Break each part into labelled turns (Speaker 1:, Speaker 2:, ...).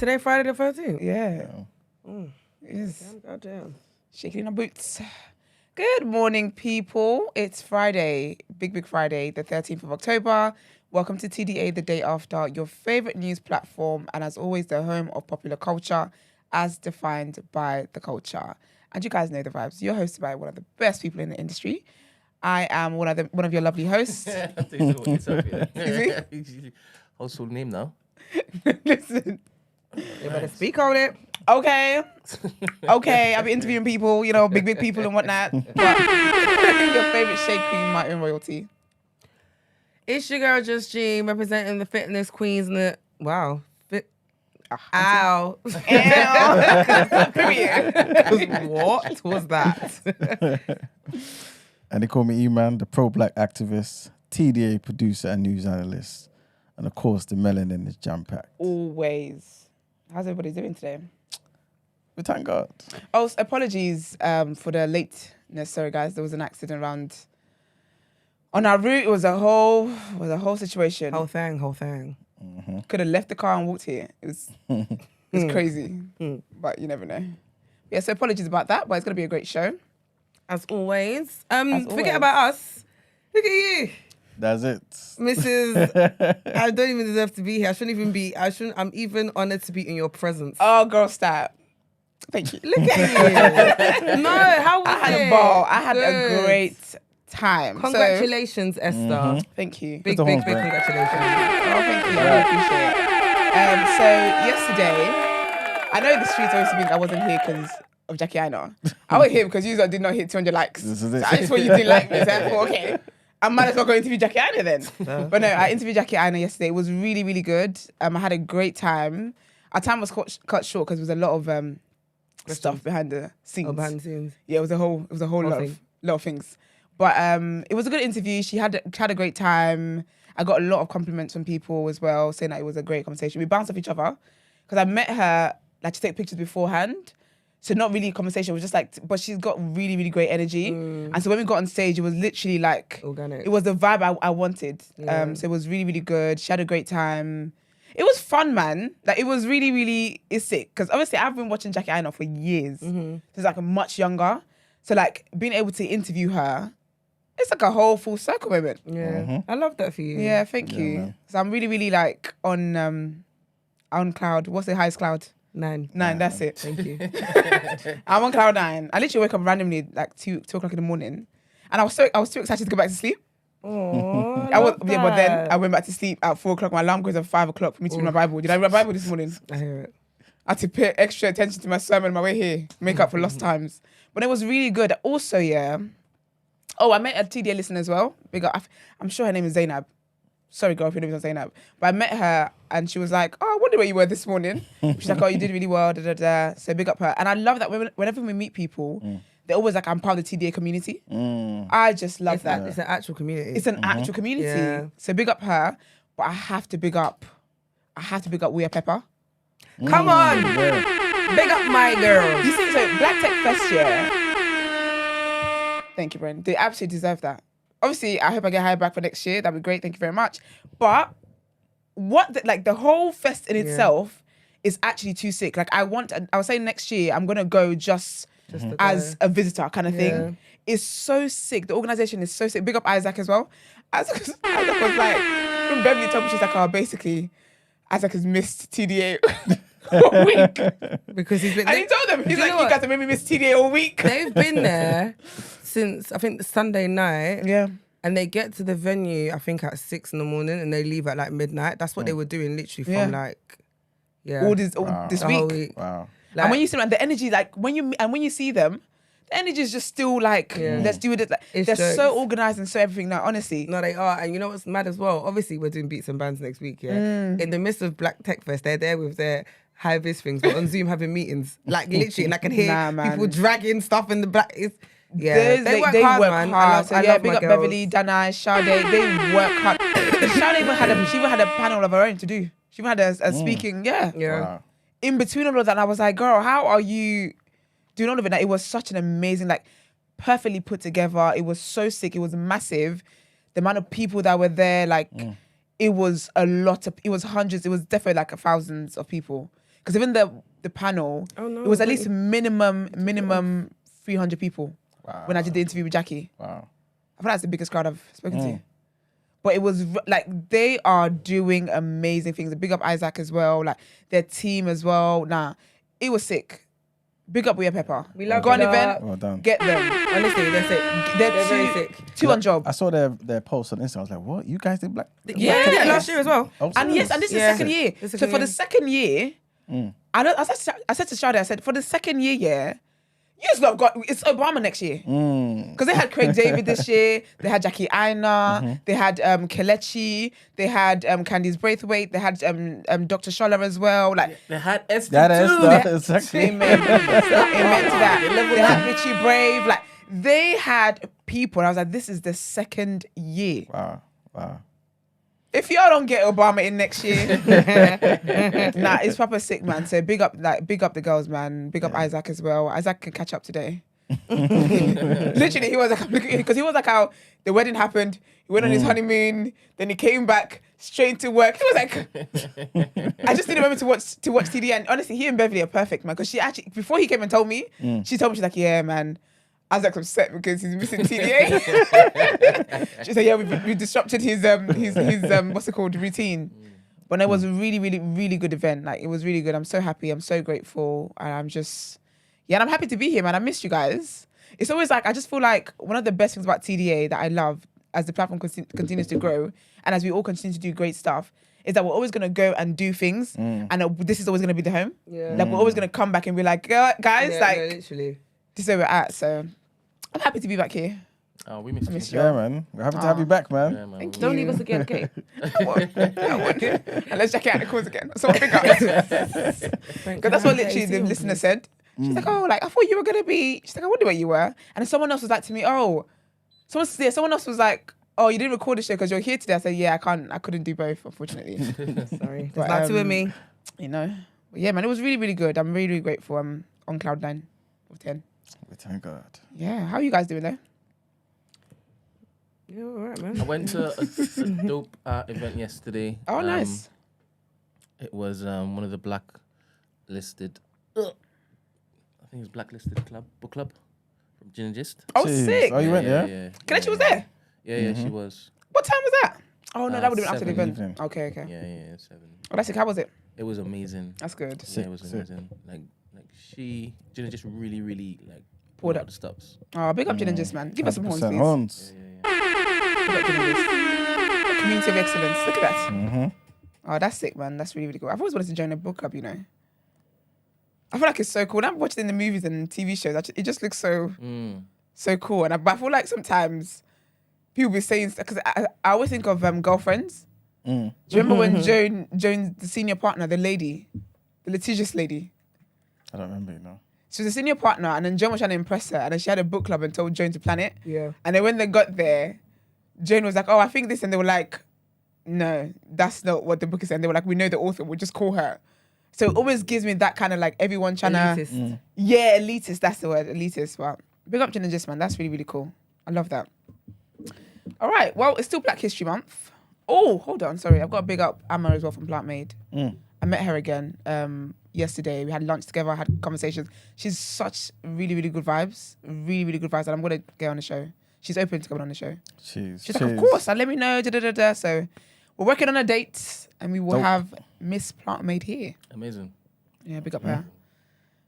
Speaker 1: today Friday the 13th?
Speaker 2: Yeah. It is. Goddamn. Shaking in our boots. Good morning, people. It's Friday, big Friday, the 13th of October. Welcome to TDA, the day after, your favorite news platform, and as always, the home of popular culture, as defined by the culture. And you guys know the vibes. You're hosted by one of the best people in the industry. I am one of your lovely hosts.
Speaker 3: Household name now.
Speaker 2: Listen.
Speaker 1: You better speak on it.
Speaker 2: Okay, I'll be interviewing people, big people and whatnot. But your favorite shade queen, my own royalty.
Speaker 1: It's your girl, Just G, representing the fitness queens and the... Wow. Ow. Period. What was that?
Speaker 4: And they call me E-Man, the pro-black activist, TDA producer and news analyst. And of course, the melanin is jam-packed.
Speaker 2: Always. How's everybody doing today?
Speaker 4: We thank God.
Speaker 2: Oh, apologies for the lateness. Sorry, guys. There was an accident on our route. It was a whole situation.
Speaker 1: Whole thing.
Speaker 4: Mm-hmm.
Speaker 2: Could have left the car and walked here. It was crazy. But you never know. Yeah, so apologies about that, but it's going to be a great show.
Speaker 1: As always. Forget about us. Look at you.
Speaker 4: That's it.
Speaker 1: Mrs. I don't even deserve to be here. I'm even honored to be in your presence.
Speaker 2: Oh, girl, stop. Thank you.
Speaker 1: Look at you. No, how was it?
Speaker 2: I had a ball. I had a great time.
Speaker 1: Congratulations, Esther.
Speaker 2: Thank you.
Speaker 1: Big congratulations.
Speaker 2: Oh, thank you. I really appreciate it. So yesterday, I know the streets obviously think I wasn't here because of Jackie Aina. I was here because you did not hit 200 likes.
Speaker 4: This is it.
Speaker 2: So I just thought you didn't like me. So I thought, okay, I might as well go interview Jackie Aina then. But no, I interviewed Jackie Aina yesterday. It was really, really good. I had a great time. Our time was cut short because there was a lot of stuff behind the scenes.
Speaker 1: Oh, behind the scenes.
Speaker 2: Yeah, it was a whole lot of things. But it was a good interview. She had a great time. I got a lot of compliments from people as well, saying that it was a great conversation. We bounced off each other because I met her to take pictures beforehand. So not really a conversation. It was just but she's got really, really great energy. And so when we got on stage, it was literally
Speaker 1: organic.
Speaker 2: It was the vibe I wanted.
Speaker 1: Yeah.
Speaker 2: So it was really, really good. She had a great time. It was fun, man. It was really, really, it's sick. Because obviously I've been watching Jackie Aina for years. Since much younger. So being able to interview her, it's a whole full circle moment.
Speaker 1: Yeah. I love that for you.
Speaker 2: Yeah, thank you. Man. So I'm really, really on cloud. What's the highest cloud?
Speaker 1: 9.
Speaker 2: 9, that's it.
Speaker 1: Thank you.
Speaker 2: I'm on cloud 9. I literally wake up randomly 2 o'clock in the morning. And I was too excited to go back to sleep.
Speaker 1: Oh,
Speaker 2: but then I went back to sleep at 4 o'clock. My alarm goes at 5 o'clock for me to read my Bible. Did I read my Bible this morning?
Speaker 1: I hear it.
Speaker 2: I had to pay extra attention to my sermon on my way here, make up for lost times. But it was really good. Also, yeah. Oh, I met a TDA listener as well. I'm sure her name is Zainab. Sorry, girl, if your name is not Zainab. But I met her and she was like, oh, I wonder where you were this morning. She's like, oh, you did really well, So big up her. And I love that whenever we meet people, they're always like, I'm part of the TDA community. I just love that.
Speaker 1: It's an actual community.
Speaker 2: It's an actual community. Yeah. So big up her. But I have to big up We Are Pepper.
Speaker 1: Come on. Yeah. Big up my girl.
Speaker 2: You see, so Black Tech Fest, yeah. Thank you, Bren. They absolutely deserve that. Obviously, I hope I get hired back for next year. That'd be great. Thank you very much. But the whole fest in itself is actually too sick. I was saying next year, I'm going to go just as a visitor kind of thing. It's so sick. The organization is so sick. Big up Isaac as well. Isaac was from Beverly told me, she's like, oh, basically, Isaac has missed TDA all week.
Speaker 1: Because he's been...
Speaker 2: And he told them, he's like, you guys have made me miss TDA all week.
Speaker 1: They've been there since, I think, Sunday night.
Speaker 2: Yeah.
Speaker 1: And they get to the venue, I think, at 6 a.m. and they leave at midnight. That's what they were doing literally from
Speaker 2: all this week.
Speaker 1: Whole week.
Speaker 4: Wow.
Speaker 2: And when you see them, the energy, when you see them, the energy is just still let's do it. They're
Speaker 1: jokes.
Speaker 2: So organized and so everything now, honestly.
Speaker 1: No, they are. And you know what's mad as well? Obviously, we're doing Beats and Bands next week, yeah? In the midst of Black Tech Fest, they're there with their high-vis things. We're on Zoom having meetings. Literally, and I can hear people dragging stuff in the black... They work hard, man.
Speaker 2: So big up Beverly, Danai, Sade. They work hard. Sade even had a panel of her own to do. She even had a speaking,
Speaker 4: Wow.
Speaker 2: In between all of that, I was like, girl, how are you doing all of it? It was such an amazing, perfectly put together. It was so sick. It was massive. The amount of people that were there, it was a lot of, it was hundreds. It was definitely thousands of people. Because even the panel, it was at least minimum 300 people when I did the interview with Jackie.
Speaker 4: Wow.
Speaker 2: I thought that's the biggest crowd I've spoken to. But it was like, they are doing amazing things. Big up Isaac as well, like their team as well. Nah, it was sick. Big up We Are Pepper.
Speaker 1: We love
Speaker 2: Go on
Speaker 1: it.
Speaker 2: event,
Speaker 4: Well done.
Speaker 2: get them.
Speaker 1: Honestly, they're sick.
Speaker 2: They're
Speaker 1: very
Speaker 2: two,
Speaker 1: sick.
Speaker 2: two on job.
Speaker 4: I saw their post on Instagram. I was like, what? You guys did black?
Speaker 1: Yeah, they did last year as well.
Speaker 4: Oh,
Speaker 2: And yes, and this is
Speaker 1: Yeah.
Speaker 2: the second year.
Speaker 1: The
Speaker 2: So
Speaker 1: second
Speaker 2: for the
Speaker 1: year.
Speaker 2: second year, I said to Shadi, I said, for the second year, yeah, you just not got, it's Obama next year. Because they had Craig David this year, they had Jackie Aina, they had Kelechi, they had Candice Braithwaite, they had Dr. Scholar as well. Like,
Speaker 3: They had Esther
Speaker 4: That is
Speaker 3: too.
Speaker 4: exactly.
Speaker 2: amen. Amen to that. They had Richie Brave. Like, they had people. And I was like, this is the second year.
Speaker 4: Wow.
Speaker 2: If y'all don't get Obama in next year, nah, it's proper sick, man. So big up the girls, man. Big up Isaac as well. Isaac can catch up today. Literally, he was like, because he was like how the wedding happened. He went on his honeymoon, then he came back straight to work. He was like, I just didn't remember to watch TD. And honestly, he and Beverly are perfect, man. Because she actually, before he came and told me, she told me, she's like, yeah, man. Isaac's upset because he's missing TDA. She said, yeah, we disrupted his what's it called, routine. But it was a really, really, really good event. Like, it was really good. I'm so happy. I'm so grateful. And I'm just, and I'm happy to be here, man. I missed you guys. It's always like, I just feel like one of the best things about TDA that I love as the platform continues to grow and as we all continue to do great stuff is that we're always going to go and do things and this is always going to be the home.
Speaker 1: Yeah.
Speaker 2: Like, we're always going to come back and be like, guys,
Speaker 1: Yeah,
Speaker 2: like,
Speaker 1: no, literally.
Speaker 2: this is where we're at. So I'm happy to be back here.
Speaker 3: Oh, we missed
Speaker 2: miss
Speaker 3: you.
Speaker 2: you.
Speaker 4: Yeah, man. We're happy to have you back, man.
Speaker 3: Yeah, man.
Speaker 2: Thank you.
Speaker 1: Don't leave us again, okay?
Speaker 2: And let's check out the calls again. So pick up. Because that's what literally the listener said. She's like, oh, like, I thought you were going to be. She's like, I wonder where you were. And someone else was like to me, oh, someone else was like, oh, you didn't record the show because you're here today. I said, yeah, I couldn't do both, unfortunately.
Speaker 1: Sorry.
Speaker 2: But,
Speaker 1: There's like two of me.
Speaker 2: You know? But yeah, man, it was really, really good. I'm really, really grateful. I'm on cloud 9 of 10.
Speaker 4: We thank God.
Speaker 2: Yeah. How are you guys doing though?
Speaker 1: Yeah, all right, man.
Speaker 3: I went to a dope event yesterday.
Speaker 2: Oh, nice.
Speaker 3: It was one of the blacklisted, I think it was blacklisted book club from Gingist.
Speaker 2: Oh,
Speaker 4: Jeez.
Speaker 2: sick.
Speaker 4: Oh, you went, yeah?
Speaker 2: Kelechi was there?
Speaker 3: Yeah, she was.
Speaker 2: What time was that? Oh, no, that would have been after the
Speaker 3: 7
Speaker 2: event.
Speaker 4: evening.
Speaker 2: Okay.
Speaker 3: Yeah, 7.
Speaker 2: Oh, that's sick. How was it?
Speaker 3: It was amazing.
Speaker 2: That's good.
Speaker 3: Yeah, it was amazing. Like Gina just really, really like
Speaker 2: Poured
Speaker 3: pulled
Speaker 2: up.
Speaker 3: out the stops.
Speaker 2: Oh, big up Gingist, man. Give us some horns,
Speaker 4: 100%
Speaker 2: please.
Speaker 4: horns.
Speaker 2: Big up Gingist. Community of excellence. Look at that.
Speaker 4: Mm-hmm.
Speaker 2: Oh, that's sick, man. That's really, really cool. I've always wanted to join a book club, you know. I feel like it's so cool. When I've watched it in the movies and TV shows, it just looks so cool. And I feel like sometimes people be saying, because I always think of Girlfriends. Do you remember when Joan, the senior partner, the lady, the litigious lady,
Speaker 4: I don't remember, you know.
Speaker 2: she was a senior partner, and then Joan was trying to impress her, and then she had a book club and told Joan to plan it.
Speaker 1: Yeah.
Speaker 2: And then when they got there, Joan was like, oh, I think this, and they were like, no, that's not what the book is. And they were like, we know the author, we'll just call her. So it always gives me that kind of like everyone trying
Speaker 1: Elitist.
Speaker 2: to... Yeah, elitist, that's the word, elitist. But big up Jen and Jess, man, that's really, really cool. I love that. All right, well, it's still Black History Month. Oh, hold on, sorry. I've got to big up Amma as well from Plant Made. I met her again yesterday. We had lunch together, had conversations. She's such really, really good vibes. Really, really good vibes. And I'm going to get on the show. She's open to coming on the show. She's like, of course, let me know. So we're working on a date and we will have Miss Plant Made here.
Speaker 3: Amazing.
Speaker 2: Yeah, big up her.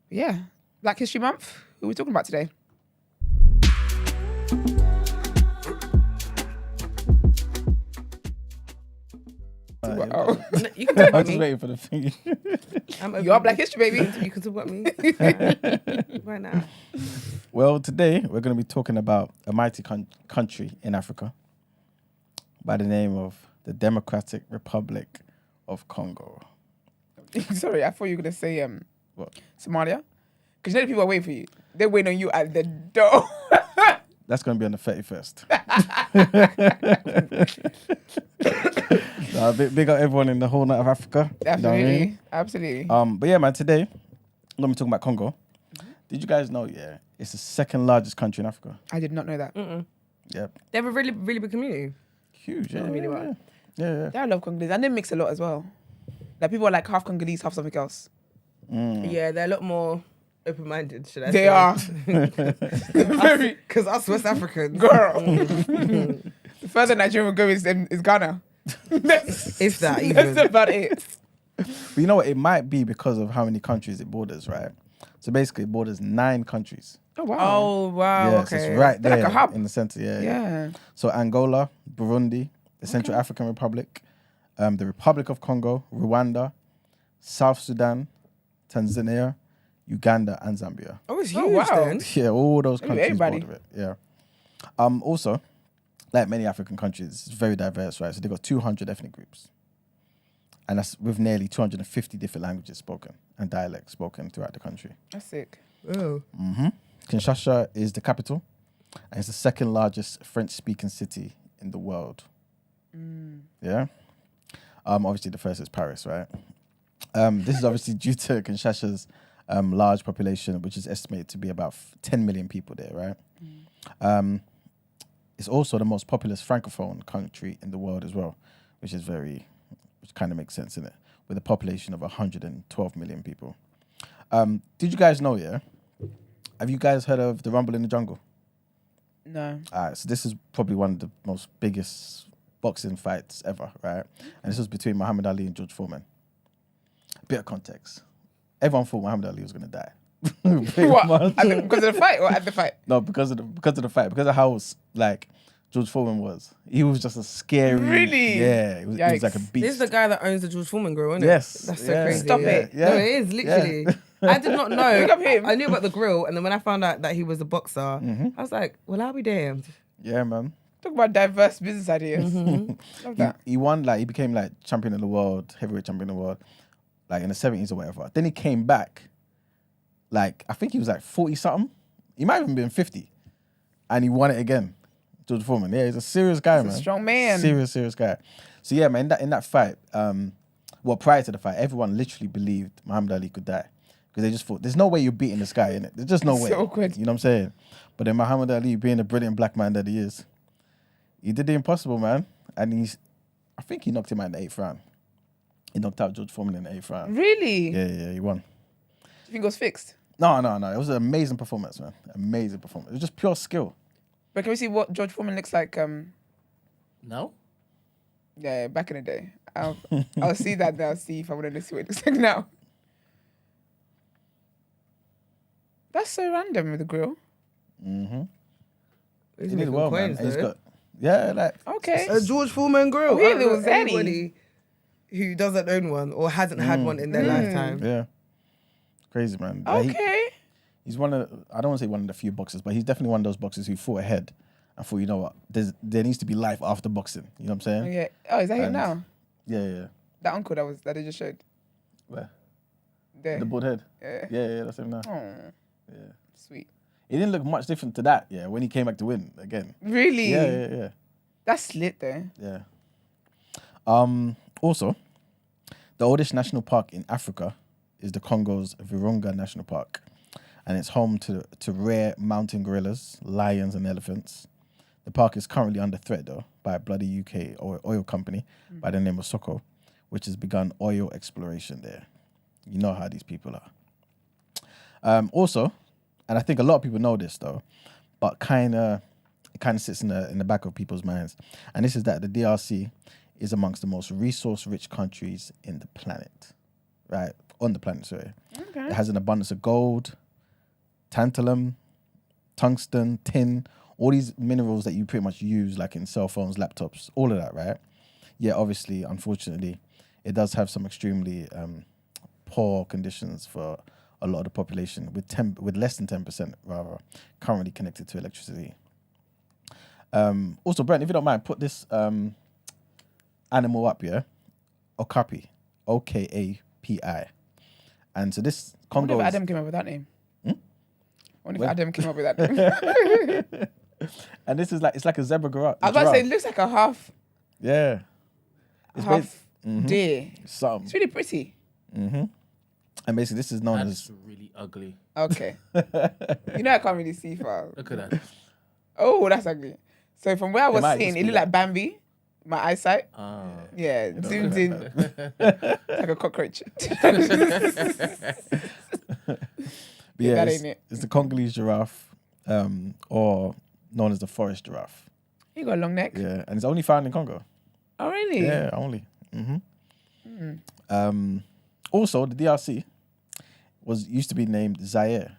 Speaker 2: But yeah, Black History Month. Who are we talking about today? Wow.
Speaker 1: You can talk
Speaker 4: I'm
Speaker 1: about
Speaker 4: just
Speaker 1: me.
Speaker 4: waiting for the thing.
Speaker 2: You are Black History, baby.
Speaker 1: You can talk about me right now.
Speaker 4: Well, today we're going to be talking about a mighty country in Africa by the name of the Democratic Republic of Congo.
Speaker 2: Sorry, I thought you were going to say
Speaker 4: What?
Speaker 2: Somalia. Because you know the people are waiting for you. They're waiting on you at the door.
Speaker 4: That's going to be on the 31st. Big up everyone in the whole night of Africa. You know what I mean?
Speaker 2: Absolutely.
Speaker 4: But yeah, man, today I'm going to be talking about Congo. Did you guys know, it's the second largest country in Africa?
Speaker 2: I did not know that.
Speaker 4: Yeah.
Speaker 1: They have a really, really big community.
Speaker 4: Huge, yeah.
Speaker 1: really well.
Speaker 4: Yeah.
Speaker 2: Yeah, I love Congolese. And they mix a lot as well. Like people are like half Congolese, half something else.
Speaker 1: Yeah, they're a lot more open-minded, should I say?
Speaker 2: They are.
Speaker 1: Because us West Africans.
Speaker 2: Girl. The further Nigeria will go is Ghana.
Speaker 1: If that even.
Speaker 2: That's about it.
Speaker 4: But you know what? It might be because of how many countries it borders, right? So basically, it borders 9 countries.
Speaker 2: Oh, wow.
Speaker 1: Oh, wow,
Speaker 4: Yeah,
Speaker 1: okay.
Speaker 4: so it's right there
Speaker 2: Like a hub.
Speaker 4: in the center. Yeah.
Speaker 2: Yeah.
Speaker 4: So Angola, Burundi, the Central African Republic, the Republic of Congo, Rwanda, South Sudan, Tanzania, Uganda, and Zambia.
Speaker 1: Oh, it's
Speaker 2: Oh,
Speaker 1: huge
Speaker 2: wow.
Speaker 1: then.
Speaker 4: Yeah, all those countries
Speaker 2: everybody.
Speaker 4: border it. Yeah. Also, like many African countries, it's very diverse, right? So they've got 200 ethnic groups. And that's with nearly 250 different languages spoken and dialects spoken throughout the country.
Speaker 2: That's sick.
Speaker 1: Oh.
Speaker 4: Kinshasa is the capital, and it's the second largest French-speaking city in the world. Yeah. Obviously, the first is Paris, right? This is obviously due to Kinshasa's large population, which is estimated to be about 10 million people there, right? It's also the most populous francophone country in the world as well, which kind of makes sense, isn't it? With a population of 112 million people. Did you guys know, yeah? Have you guys heard of the Rumble in the Jungle?
Speaker 2: No.
Speaker 4: So this is probably one of the most biggest boxing fights ever, right? And this was between Muhammad Ali and George Foreman. A bit of context. Everyone thought Muhammad Ali was going to die.
Speaker 2: What? Because of the fight or at the fight?
Speaker 4: No, because of the fight. Because of how like George Foreman was. He was just a scary...
Speaker 2: Really?
Speaker 4: Yeah. He was like a beast.
Speaker 1: This is the guy that owns the George Foreman grill, isn't it?
Speaker 4: Yes.
Speaker 1: That's so
Speaker 4: Yeah.
Speaker 1: crazy.
Speaker 2: Stop
Speaker 1: yeah.
Speaker 2: it.
Speaker 4: Yeah.
Speaker 1: No, it is, literally.
Speaker 4: Yeah.
Speaker 1: I did not know.
Speaker 2: Look up him.
Speaker 1: I knew about the grill, and then when I found out that he was a boxer, I was like, well, I'll be damned.
Speaker 4: Yeah, man.
Speaker 2: Talk about diverse business ideas. Love that.
Speaker 4: He won, he became champion of the world, heavyweight champion of the world, in the 70s or whatever. Then he came back, I think he was 40 something. He might have even been 50. And he won it again. George Foreman. Yeah, he's a serious guy, man.
Speaker 2: A strong man.
Speaker 4: Serious guy. So yeah, man, in that fight, prior to the fight, everyone literally believed Muhammad Ali could die. Because they just thought, there's no way you're beating this guy, innit? There's just no way.
Speaker 2: So awkward.
Speaker 4: You know what I'm saying? But then Muhammad Ali, being the brilliant black man that he is, he did the impossible, man. And I think he knocked him out in the 8th round. He knocked out George Foreman in the 8th round.
Speaker 2: Really?
Speaker 4: Yeah, he won.
Speaker 2: Do you think it was fixed?
Speaker 4: No. It was an amazing performance, man. Amazing performance. It was just pure skill.
Speaker 2: But can we see what George Foreman looks like?
Speaker 3: No?
Speaker 2: Yeah, back in the day. I'll see that now, see if I want to see what it looks like now. That's so random with the grill.
Speaker 1: He's
Speaker 4: He did
Speaker 1: making
Speaker 4: well, man.
Speaker 1: coins,
Speaker 4: And he's
Speaker 1: though.
Speaker 4: got,
Speaker 2: Okay.
Speaker 1: A George Foreman grill.
Speaker 2: Oh, yeah,
Speaker 1: I don't
Speaker 2: there
Speaker 1: know
Speaker 2: was any.
Speaker 1: anybody who doesn't own one or hasn't had one in their lifetime.
Speaker 4: yeah. Crazy, man.
Speaker 2: Okay.
Speaker 4: He's one of, I don't want to say one of the few boxers, but he's definitely one of those boxers who fought ahead and thought, you know what, there needs to be life after boxing. You know what I'm saying?
Speaker 2: Okay. Oh, is that him
Speaker 4: And-
Speaker 2: now?
Speaker 4: Yeah.
Speaker 2: That uncle that they just showed.
Speaker 4: Where?
Speaker 2: There.
Speaker 4: The bald head.
Speaker 2: Yeah.
Speaker 4: Yeah, that's him now.
Speaker 2: Oh,
Speaker 4: Yeah.
Speaker 2: sweet.
Speaker 4: He didn't look much different to that, when he came back to win again.
Speaker 2: Really?
Speaker 4: Yeah.
Speaker 2: That's lit though.
Speaker 4: Yeah. Also, the oldest national park in Africa is the Congo's Virunga National Park. And it's home to rare mountain gorillas, lions, and elephants. The park is currently under threat, though, by a bloody UK oil company by the name of Soko, which has begun oil exploration there. You know how these people are. Also, and I think a lot of people know this, though, but it kind of sits in the back of people's minds. And this is that the DRC is amongst the most resource-rich countries in the planet. Right? On the planet, sorry.
Speaker 2: Okay.
Speaker 4: It has an abundance of gold, tantalum, tungsten, tin, all these minerals that you pretty much use in cell phones, laptops, all of that, right? Yeah, obviously, unfortunately, it does have some extremely poor conditions for a lot of the population, with less than 10% rather currently connected to electricity. Also, Brent, if you don't mind, put this animal up, yeah? Okapi, Okapi. And so this
Speaker 2: I wonder
Speaker 4: Congo
Speaker 2: if
Speaker 4: is...
Speaker 2: Adam came up with that name. I wonder
Speaker 4: When?
Speaker 2: if Adam came up with that name.
Speaker 4: And this is it's like a zebra giraffe.
Speaker 2: I was about to say, it looks like a half
Speaker 4: Yeah.
Speaker 2: deer.
Speaker 4: Something.
Speaker 2: It's really pretty.
Speaker 4: And basically, this is known
Speaker 3: That's
Speaker 4: as...
Speaker 3: really ugly.
Speaker 2: Okay. You know I can't really see far.
Speaker 3: Look at that.
Speaker 2: Oh, that's ugly. So from where I was
Speaker 4: might
Speaker 2: seeing,
Speaker 4: just
Speaker 2: it
Speaker 4: be
Speaker 2: looked like Bambi, my eyesight. Yeah, zoomed in like a cockroach.
Speaker 4: But yeah,
Speaker 2: that
Speaker 4: it's,
Speaker 2: ain't it.
Speaker 4: it's the Congolese giraffe, or known as the forest giraffe.
Speaker 2: You got a long neck.
Speaker 4: Yeah, and it's only found in Congo.
Speaker 2: Oh, really?
Speaker 4: Yeah, only. Also, the DRC used to be named Zaire.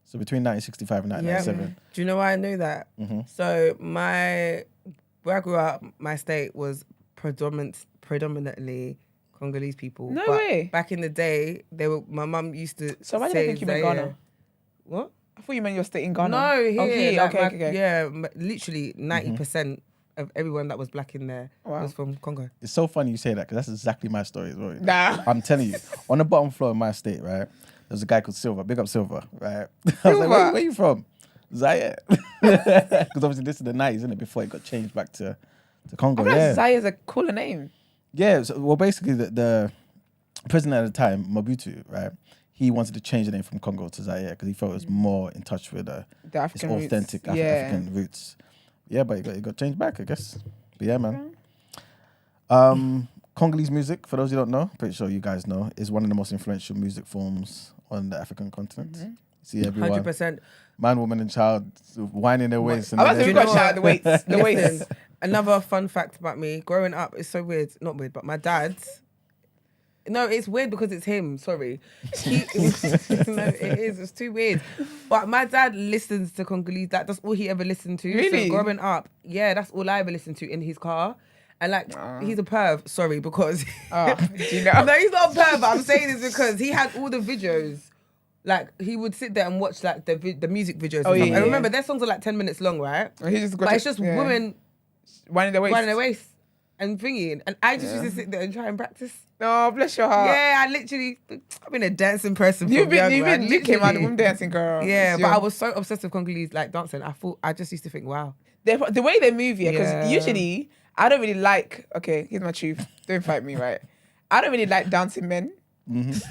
Speaker 4: So between 1965 and 1997.
Speaker 1: Do you know why I knew that? So where I grew up, my state was predominantly Congolese people.
Speaker 2: No
Speaker 1: but
Speaker 2: way.
Speaker 1: Back in the day, my mum used to.
Speaker 2: So why did I
Speaker 1: say
Speaker 2: think you meant
Speaker 1: Zaire.
Speaker 2: Ghana?
Speaker 1: What?
Speaker 2: I thought you meant your state in Ghana.
Speaker 1: No, here.
Speaker 2: Oh, here.
Speaker 1: Like
Speaker 2: Okay.
Speaker 1: Yeah, literally 90% of everyone that was black in there was from Congo.
Speaker 4: It's so funny you say that because that's exactly my story as well.
Speaker 2: Nah.
Speaker 4: I'm telling you, on the bottom floor of my state, right, there's a guy called Silver. Big up Silver, right? I was like, where you from? Zaire. Because obviously this is the 90s, isn't it? Before it got changed back to Congo.
Speaker 2: I feel like
Speaker 4: Yeah.
Speaker 2: Zaire is a cooler name.
Speaker 4: Yeah. So, well, basically the president at the time, Mobutu, right? He wanted to change the name from Congo to Zaire because he felt it was more in touch with
Speaker 2: The
Speaker 4: his
Speaker 2: African roots.
Speaker 4: authentic African roots. Yeah, but it got changed back, I guess. But yeah, man. Congolese music, for those who don't know, pretty sure you guys know, is one of the most influential music forms on the African continent. See everyone,
Speaker 1: 100%.
Speaker 4: man, woman, and child whining their waist.
Speaker 2: I was going to shout out the weights. The weights.
Speaker 1: Listen, another fun fact about me, growing up, it's so weird. Not weird, but my dad... No, it's weird because it's him. Sorry. No, it is. It's too weird. But my dad listens to Congolese. That's all he ever listened to.
Speaker 2: Really?
Speaker 1: So growing up, yeah, that's all I ever listened to in his car. And like, he's a perv. Sorry, because...
Speaker 2: Do you know?
Speaker 1: No, he's not a perv. But I'm saying this because he had all the videos. Like, he would sit there and watch like the music videos.
Speaker 2: Oh,
Speaker 1: and stuff.
Speaker 2: yeah,
Speaker 1: And remember, their songs are like 10 minutes long, right?
Speaker 2: He just got
Speaker 1: But it's just women
Speaker 2: winding their waist.
Speaker 1: winding their waist and thinking. And I just used to sit there and try and practice.
Speaker 2: Oh, bless your heart.
Speaker 1: Yeah, I've been a dancing person.
Speaker 2: You
Speaker 1: from young,
Speaker 2: came out
Speaker 1: literally.
Speaker 2: the womb dancing, girl.
Speaker 1: Yeah,
Speaker 2: It's
Speaker 1: but I
Speaker 2: young.
Speaker 1: was so obsessed with Congolese like dancing. I just used to think, wow.
Speaker 2: The way they move, because
Speaker 1: Yeah.
Speaker 2: usually I don't really like. Okay, here's my truth. Don't fight me, right? I don't really like dancing men. There's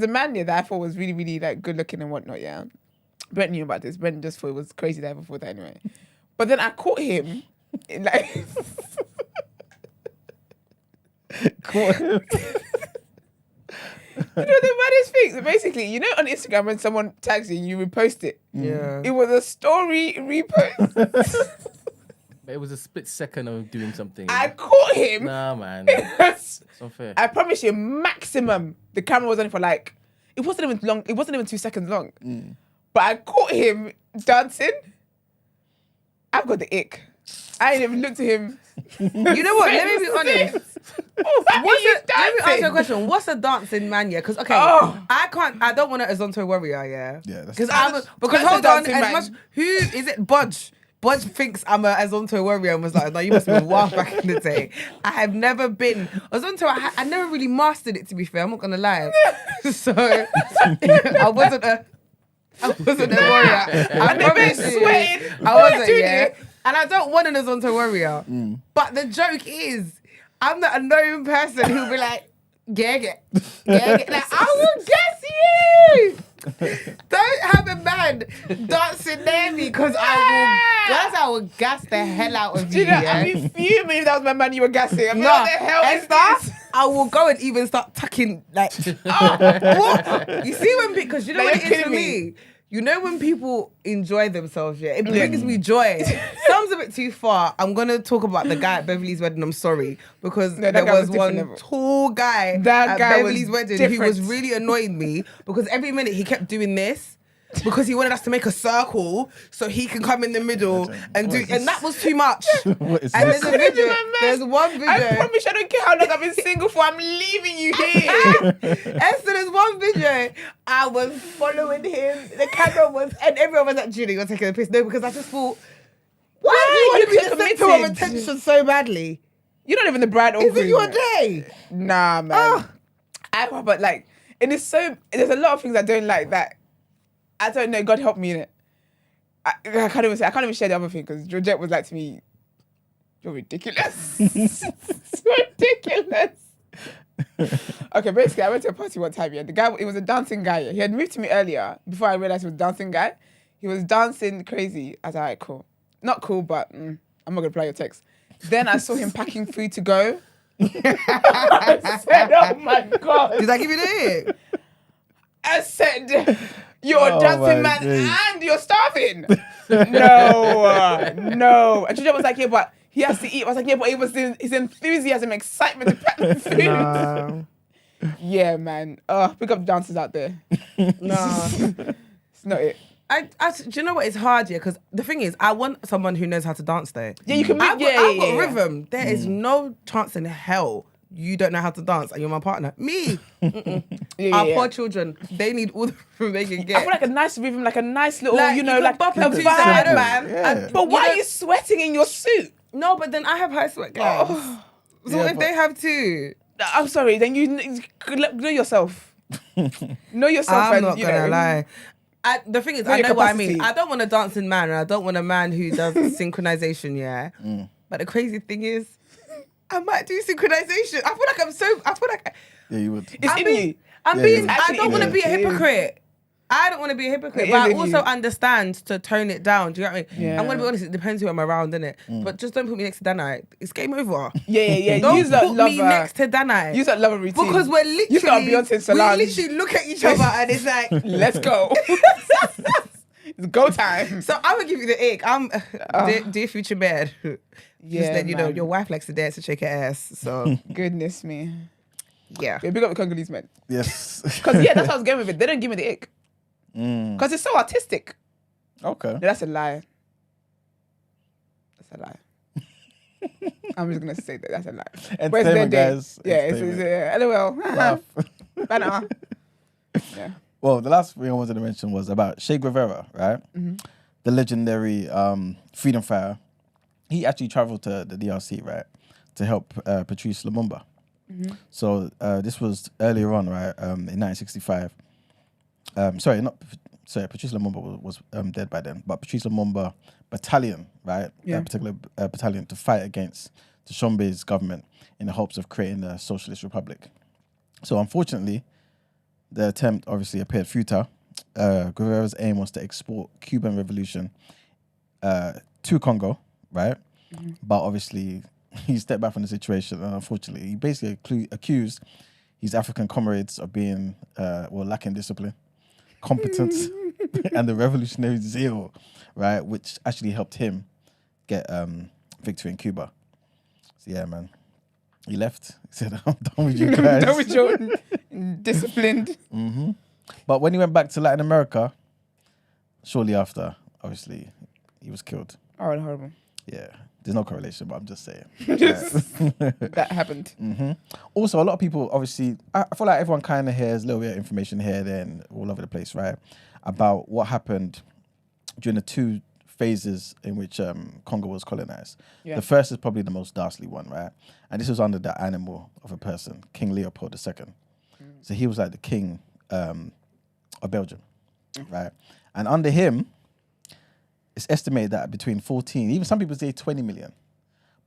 Speaker 2: a man here that I thought was really, really like good looking and whatnot. Yeah, Brent knew about this. Brent just thought it was crazy that I ever thought that anyway. But then I caught him, in, like. You know the maddest thing? So basically, you know on Instagram when someone tags you, you repost it.
Speaker 1: Yeah.
Speaker 2: It was a story repost.
Speaker 3: But it was a split second of doing something.
Speaker 2: I caught him.
Speaker 3: Nah, man. It's unfair.
Speaker 2: I promise you, maximum. The camera was only for like, it wasn't even long. It wasn't even 2 seconds long. But I caught him dancing. I've got the ick. I ain't even looked at him.
Speaker 1: You know what? Let me be honest.
Speaker 2: Let me
Speaker 1: ask you a question. What's a dancing man? Yeah, because okay,
Speaker 2: Oh.
Speaker 1: I don't want to Azonto warrior. Yeah,
Speaker 4: Yeah, that's-
Speaker 1: because
Speaker 2: That's
Speaker 1: hold
Speaker 2: a
Speaker 1: on.
Speaker 2: dancing
Speaker 1: As
Speaker 2: man.
Speaker 1: much, who is it? Budge. Budge thinks I'm a Azonto warrior and was like, no, you must have been wild back in the day. I have never been Azonto. I never really mastered it, to be fair. I'm not gonna lie. So I wasn't a warrior. I
Speaker 2: never
Speaker 1: promise you.
Speaker 2: sweating.
Speaker 1: I wasn't.
Speaker 2: Doing
Speaker 1: Yeah.
Speaker 2: it.
Speaker 1: And I don't want an Azonto warrior. But the joke is, I'm the unknown person who'll be like, gag it. Like, I will guess you. Don't have a man dancing near me because I will gas the hell out of
Speaker 2: Do
Speaker 1: you.
Speaker 2: you know,
Speaker 1: Yeah?
Speaker 2: I'd be fuming if that was my man you were gassing. I'm
Speaker 1: No,
Speaker 2: like, what the hell is
Speaker 1: Esther,
Speaker 2: this?
Speaker 1: I will go and even start tucking like. What? You see when because you know
Speaker 2: Like,
Speaker 1: what it
Speaker 2: you're
Speaker 1: is for
Speaker 2: kidding
Speaker 1: me. You know when people enjoy themselves, yeah, it brings me joy. Sounds a bit too far. I'm gonna talk about the guy at Beverly's wedding. I'm sorry because
Speaker 2: No, that
Speaker 1: there
Speaker 2: guy was
Speaker 1: was one
Speaker 2: different level.
Speaker 1: tall guy
Speaker 2: That
Speaker 1: at
Speaker 2: guy was
Speaker 1: Beverly's wedding who was
Speaker 2: different.
Speaker 1: really annoying me because every minute he kept doing this. Because he wanted us to make a circle so he can come in the middle and do, and that was too much.
Speaker 4: What is
Speaker 1: And
Speaker 4: this?
Speaker 1: there's a
Speaker 2: Couldn't do
Speaker 1: video.
Speaker 2: my man.
Speaker 1: There's one video.
Speaker 2: I promise you, I don't care how long I've been single for. I'm leaving you here.
Speaker 1: Esther, there's one video. I was following him. The camera was, and everyone was like, Julie, you're taking a piss. No, because I just thought, why do you
Speaker 2: you
Speaker 1: want to be the center of
Speaker 2: committed?
Speaker 1: attention so badly?
Speaker 2: You're not even the bride or
Speaker 1: Is it
Speaker 2: groom,
Speaker 1: your
Speaker 2: man.
Speaker 1: day?
Speaker 2: Nah, man.
Speaker 1: Ah.
Speaker 2: But like, it is so. There's a lot of things I don't like that. I don't know. God help me in it. I can't even say. I can't even share the other thing because Georgette was like to me, "You're ridiculous. It's ridiculous." Okay, basically, I went to a party one time. Yeah, the guy. It was a dancing guy. Yeah. He had moved to me earlier before I realized he was a dancing guy. He was dancing crazy. I was like, "Cool, not cool, but I'm not gonna play your text." Then I saw him packing food to go. I said, oh my God.
Speaker 1: Did I give you the ick?
Speaker 2: I said, you're a dancing man
Speaker 4: days.
Speaker 2: and you're starving. No. And Julia was like, yeah, but he has to eat. I was like, yeah, but it was his enthusiasm, excitement to pack the food.
Speaker 1: Nah.
Speaker 2: Yeah, man. Pick up the dancers out there.
Speaker 1: Nah.
Speaker 2: It's not it.
Speaker 1: Do you know what? It's hard, yeah, because the thing is, I want someone who knows how to dance, though.
Speaker 2: Yeah, you can
Speaker 1: I've
Speaker 2: make,
Speaker 1: got rhythm. There is no chance in hell you don't know how to dance and you're my partner. Me. Our poor children, they need all the rhythm they can
Speaker 2: I
Speaker 1: get.
Speaker 2: feel like a nice rhythm, like a nice little,
Speaker 1: Like,
Speaker 2: you know,
Speaker 1: you
Speaker 2: like
Speaker 1: can bop
Speaker 2: a
Speaker 1: it to
Speaker 2: vibe,
Speaker 1: simple.
Speaker 2: man.
Speaker 4: Yeah.
Speaker 2: But why are you sweating in your suit?
Speaker 1: No, but then I have high sweat glands. So what if they have too?
Speaker 2: I'm sorry, then you know yourself. Know yourself.
Speaker 1: I'm
Speaker 2: and,
Speaker 1: not gonna lie. The thing is, I
Speaker 2: your
Speaker 1: know what I mean.
Speaker 2: capacity.
Speaker 1: I don't want a dancing man, and I don't want a man who does synchronization. Yeah, but the crazy thing is, I might do synchronization. I feel like
Speaker 4: Yeah, you would.
Speaker 2: It's in you.
Speaker 1: I'm
Speaker 4: Yeah,
Speaker 1: being.
Speaker 4: yeah.
Speaker 1: I don't want to be a
Speaker 2: It is.
Speaker 1: hypocrite. I don't want to be a hypocrite,
Speaker 2: It
Speaker 1: but
Speaker 2: is
Speaker 1: I
Speaker 2: in
Speaker 1: also
Speaker 2: you.
Speaker 1: understand to tone it down. Do you know what I mean?
Speaker 2: Yeah.
Speaker 1: I'm gonna be honest. It depends who I'm around, innit? But just don't put me next to Danai. It's game over.
Speaker 2: Yeah.
Speaker 1: Don't
Speaker 2: Use that
Speaker 1: put me
Speaker 2: lover.
Speaker 1: next to Danai.
Speaker 2: Use that lover routine.
Speaker 1: Because we're literally,
Speaker 2: You got Beyonce and Solange.
Speaker 1: we literally look at each other and it's like,
Speaker 2: Let's go. It's go time.
Speaker 1: So I would give you the ick. I'm dear future man.
Speaker 2: Yeah,
Speaker 1: Just that you know
Speaker 2: man.
Speaker 1: your wife likes to dance and shake her ass. So
Speaker 2: Goodness me.
Speaker 1: yeah.
Speaker 2: Yeah, big up the Congolese men.
Speaker 4: Yes.
Speaker 2: Because yeah, that's how I was going with it. They don't give me the ick. Because it's so artistic.
Speaker 4: Okay.
Speaker 2: No, that's a lie. That's a lie. I'm just gonna say that that's a lie. Where's their
Speaker 4: Entertainment,
Speaker 2: day?
Speaker 4: guys.
Speaker 2: Yeah, it's LOL.
Speaker 4: Laugh.
Speaker 2: Banana. Yeah.
Speaker 4: Well, the last thing I wanted to mention was about Che Guevara, right? The legendary freedom fighter. He actually traveled to the DRC, right, to help Patrice Lumumba. So this was earlier on, right, in 1965. Patrice Lumumba was dead by then, but Patrice Lumumba battalion, right,
Speaker 2: Yeah.
Speaker 4: a particular battalion to fight against the Tshombe's government in the hopes of creating a socialist republic. So unfortunately, the attempt obviously appeared futile. Guevara's aim was to export Cuban revolution to Congo, right? But obviously, he stepped back from the situation, and unfortunately, he basically accused his African comrades of being lacking discipline, competence, and the revolutionary zeal, right? Which actually helped him get victory in Cuba. So yeah, man. He left. He said, I'm done with you guys.
Speaker 2: Done with your disciplined.
Speaker 4: But when he went back to Latin America, shortly after, obviously, he was killed.
Speaker 2: Oh, horrible.
Speaker 4: Yeah. There's no correlation, but I'm just saying.
Speaker 2: That happened.
Speaker 4: Also, a lot of people, obviously, I feel like everyone kind of hears a little bit of information here, there, and all over the place, right? About what happened during the two phases in which Congo was colonized.
Speaker 2: Yeah.
Speaker 4: The first is probably the most dastardly one, right? And this was under the animal of a person, King Leopold II. So he was like the king of Belgium, right? And under him, it's estimated that between 14, even some people say 20 million,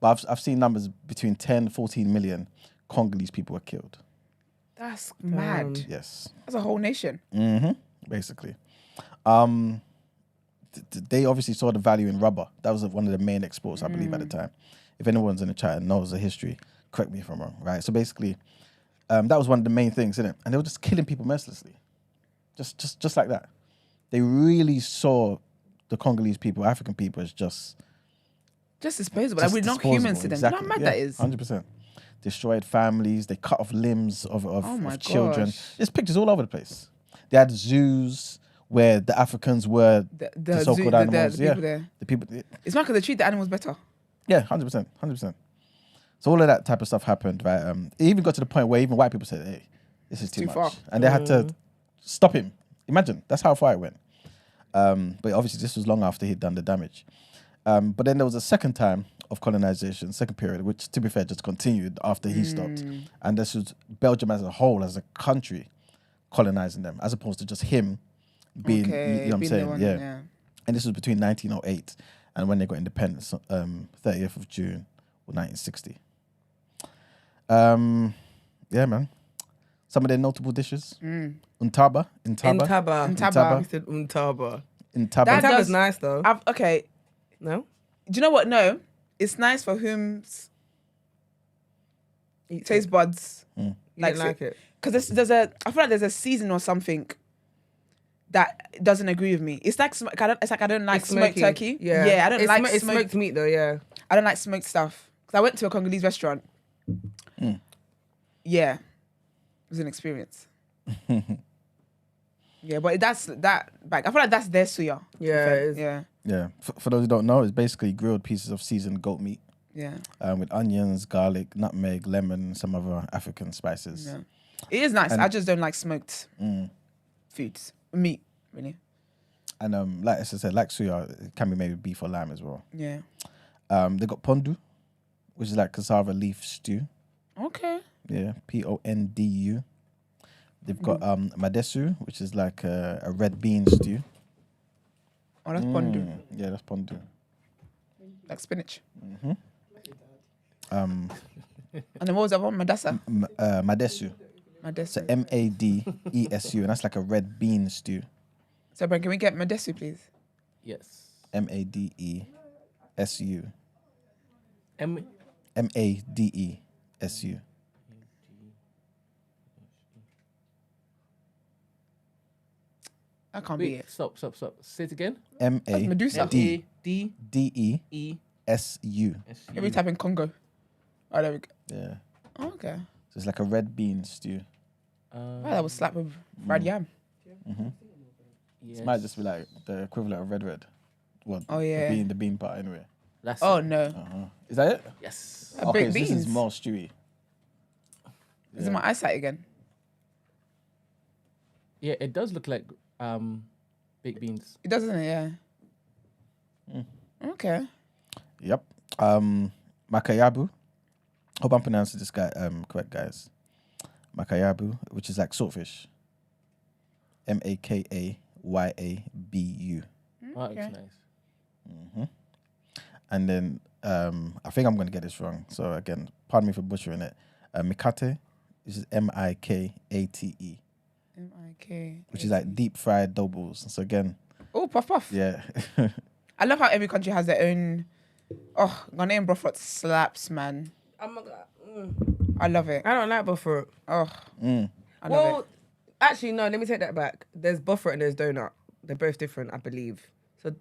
Speaker 4: but I've seen numbers between 10, 14 million Congolese people were killed.
Speaker 2: That's mad.
Speaker 4: Yes.
Speaker 2: That's a whole nation.
Speaker 4: Basically. They obviously saw the value in rubber. That was one of the main exports, I believe, at the time. If anyone's in the chat and knows the history, correct me if I'm wrong, right? So basically, that was one of the main things, isn't it? And they were just killing people mercilessly. Just like that. They really saw the Congolese people, African people, as just
Speaker 2: disposable. Like, we're not humans to them.
Speaker 4: Exactly.
Speaker 2: You know how mad that is?
Speaker 4: 100%. Destroyed families. They cut off limbs of
Speaker 2: my
Speaker 4: children.
Speaker 2: gosh.
Speaker 4: There's pictures all over the place. They had zoos where the Africans were the so-called animals.
Speaker 2: The people there.
Speaker 4: The people.
Speaker 2: It's not because they treat the animals better.
Speaker 4: Yeah, 100%. 100%. So all of that type of stuff happened, right? It even got to the point where even white people said, hey, this is too much.
Speaker 2: far.
Speaker 4: And they had to stop him. Imagine, that's how far it went. But obviously this was long after he'd done the damage. But then there was a second time of colonization, second period, which to be fair just continued after he stopped. And this was Belgium as a whole, as a country, colonizing them, as opposed to just him being, you know what I'm saying? Yeah. And this was between 1908 and when they got independence, 30th of June, 1960. Yeah, man. Some of their notable dishes. Untaba.
Speaker 1: Intaba. He said untaba.
Speaker 4: Intaba.
Speaker 2: That
Speaker 1: Intaba's
Speaker 2: does-
Speaker 1: nice though.
Speaker 2: Okay.
Speaker 1: No?
Speaker 2: Do you know what? No. it's nice for whom's taste buds
Speaker 1: You don't like it.
Speaker 2: Because I feel like there's a season or something that doesn't agree with me. It's like I don't like smoked turkey. Yeah, I don't like
Speaker 1: it's smoked meat though. Yeah,
Speaker 2: I don't like smoked stuff. Because I went to a Congolese restaurant. Yeah, it was an experience. Yeah, but that's that. Like, I feel like that's their suya.
Speaker 1: Yeah, it is.
Speaker 2: Yeah,
Speaker 4: Yeah. For those who don't know, it's basically grilled pieces of seasoned goat meat.
Speaker 2: yeah.
Speaker 4: With onions, garlic, nutmeg, lemon, and some other African spices.
Speaker 2: Yeah. It is nice.
Speaker 4: And-
Speaker 2: I just don't like smoked foods. Meat, really.
Speaker 4: And like I said, like suya, it can be made with beef or lamb as well.
Speaker 2: Yeah.
Speaker 4: They got pondu, which is like cassava leaf stew.
Speaker 2: Okay.
Speaker 4: Yeah, pondu. They've got madesu, which is like a red bean stew.
Speaker 2: Oh, that's pondu.
Speaker 4: Yeah, that's pondu.
Speaker 2: Like spinach.
Speaker 4: Um,
Speaker 2: And then what was that one? Madasa?
Speaker 4: madesu.
Speaker 2: Madesu.
Speaker 4: So Madesu, and that's like a red bean stew.
Speaker 2: So, Brent, can we get Madesu, please?
Speaker 3: Yes.
Speaker 4: Madesu.
Speaker 3: M.
Speaker 4: Madesu.
Speaker 2: That can't be
Speaker 3: Wait,
Speaker 2: it.
Speaker 3: stop. Say it again.
Speaker 2: Medusa.
Speaker 3: D-E-S-U.
Speaker 2: Let me type in Congo. Oh, there we go.
Speaker 4: Yeah.
Speaker 2: Oh, okay.
Speaker 4: So it's like a red bean stew.
Speaker 2: Wow, that was slap with fried yam.
Speaker 3: Yes.
Speaker 4: It might just be like the equivalent of red. Well,
Speaker 2: Oh, yeah.
Speaker 4: the bean part anyway.
Speaker 3: That's
Speaker 2: Oh,
Speaker 3: it.
Speaker 2: no.
Speaker 4: Is that it?
Speaker 3: Yes.
Speaker 2: Baked
Speaker 4: so this is
Speaker 2: beans.
Speaker 4: more stewy.
Speaker 2: This is my eyesight again.
Speaker 3: Yeah, it does look like baked beans.
Speaker 2: It does, doesn't it? Yeah. Okay.
Speaker 4: Yep. Makayabu. Hope I'm pronouncing this guy correct, guys. Makayabu, which is like saltfish. Makayabu.
Speaker 3: Oh, that looks nice.
Speaker 4: And then I think I'm gonna get this wrong. So again, pardon me for butchering it. Mikate, which is Mikate,
Speaker 2: M-I-K.
Speaker 4: which is like deep fried dough balls. So again,
Speaker 2: Oh, puff.
Speaker 4: yeah.
Speaker 2: I love how every country has their own. Oh, Ghanaian broth slaps, man.
Speaker 1: Oh my God.
Speaker 2: I love it.
Speaker 1: I don't like buffalo.
Speaker 2: Oh, I love
Speaker 1: Well,
Speaker 2: it.
Speaker 1: actually, no. Let me take that back. There's buffalo and there's donut. They're both different, I believe. So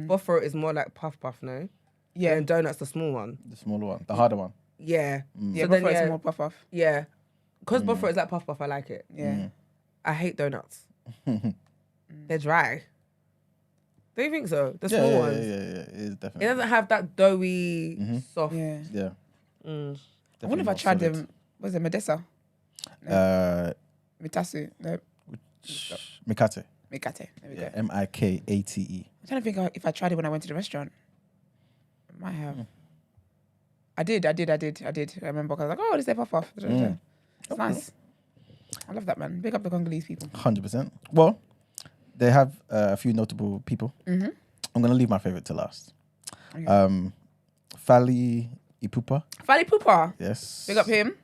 Speaker 1: buffalo is more like puff, no?
Speaker 2: Yeah.
Speaker 1: And donut's the small one.
Speaker 4: The smaller one, the harder one.
Speaker 1: Yeah.
Speaker 2: Yeah,
Speaker 1: So
Speaker 2: buff
Speaker 1: then,
Speaker 2: is more puff.
Speaker 1: Yeah. Because buffalo is like puff, I like it.
Speaker 2: Yeah.
Speaker 1: I hate donuts. They're dry. Don't you think so? The
Speaker 4: Yeah,
Speaker 1: small
Speaker 4: yeah,
Speaker 1: ones.
Speaker 4: yeah, it is
Speaker 1: It
Speaker 4: definitely.
Speaker 1: doesn't have that doughy, soft.
Speaker 2: Yeah.
Speaker 4: Yeah.
Speaker 2: I wonder if I tried them. Was it Medessa? Mitasu? No.
Speaker 4: Mikate.
Speaker 2: Mikate. There we
Speaker 4: Yeah,
Speaker 2: go.
Speaker 4: Mikate.
Speaker 2: I'm trying to think if I tried it when I went to the restaurant. I might have. I did. I remember because I was like, oh, this is puff. It's nice. I love that, man. Big up the Congolese people.
Speaker 4: 100%. Well, they have a few notable people. I'm gonna leave my favorite to last.
Speaker 2: Okay.
Speaker 4: Fally Ipupa.
Speaker 2: Fally Pupa.
Speaker 4: Yes.
Speaker 2: Big up him.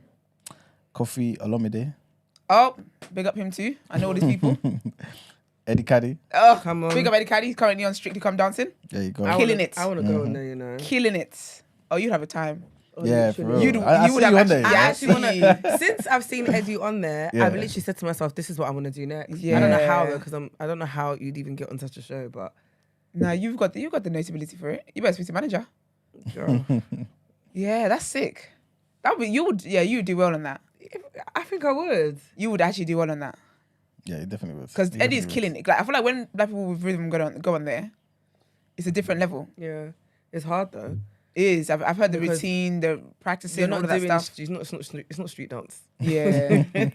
Speaker 4: Kofi Olomide.
Speaker 2: Oh, big up him too. I know all these people.
Speaker 4: Eddie Caddy.
Speaker 2: Oh,
Speaker 1: Come on.
Speaker 2: big up Eddie Caddy. He's currently on Strictly Come Dancing.
Speaker 4: There you go.
Speaker 2: Killing it.
Speaker 1: I want to go on there, you know.
Speaker 2: Killing it. Oh, you'd have a time.
Speaker 4: Yeah, for real.
Speaker 2: You'd-
Speaker 4: I
Speaker 2: you would
Speaker 4: see
Speaker 2: have
Speaker 4: you on
Speaker 2: actually-
Speaker 4: there.
Speaker 1: I
Speaker 2: Yeah.
Speaker 1: actually want to. Since I've seen Eddie on there,
Speaker 4: Yeah.
Speaker 1: I've literally said to myself, "This is what I want to do next." I
Speaker 2: Yeah.
Speaker 1: don't know how though, because I don't know how you'd even get on such a show. But
Speaker 2: No, you've got the notability for it. You better speak to manager.
Speaker 1: girl,
Speaker 2: Yeah, that's sick. That would be, you would do well on that.
Speaker 1: I think I would.
Speaker 2: You would actually do well on that.
Speaker 4: Yeah, it definitely was.
Speaker 2: Because Eddie's killing it. Like I feel like when black people with rhythm go on there, it's a different level.
Speaker 1: Yeah, it's hard though.
Speaker 2: It is. I've heard the
Speaker 1: Because
Speaker 2: routine, the practicing,
Speaker 1: You're
Speaker 2: all
Speaker 1: not
Speaker 2: of that
Speaker 1: doing.
Speaker 2: stuff.
Speaker 1: It's not street dance.
Speaker 2: Yeah. You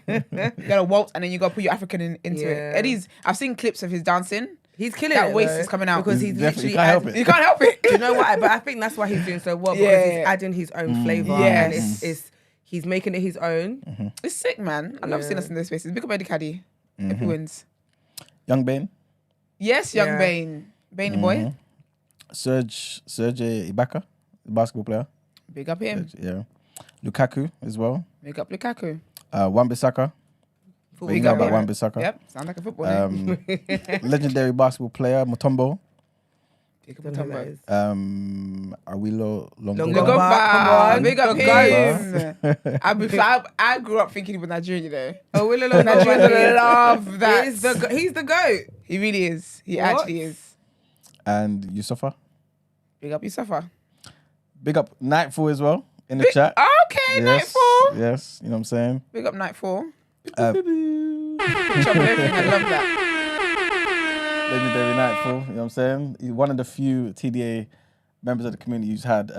Speaker 2: gotta waltz and then you gotta put your African into
Speaker 1: Yeah.
Speaker 2: it. I've seen clips of his dancing.
Speaker 1: He's killing
Speaker 2: That
Speaker 1: it.
Speaker 2: waist
Speaker 1: though,
Speaker 2: is coming out.
Speaker 1: because he's
Speaker 4: Definitely
Speaker 1: literally
Speaker 4: can't help
Speaker 1: add-
Speaker 4: it.
Speaker 2: You can't help it.
Speaker 1: Do you know what? But I think that's why he's doing so well because
Speaker 2: Yeah.
Speaker 1: he's adding his own flavor
Speaker 2: Yes.
Speaker 1: and he's making it his own.
Speaker 2: It's sick, man. I love seeing us in those spaces. Big up Eddie Caddy. If he wins.
Speaker 4: Young Bane.
Speaker 2: Yes, young
Speaker 1: Yeah.
Speaker 2: Bane. Baney boy.
Speaker 4: Serge Ibaka, the basketball player.
Speaker 2: Big up him.
Speaker 4: Yeah. Lukaku as well.
Speaker 2: Big up Lukaku.
Speaker 4: Wan-Bissaka.
Speaker 1: Football
Speaker 4: We
Speaker 2: Big
Speaker 4: know
Speaker 2: up
Speaker 4: about
Speaker 2: him.
Speaker 4: Wan-Bissaka.
Speaker 2: Yep. Sounds like a football name.
Speaker 4: Legendary basketball player Mutombo.
Speaker 1: Don't know who that is.
Speaker 4: Awilo
Speaker 1: Longomba,
Speaker 2: Longomba,
Speaker 1: come on.
Speaker 2: big up
Speaker 1: The
Speaker 2: him. I grew up thinking he was Nigerian, you know.
Speaker 1: Oh, Willow
Speaker 2: Nigerians love that.
Speaker 1: He's the GOAT.
Speaker 2: He really is. He
Speaker 1: What?
Speaker 2: actually is.
Speaker 4: and Yusufa.
Speaker 2: Big up Yusufa.
Speaker 4: Big up Nightfall as well in the chat.
Speaker 2: Okay, Nightfall.
Speaker 4: Yes, you know what I'm saying.
Speaker 2: Big up Nightfall.
Speaker 4: Legendary
Speaker 2: I love that.
Speaker 4: Nightfall, you know what I'm saying. He's one of the few TDA members of the community who's had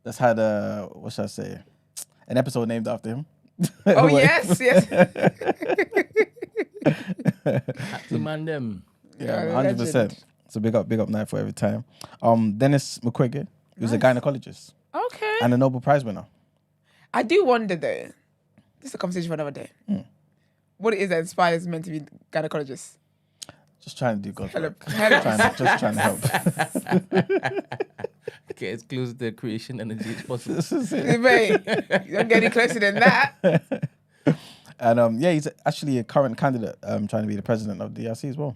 Speaker 4: what should I say, an episode named after him.
Speaker 2: Oh yes.
Speaker 3: To man them.
Speaker 4: Yeah,
Speaker 2: legend.
Speaker 4: 100%. So big up Nightfall every time. Dennis Mukwege, who's a gynecologist
Speaker 2: Okay.
Speaker 4: and a Nobel Prize winner.
Speaker 2: I do wonder though. This is a conversation for another day. What it is that inspires men to be gynecologists?
Speaker 4: Just trying to do God's
Speaker 2: Hello.
Speaker 4: work. Just trying to help.
Speaker 3: Okay, as close to the creation energy as possible.
Speaker 4: This is it.
Speaker 2: Mate, you don't get any closer than that.
Speaker 4: And he's actually a current candidate trying to be the president of the DRC as well.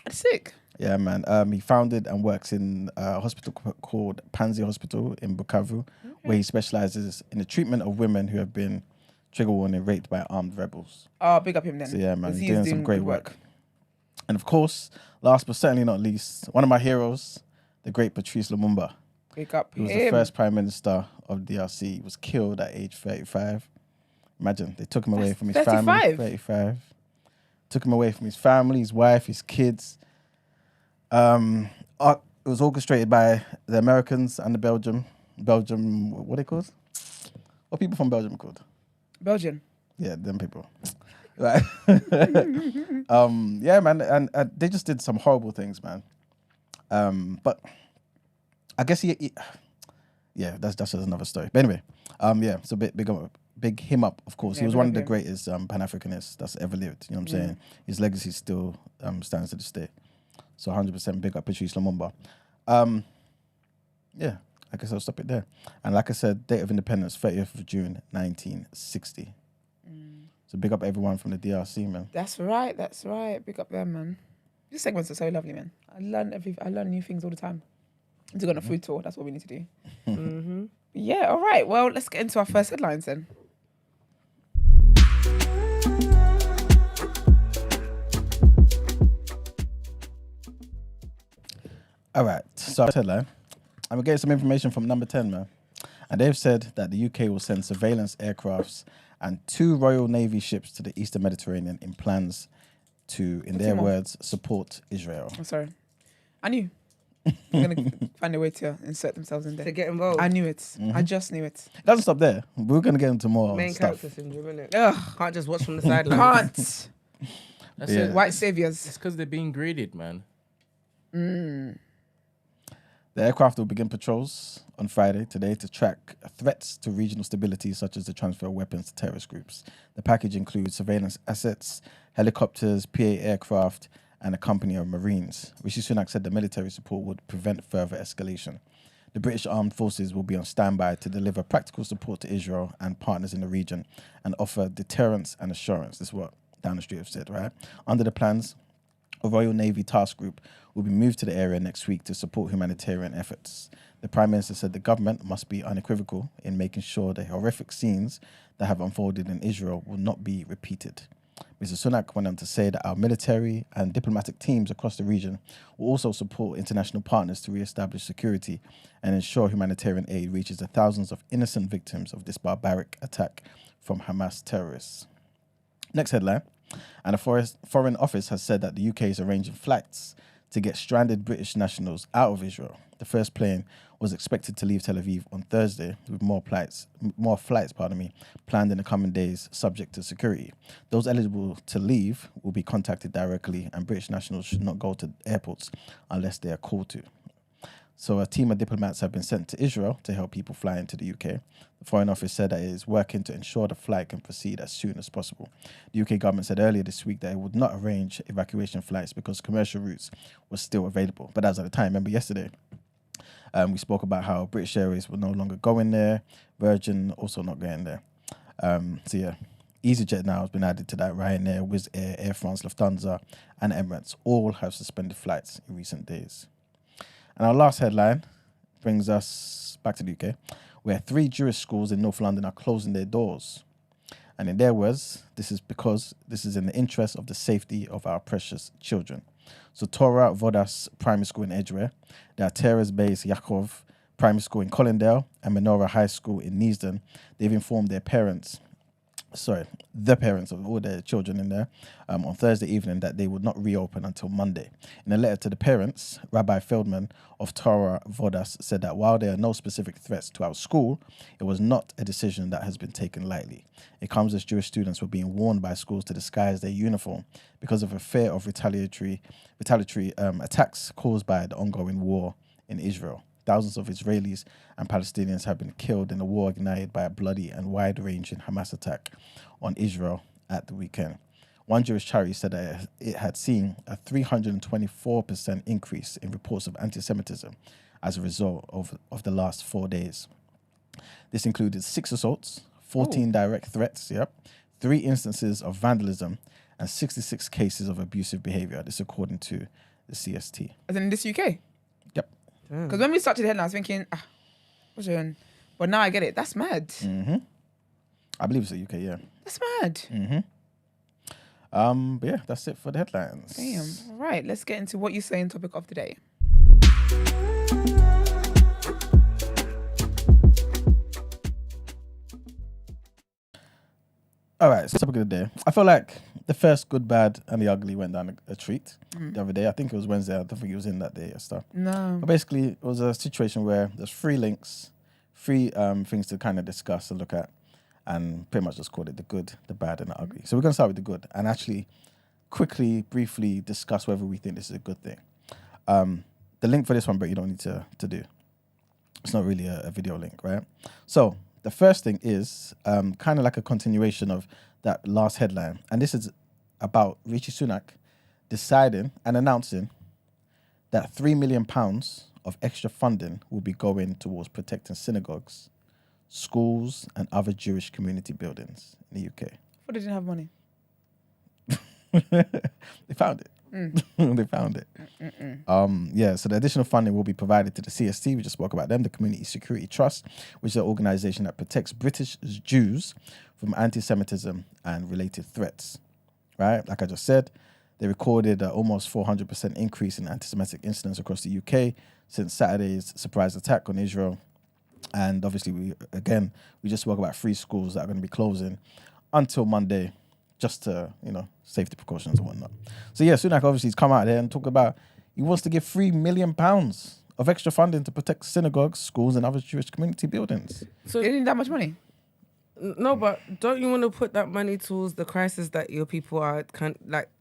Speaker 2: That's sick.
Speaker 4: Yeah, man. He founded and works in a hospital called Panzi Hospital in Bukavu, where he specializes in the treatment of women who have been trigger warning raped by armed rebels.
Speaker 2: Oh, big up him then.
Speaker 4: So yeah, man,
Speaker 2: 'Cause
Speaker 4: he's
Speaker 2: he is
Speaker 4: doing some great
Speaker 2: good
Speaker 4: work. And of course, last but certainly not least, one of my heroes, the great Patrice Lumumba,
Speaker 2: Big up
Speaker 4: who was
Speaker 2: him.
Speaker 4: the first prime minister of the DRC, was killed at age 35. Imagine, they took him away from his
Speaker 2: 35?
Speaker 4: family. 35. Took him away from his family, his wife, his kids. It was orchestrated by the Americans and the Belgium, what are they called? What people from Belgium are called?
Speaker 2: Belgian.
Speaker 4: Yeah, them people. Right. Yeah, man, and they just did some horrible things, man. But I guess yeah, that's just another story. But anyway, yeah, so big him up, of course.
Speaker 2: Yeah,
Speaker 4: He was
Speaker 2: big
Speaker 4: one
Speaker 2: up
Speaker 4: of the
Speaker 2: him.
Speaker 4: greatest Pan-Africanists that's ever lived. You know what I'm saying? His legacy still stands to this day. So 100% big up Patrice Lumumba. Yeah, I guess I'll stop it there. And like I said, date of independence, 30th of June, 1960. So big up everyone from the DRC, man.
Speaker 2: That's right. Big up them, man. These segments are so lovely, man. I learn new things all the time. I need to go on a food tour. That's what we need to do. Yeah, all right. Well, let's get into our first headlines then.
Speaker 4: All right, so headline. I'm getting some information from Number 10, man. And they've said that the UK will send surveillance aircrafts and 2 Royal Navy ships to the Eastern Mediterranean in plans to, in their words, support Israel.
Speaker 2: I'm sorry. I knew. They're going to find a way to insert themselves in
Speaker 1: To
Speaker 2: there.
Speaker 1: get involved.
Speaker 2: I knew it. I just knew it.
Speaker 4: It doesn't stop there. We're going to get into more
Speaker 1: Main
Speaker 4: stuff.
Speaker 1: character syndrome, innit?
Speaker 2: Ugh.
Speaker 1: Can't just watch from the sidelines.
Speaker 2: Can't.
Speaker 3: That's
Speaker 4: Yeah.
Speaker 3: it.
Speaker 2: White saviors.
Speaker 3: It's because they're being graded, man.
Speaker 4: The aircraft will begin patrols on Friday today to track threats to regional stability, such as the transfer of weapons to terrorist groups. The package includes surveillance assets, helicopters, PA aircraft, and a company of Marines. Rishi Sunak said the military support would prevent further escalation. The British Armed Forces will be on standby to deliver practical support to Israel and partners in the region and offer deterrence and assurance. This is what Down the Street have said, right? Under the plans, a Royal Navy task group will be moved to the area next week to support humanitarian efforts. The Prime Minister said the government must be unequivocal in making sure the horrific scenes that have unfolded in Israel will not be repeated. Mr. Sunak went on to say that our military and diplomatic teams across the region will also support international partners to re-establish security and ensure humanitarian aid reaches the thousands of innocent victims of this barbaric attack from Hamas terrorists. Next headline. And a foreign office has said that the UK is arranging flights to get stranded British nationals out of Israel. The first plane was expected to leave Tel Aviv on Thursday, with more flights planned in the coming days, subject to security. Those eligible to leave will be contacted directly, and British nationals should not go to airports unless they are called to. So a team of diplomats have been sent to Israel to help people fly into the UK. The Foreign Office said that it is working to ensure the flight can proceed as soon as possible. The UK government said earlier this week that it would not arrange evacuation flights because commercial routes were still available. But as at the time, remember yesterday, we spoke about how British Airways were no longer going there, Virgin also not going there. So yeah, EasyJet now has been added to that. Ryanair, Wizz Air, Air France, Lufthansa, and Emirates all have suspended flights in recent days. And our last headline brings us back to the UK, where 3 Jewish schools in North London are closing their doors. And in their words, this is because this is in the interest of the safety of our precious children. So Torah Vodas Primary School in Edgware, the Teres Beis Yaakov Primary School in Collindale, and Menorah High School in Neasden, they've informed the parents of all their children in there on Thursday evening that they would not reopen until Monday. In a letter to the parents, Rabbi Feldman of Torah Vodas said that while there are no specific threats to our school, it was not a decision that has been taken lightly. It comes as Jewish students were being warned by schools to disguise their uniform because of a fear of retaliatory attacks caused by the ongoing war in Israel. Thousands of Israelis and Palestinians have been killed in a war ignited by a bloody and wide-ranging Hamas attack on Israel at the weekend. One Jewish charity said that it had seen a 324% increase in reports of anti-Semitism as a result of the last 4 days. This included 6 assaults, 14 direct threats, 3 instances of vandalism, and 66 cases of abusive behavior. This according to the CST.
Speaker 2: As in this UK?
Speaker 4: Yep.
Speaker 2: Because when we started the headline, I was thinking, what's going on? But now I get it. That's mad.
Speaker 4: Mm-hmm. I believe it's the UK, yeah.
Speaker 2: That's mad.
Speaker 4: Mm-hmm. But yeah, that's it for the headlines.
Speaker 2: Damn. All right, let's get into what you say in topic of the day.
Speaker 4: All right, so topic of the day. I feel like the first good, bad, and the ugly went down a treat the other day. I think it was Wednesday. I don't think he was in that day or stuff.
Speaker 2: No.
Speaker 4: But basically, it was a situation where there's 3 links, 3 things to kind of discuss and look at, and pretty much just called it the good, the bad, and the ugly. So we're going to start with the good and actually quickly, briefly discuss whether we think this is a good thing. The link for this one, but you don't need to do. It's not really a video link, right? So the first thing is kind of like a continuation of that last headline. And this is about Rishi Sunak deciding and announcing that £3 million of extra funding will be going towards protecting synagogues, schools, and other Jewish community buildings in the UK.
Speaker 2: But they didn't have money.
Speaker 4: They found it. They found it. So the additional funding will be provided to the CST, we just spoke about them, the Community Security Trust, which is an organisation that protects British Jews from anti-Semitism and related threats. Right? Like I just said, they recorded an almost 400% increase in anti-Semitic incidents across the UK since Saturday's surprise attack on Israel. And obviously, we just spoke about 3 schools that are going to be closing until Monday, just to, safety precautions and whatnot. So yeah, Sunak obviously has come out there and talk about he wants to give £3 million of extra funding to protect synagogues, schools, and other Jewish community buildings.
Speaker 1: So
Speaker 2: They didn't need that much money.
Speaker 1: no, but don't you want to put that money towards the crisis that your people are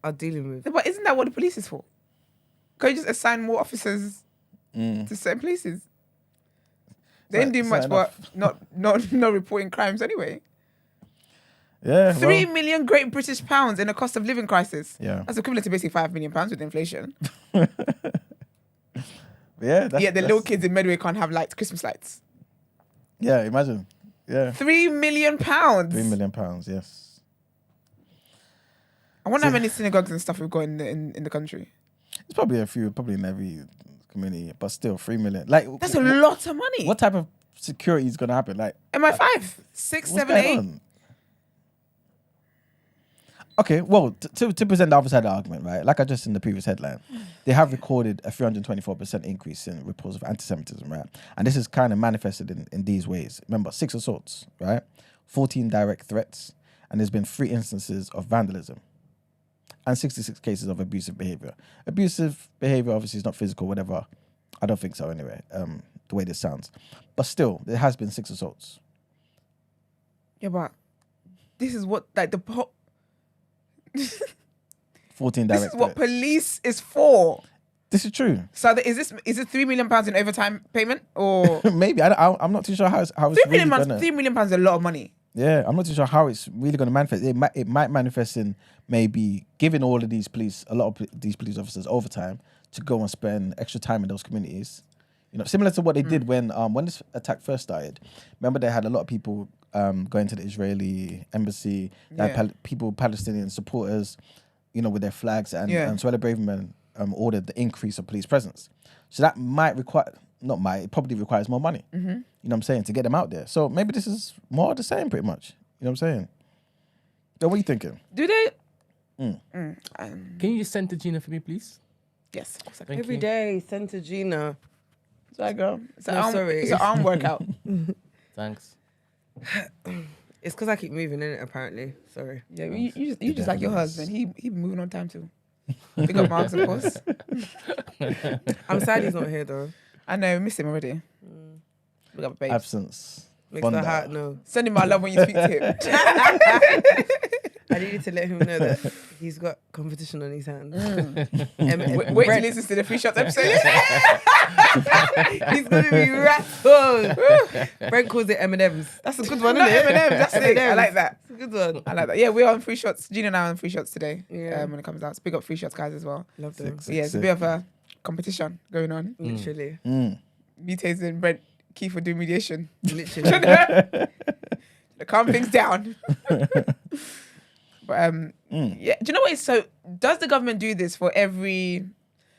Speaker 1: are dealing with?
Speaker 2: But isn't that what the police is for? Can you just assign more officers to certain places? They didn't do much, but not reporting crimes anyway.
Speaker 4: Yeah,
Speaker 2: 3 million Great British pounds in a cost of living crisis.
Speaker 4: Yeah.
Speaker 2: That's equivalent to basically £5 million with inflation.
Speaker 4: The
Speaker 2: little kids in Medway can't have Christmas lights.
Speaker 4: Yeah, imagine. Yeah.
Speaker 2: £3 million.
Speaker 4: £3 million, yes.
Speaker 2: I wonder how many synagogues and stuff we've got in the country.
Speaker 4: It's probably a few, probably in every community, but still 3 million.
Speaker 2: That's a lot of money.
Speaker 4: What type of security is going to happen?
Speaker 2: MI5, 6, 7, 8.
Speaker 4: Okay, well, to present the other side of the argument, right? Like I just in the previous headline, they have recorded a 324% increase in reports of anti-Semitism, right? And this is kind of manifested in these ways. Remember, 6 assaults, right? 14 direct threats, and there's been 3 instances of vandalism, and 66 cases of abusive behavior. Abusive behavior obviously is not physical, whatever. I don't think so anyway, the way this sounds. But still, there has been 6 assaults.
Speaker 2: Yeah, but this is what
Speaker 4: 14 direct
Speaker 2: This is what
Speaker 4: threats.
Speaker 2: police is for.
Speaker 4: This is true.
Speaker 2: So is it £3 million in overtime payment or
Speaker 4: Maybe. I'm not too sure how it's
Speaker 2: £3
Speaker 4: really
Speaker 2: million?
Speaker 4: gonna...
Speaker 2: £3 million is a lot of money.
Speaker 4: Yeah, I'm not too sure how it's really going to manifest. It might manifest in maybe giving all of these police, a lot of these police officers overtime to go and spend extra time in those communities, Similar to what they did when this attack first started. Remember, they had a lot of people going to the Israeli embassy. They had Palestinian supporters, with their flags and celebrating men ordered the increase of police presence. So that it probably requires more money. You know what I'm saying, to get them out there. So maybe this is more of the same, pretty much. You know what I'm saying? So what are you thinking?
Speaker 2: Do they?
Speaker 3: Can you just send to Gina for me, please?
Speaker 2: Yes, of course I can.
Speaker 3: Thank
Speaker 1: Every
Speaker 3: you.
Speaker 1: day, send to Gina.
Speaker 2: Sorry, girl. It's an
Speaker 1: sorry.
Speaker 2: It's an arm workout.
Speaker 3: Thanks.
Speaker 1: It's because I keep moving in it, apparently. Sorry.
Speaker 2: Yeah, you just like your husband. He been moving on time too. Big up Marks, of course.
Speaker 1: I'm sad he's not here, though.
Speaker 2: I know, miss him already. Big up, babe.
Speaker 4: Absence.
Speaker 1: Makes the heart know.
Speaker 2: Send him my love when you speak to him.
Speaker 1: I needed to let him know that he's got competition on his hands.
Speaker 2: Wait till he listens to the Free Shots episode.
Speaker 1: He's going to be rattled. Brent calls it M&M's. That's a good one,
Speaker 2: Not
Speaker 1: isn't it?
Speaker 2: M&M, that's it. I like that.
Speaker 1: It's a good one.
Speaker 2: I like that. Yeah, we're on Free Shots. Gina and I are on Free Shots today.
Speaker 1: Yeah.
Speaker 2: When it comes out. So big up Free Shots guys as well.
Speaker 1: Love them.
Speaker 2: So yeah, it's a bit of a competition going on.
Speaker 1: Literally.
Speaker 2: Mutates and Brent key for doing mediation.
Speaker 1: Literally.
Speaker 2: To calm things down. But yeah, do you know what? So does the government do this for every?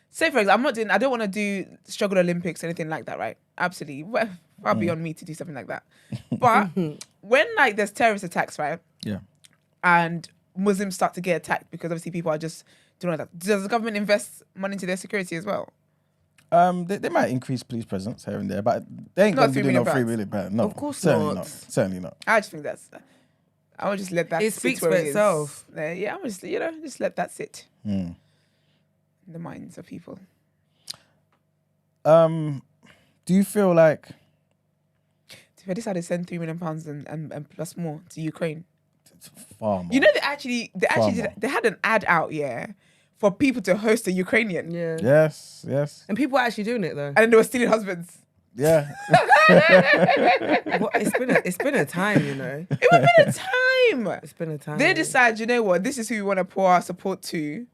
Speaker 2: Say for example, I don't want to do struggle Olympics or anything like that, right? Absolutely, well, far beyond me to do something like that. But when there's terrorist attacks, right?
Speaker 4: Yeah.
Speaker 2: And Muslims start to get attacked because obviously people are just doing that. Does the government invest money into their security as well?
Speaker 4: They might increase police presence here and there, but they ain't
Speaker 2: Not
Speaker 4: going to do no £3 million. No,
Speaker 1: Of course
Speaker 4: certainly
Speaker 1: not.
Speaker 4: Certainly not.
Speaker 2: I just think I would just let that.
Speaker 1: It
Speaker 2: sit
Speaker 1: speaks
Speaker 2: where
Speaker 1: for
Speaker 2: it is.
Speaker 1: itself.
Speaker 2: Yeah, I would just let that sit in the minds of people.
Speaker 4: Do you feel like
Speaker 2: They decided to send £3 million and plus more to Ukraine.
Speaker 4: it's far more?
Speaker 2: You know, they had an ad out, for people to host a Ukrainian,
Speaker 1: Yeah.
Speaker 4: Yes.
Speaker 1: And people are actually doing it, though.
Speaker 2: and then they were stealing husbands.
Speaker 4: Yeah.
Speaker 1: It's been a time, you know.
Speaker 2: It would have been a time.
Speaker 1: It's been a time.
Speaker 2: They decide, you know what, this is who we want to pour our support to.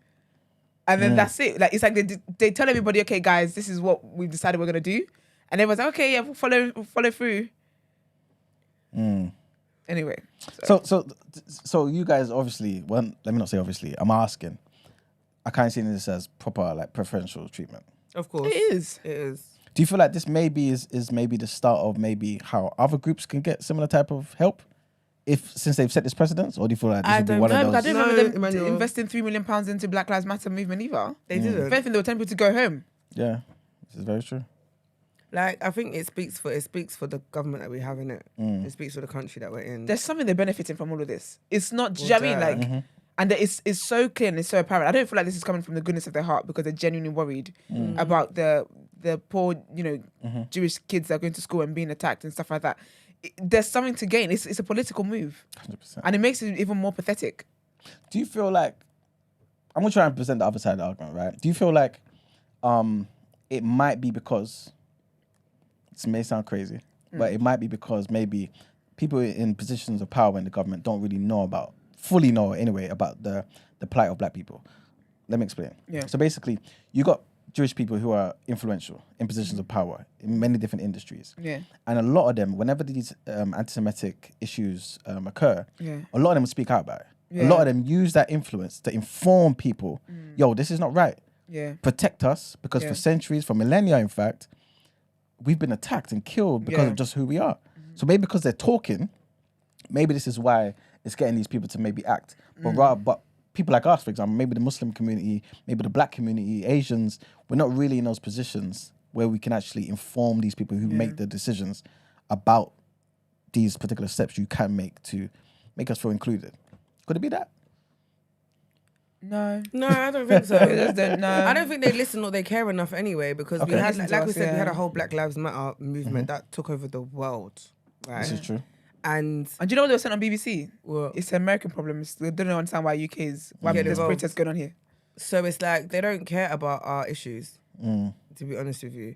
Speaker 2: And then that's it. Like, it's like they tell everybody, okay, guys, this is what we've decided we're going to do. And everyone's like, okay, yeah, we'll follow through. Anyway.
Speaker 4: So you guys obviously, well, let me not say obviously, I'm asking. I kind of see this as proper, like, preferential treatment.
Speaker 1: Of course.
Speaker 2: It is.
Speaker 1: It is.
Speaker 4: Do you feel like this maybe is maybe the start of maybe how other groups can get similar type of help? Since they've set this precedence, or do you feel like this will be one of those?
Speaker 2: I didn't remember them
Speaker 1: Emmanuel.
Speaker 2: investing £3 million into Black Lives Matter movement either.
Speaker 1: They didn't.
Speaker 2: If anything, they were telling people to go home.
Speaker 4: Yeah, this is very true.
Speaker 1: Like, I think it speaks for the government that we have in it. It speaks for the country that we're in.
Speaker 2: There's something they're benefiting from all of this. It's not, do you know what I mean? Like, and it's so clear and it's so apparent. I don't feel like this is coming from the goodness of their heart because they're genuinely worried about the poor, Jewish kids that are going to school and being attacked and stuff like that. There's something to gain. It's a political move.
Speaker 4: 100%.
Speaker 2: And it makes it even more pathetic.
Speaker 4: Do you feel like, I'm gonna try and present the other side of the argument, right? Do you feel like it might be because, this may sound crazy, but it might be because maybe people in positions of power in the government don't really fully know anyway about the plight of black people. Let me explain.
Speaker 2: Yeah.
Speaker 4: So basically, you got Jewish people who are influential in positions of power in many different industries.
Speaker 2: Yeah.
Speaker 4: And a lot of them, whenever these anti-Semitic issues occur, a lot of them will speak out about it.
Speaker 2: Yeah.
Speaker 4: A lot of them use that influence to inform people, yo, this is not right.
Speaker 2: Yeah.
Speaker 4: Protect us, because for centuries, for millennia, in fact, we've been attacked and killed because of just who we are. So maybe because they're talking, maybe this is why it's getting these people to maybe act. But people like us, for example, maybe the Muslim community, maybe the black community, Asians, we're not really in those positions where we can actually inform these people who make the decisions about these particular steps you can make to make us feel included. Could it be that?
Speaker 2: No,
Speaker 1: I don't think so.
Speaker 2: No.
Speaker 1: I don't think they listen or they care enough anyway, because we had,
Speaker 2: Listen to
Speaker 1: like we
Speaker 2: us,
Speaker 1: said, we had
Speaker 2: yeah.
Speaker 1: a whole Black Lives Matter movement that took over the world, right?
Speaker 4: This is true.
Speaker 1: And
Speaker 2: do you know what they were saying on BBC?
Speaker 1: What?
Speaker 2: It's an American problem. They don't understand why UK is, why
Speaker 1: Get
Speaker 2: there's
Speaker 1: involved.
Speaker 2: protests going on here.
Speaker 1: so it's like they don't care about our issues, to be honest with you.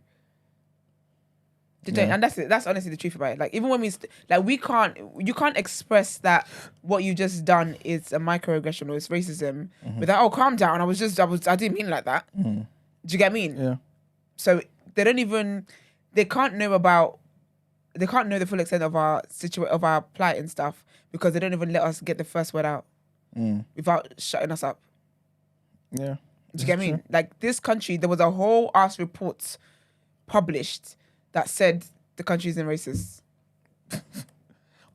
Speaker 2: And that's it. That's honestly the truth about it. Like, even when you can't express that what you just done is a microaggression or it's racism without, calm down. I didn't mean it like that. Do you get what I mean?
Speaker 4: Yeah.
Speaker 2: So they don't even, they can't know the full extent of our of our plight and stuff because they don't even let us get the first word out without shutting us up.
Speaker 4: Yeah.
Speaker 2: Do you get me? Like this country, there was a whole ass report published that said the country isn't racist.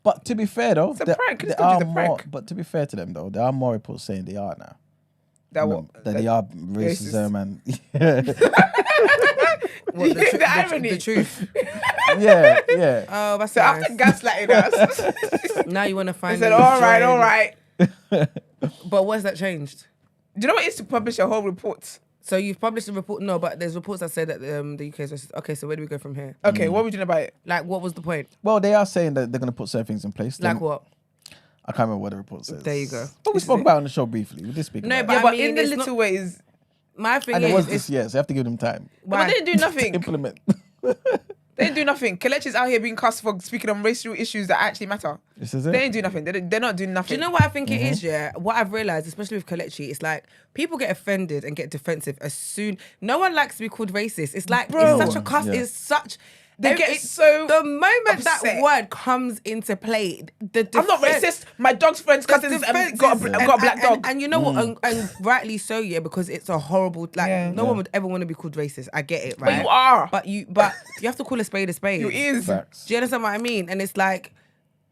Speaker 4: But to be fair though,
Speaker 2: it's a prank. This country's a prank.
Speaker 4: But to be fair to them though, there are more reports saying they are now.
Speaker 2: That
Speaker 4: they are racism and
Speaker 2: the irony.
Speaker 1: The truth.
Speaker 4: yeah.
Speaker 1: Oh, that's
Speaker 2: So
Speaker 1: nice.
Speaker 2: after gaslighting us,
Speaker 1: Now you want to
Speaker 2: they
Speaker 1: find.
Speaker 2: said, "All right."
Speaker 1: But what's that changed?
Speaker 2: Do you know what it is to publish a whole report?
Speaker 1: So you've published a report? No, but there's reports that say that the UK is racist. Okay, so where do we go from here?
Speaker 2: Okay, what are we doing about it?
Speaker 1: Like, what was the point?
Speaker 4: Well, they are saying that they're going to put certain things in place.
Speaker 1: Like what?
Speaker 4: I can't remember what the report says.
Speaker 1: There you go.
Speaker 4: But we spoke about it on the show briefly. We did speak
Speaker 1: No,
Speaker 4: about
Speaker 1: but
Speaker 4: it.
Speaker 2: Yeah,
Speaker 1: I
Speaker 2: but
Speaker 1: mean,
Speaker 2: in the
Speaker 1: it's
Speaker 2: little
Speaker 1: not-
Speaker 2: ways,
Speaker 1: My thing
Speaker 4: And it
Speaker 1: is,
Speaker 4: was this year, so you have to give them time
Speaker 2: but they didn't do
Speaker 4: to
Speaker 2: nothing.
Speaker 4: implement.
Speaker 2: They didn't do nothing. Kelechi's out here being cast for speaking on racial issues that actually matter.
Speaker 4: This is it.
Speaker 2: They ain't do nothing. They're not doing nothing.
Speaker 1: do you know what I think it is? Yeah, what I've realized, especially with Kelechi, it's like people get offended and get defensive as soon. No one likes to be called racist. It's like
Speaker 2: Bro.
Speaker 1: it's such a cuss.
Speaker 4: Yeah.
Speaker 1: It's such.
Speaker 2: They get so
Speaker 1: the moment
Speaker 2: upset.
Speaker 1: that word comes into play.
Speaker 2: I'm not racist. My dog's friend's cousins got a black dog.
Speaker 1: And you know what? And rightly so, yeah, because it's a horrible. Like
Speaker 2: Yeah.
Speaker 1: no one would ever want to be called racist. I get it, right?
Speaker 2: But you are.
Speaker 1: But you have to call a spade a spade.
Speaker 2: You is.
Speaker 4: Facts.
Speaker 1: Do you understand what I mean? And it's like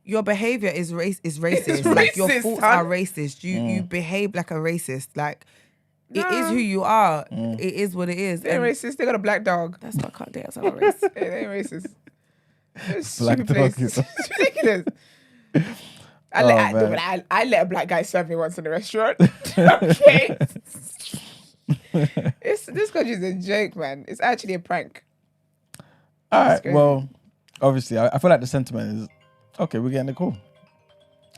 Speaker 1: your behavior is racist.
Speaker 2: It's
Speaker 1: Like your
Speaker 2: racist,
Speaker 1: thoughts
Speaker 2: hun.
Speaker 1: are racist. You behave like a racist. Like it is who you are. It is what it is.
Speaker 2: They're
Speaker 1: And
Speaker 2: racist. They got a black dog.
Speaker 1: that's not that's not racist.
Speaker 2: They ain't racist. It's
Speaker 4: Black
Speaker 2: stupid
Speaker 4: dog
Speaker 2: place.
Speaker 4: is-
Speaker 2: It's ridiculous.
Speaker 4: man.
Speaker 2: I let a black guy serve me once in a restaurant. Okay. This country's a joke, man. It's actually a prank.
Speaker 4: All right.
Speaker 2: crazy.
Speaker 4: Well, obviously, I feel like the sentiment is okay. We're getting the call.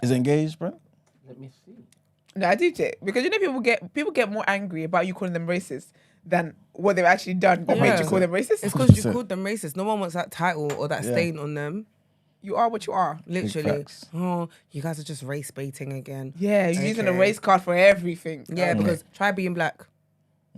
Speaker 4: Is it engaged, bro?
Speaker 3: Let me see.
Speaker 2: No, I do take because you know people get more angry about you calling them racist than what they've actually done that made you call them racist.
Speaker 1: It's because you
Speaker 4: 100%.
Speaker 1: called them racist. No one wants that title or that
Speaker 4: Yeah.
Speaker 1: stain on them.
Speaker 2: You are what you are.
Speaker 1: Literally.
Speaker 4: facts.
Speaker 1: Oh, you guys are just race baiting again.
Speaker 2: Yeah, you're using a
Speaker 1: Okay.
Speaker 2: race card for everything.
Speaker 1: Yeah, because try being black.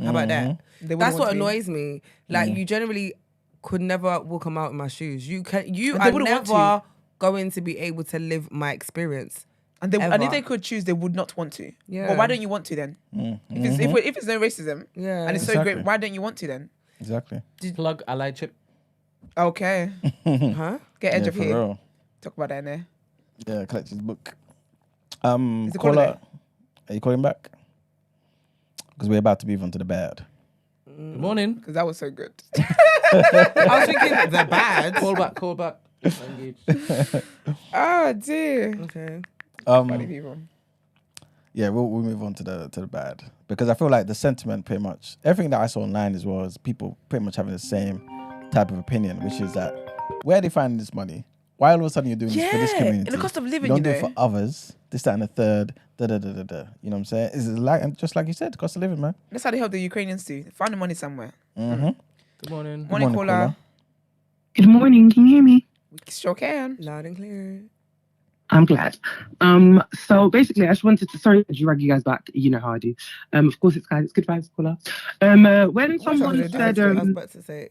Speaker 1: How about that?
Speaker 2: They wouldn't
Speaker 1: That's
Speaker 2: want
Speaker 1: what
Speaker 2: to be.
Speaker 1: annoys me. Like you generally could never walk them out in my shoes. You
Speaker 2: They
Speaker 1: are
Speaker 2: wouldn't want
Speaker 1: never going to be able to live my experience.
Speaker 2: And if
Speaker 1: Ever.
Speaker 2: they could choose, they would not want to.
Speaker 1: Yeah.
Speaker 2: But why don't you want to then? If it's no racism,
Speaker 1: Yeah.
Speaker 2: and it's so
Speaker 4: Exactly.
Speaker 2: great, why don't you want to then?
Speaker 4: Exactly.
Speaker 3: Plug allied chip.
Speaker 2: Okay,
Speaker 1: Huh?
Speaker 2: get edge
Speaker 4: Yeah,
Speaker 2: of
Speaker 4: for
Speaker 2: here.
Speaker 4: real.
Speaker 2: Talk about that in there.
Speaker 4: Yeah, collect his book.
Speaker 2: it calling
Speaker 4: Caller,
Speaker 2: it?
Speaker 4: are you calling back? Because we're about to move on to the bad.
Speaker 3: Good morning.
Speaker 2: Because that was so good.
Speaker 1: I was thinking the bad.
Speaker 3: Call back. Engage.
Speaker 2: Oh dear.
Speaker 1: Okay.
Speaker 2: Funny people.
Speaker 4: Yeah, we'll move on to the bad because I feel like the sentiment pretty much everything that I saw online as well is people pretty much having the same type of opinion, which is that where are they finding this money? Why all of a sudden you're doing this for this
Speaker 2: Yeah,
Speaker 4: community?
Speaker 2: and the cost of living,
Speaker 4: you don't
Speaker 2: you
Speaker 4: do it
Speaker 2: know.
Speaker 4: for others. This, that, and the third. Da da da da da. You know what I'm saying? Is it like and just like you said, cost of living, man.
Speaker 2: That's how they help the Ukrainians too. They find the money somewhere.
Speaker 4: Mm-hmm.
Speaker 3: Good morning.
Speaker 2: Morning, caller.
Speaker 5: Good morning. Can you hear me?
Speaker 2: We sure can.
Speaker 1: Loud and clear.
Speaker 5: I'm glad. So basically, I just wanted to sorry to drag you guys back. You know how I do. Of course, it's guys. It's good vibes, caller. When someone said,
Speaker 1: I was about to say,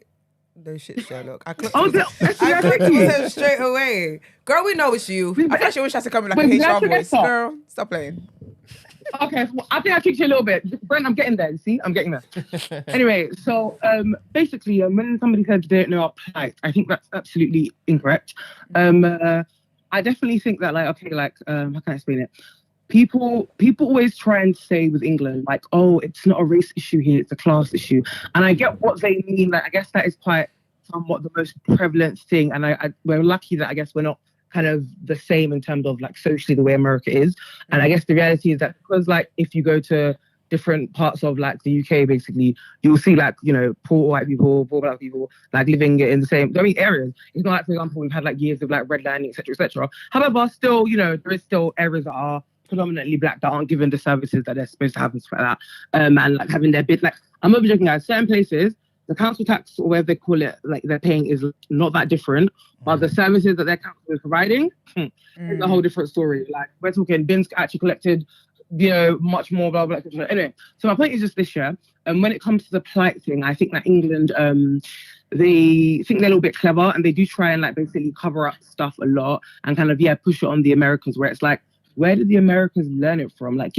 Speaker 1: no shit, Sherlock. I clicked
Speaker 5: oh,
Speaker 1: it. I clicked it straight away. Girl, we know it's you.
Speaker 2: I thought she wish I to come in like
Speaker 5: Wait,
Speaker 2: a
Speaker 5: did I
Speaker 2: HR
Speaker 5: forget
Speaker 2: voice.
Speaker 5: that?
Speaker 2: Girl, stop playing.
Speaker 5: okay, well, I think I tricked you a little bit. Brent, I'm getting there. See, I'm getting there. Anyway, so basically, when somebody said they don't know our plight, I think that's absolutely incorrect. I definitely think that, how can I explain it? People always try and say with England, like, oh, it's not a race issue here, it's a class issue. And I get what they mean. Like, I guess that is quite somewhat the most prevalent thing. And we're lucky that I guess we're not kind of the same in terms of like socially the way America is. And I guess the reality is that because like if you go to different parts of like the UK, basically, you'll see like, poor white people, poor black people, like living in the same areas. It's not like, for example, we've had like years of like redlining, etc., etc. However, still, there is still areas that are predominantly black that aren't given the services that they're supposed to have and stuff like that. And like having their bid, like I'm not joking, guys, certain places, the council tax or whatever they call it, like they're paying is not that different, but the services that their council is providing is a whole different story. Like we're talking bins actually collected, much more, blah, blah. Anyway, so my point is just this year, and when it comes to the plight thing, I think that England, they think they're a little bit clever, and they do try and like basically cover up stuff a lot and kind of push it on the Americans, where it's like, where did the Americans learn it from? Like,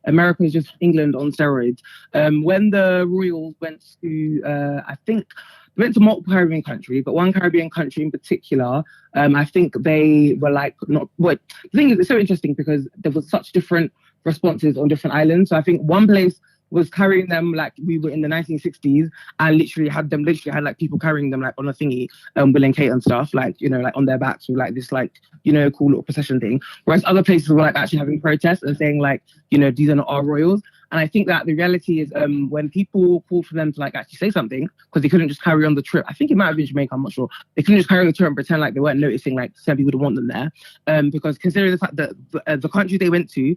Speaker 5: America is just England on steroids. When the royals went to, I think, went to multiple Caribbean countries, but one Caribbean country in particular, I think they were like, not what. The thing is, it's so interesting because there was such different responses on different islands. So I think one place was carrying them like we were in the 1960s, and literally had like people carrying them like on a thingy, Will and Kate and stuff, like, you know, like on their backs with like this, like, you know, cool little procession thing. Whereas other places were like actually having protests and saying like, you know, these are not our royals. And I think that the reality is when people called for them to like actually say something, because they couldn't just carry on the trip. I think it might have been Jamaica, I'm not sure. They couldn't just carry on the trip and pretend like they weren't noticing like some people didn't want them there. Because considering the fact that the country they went to,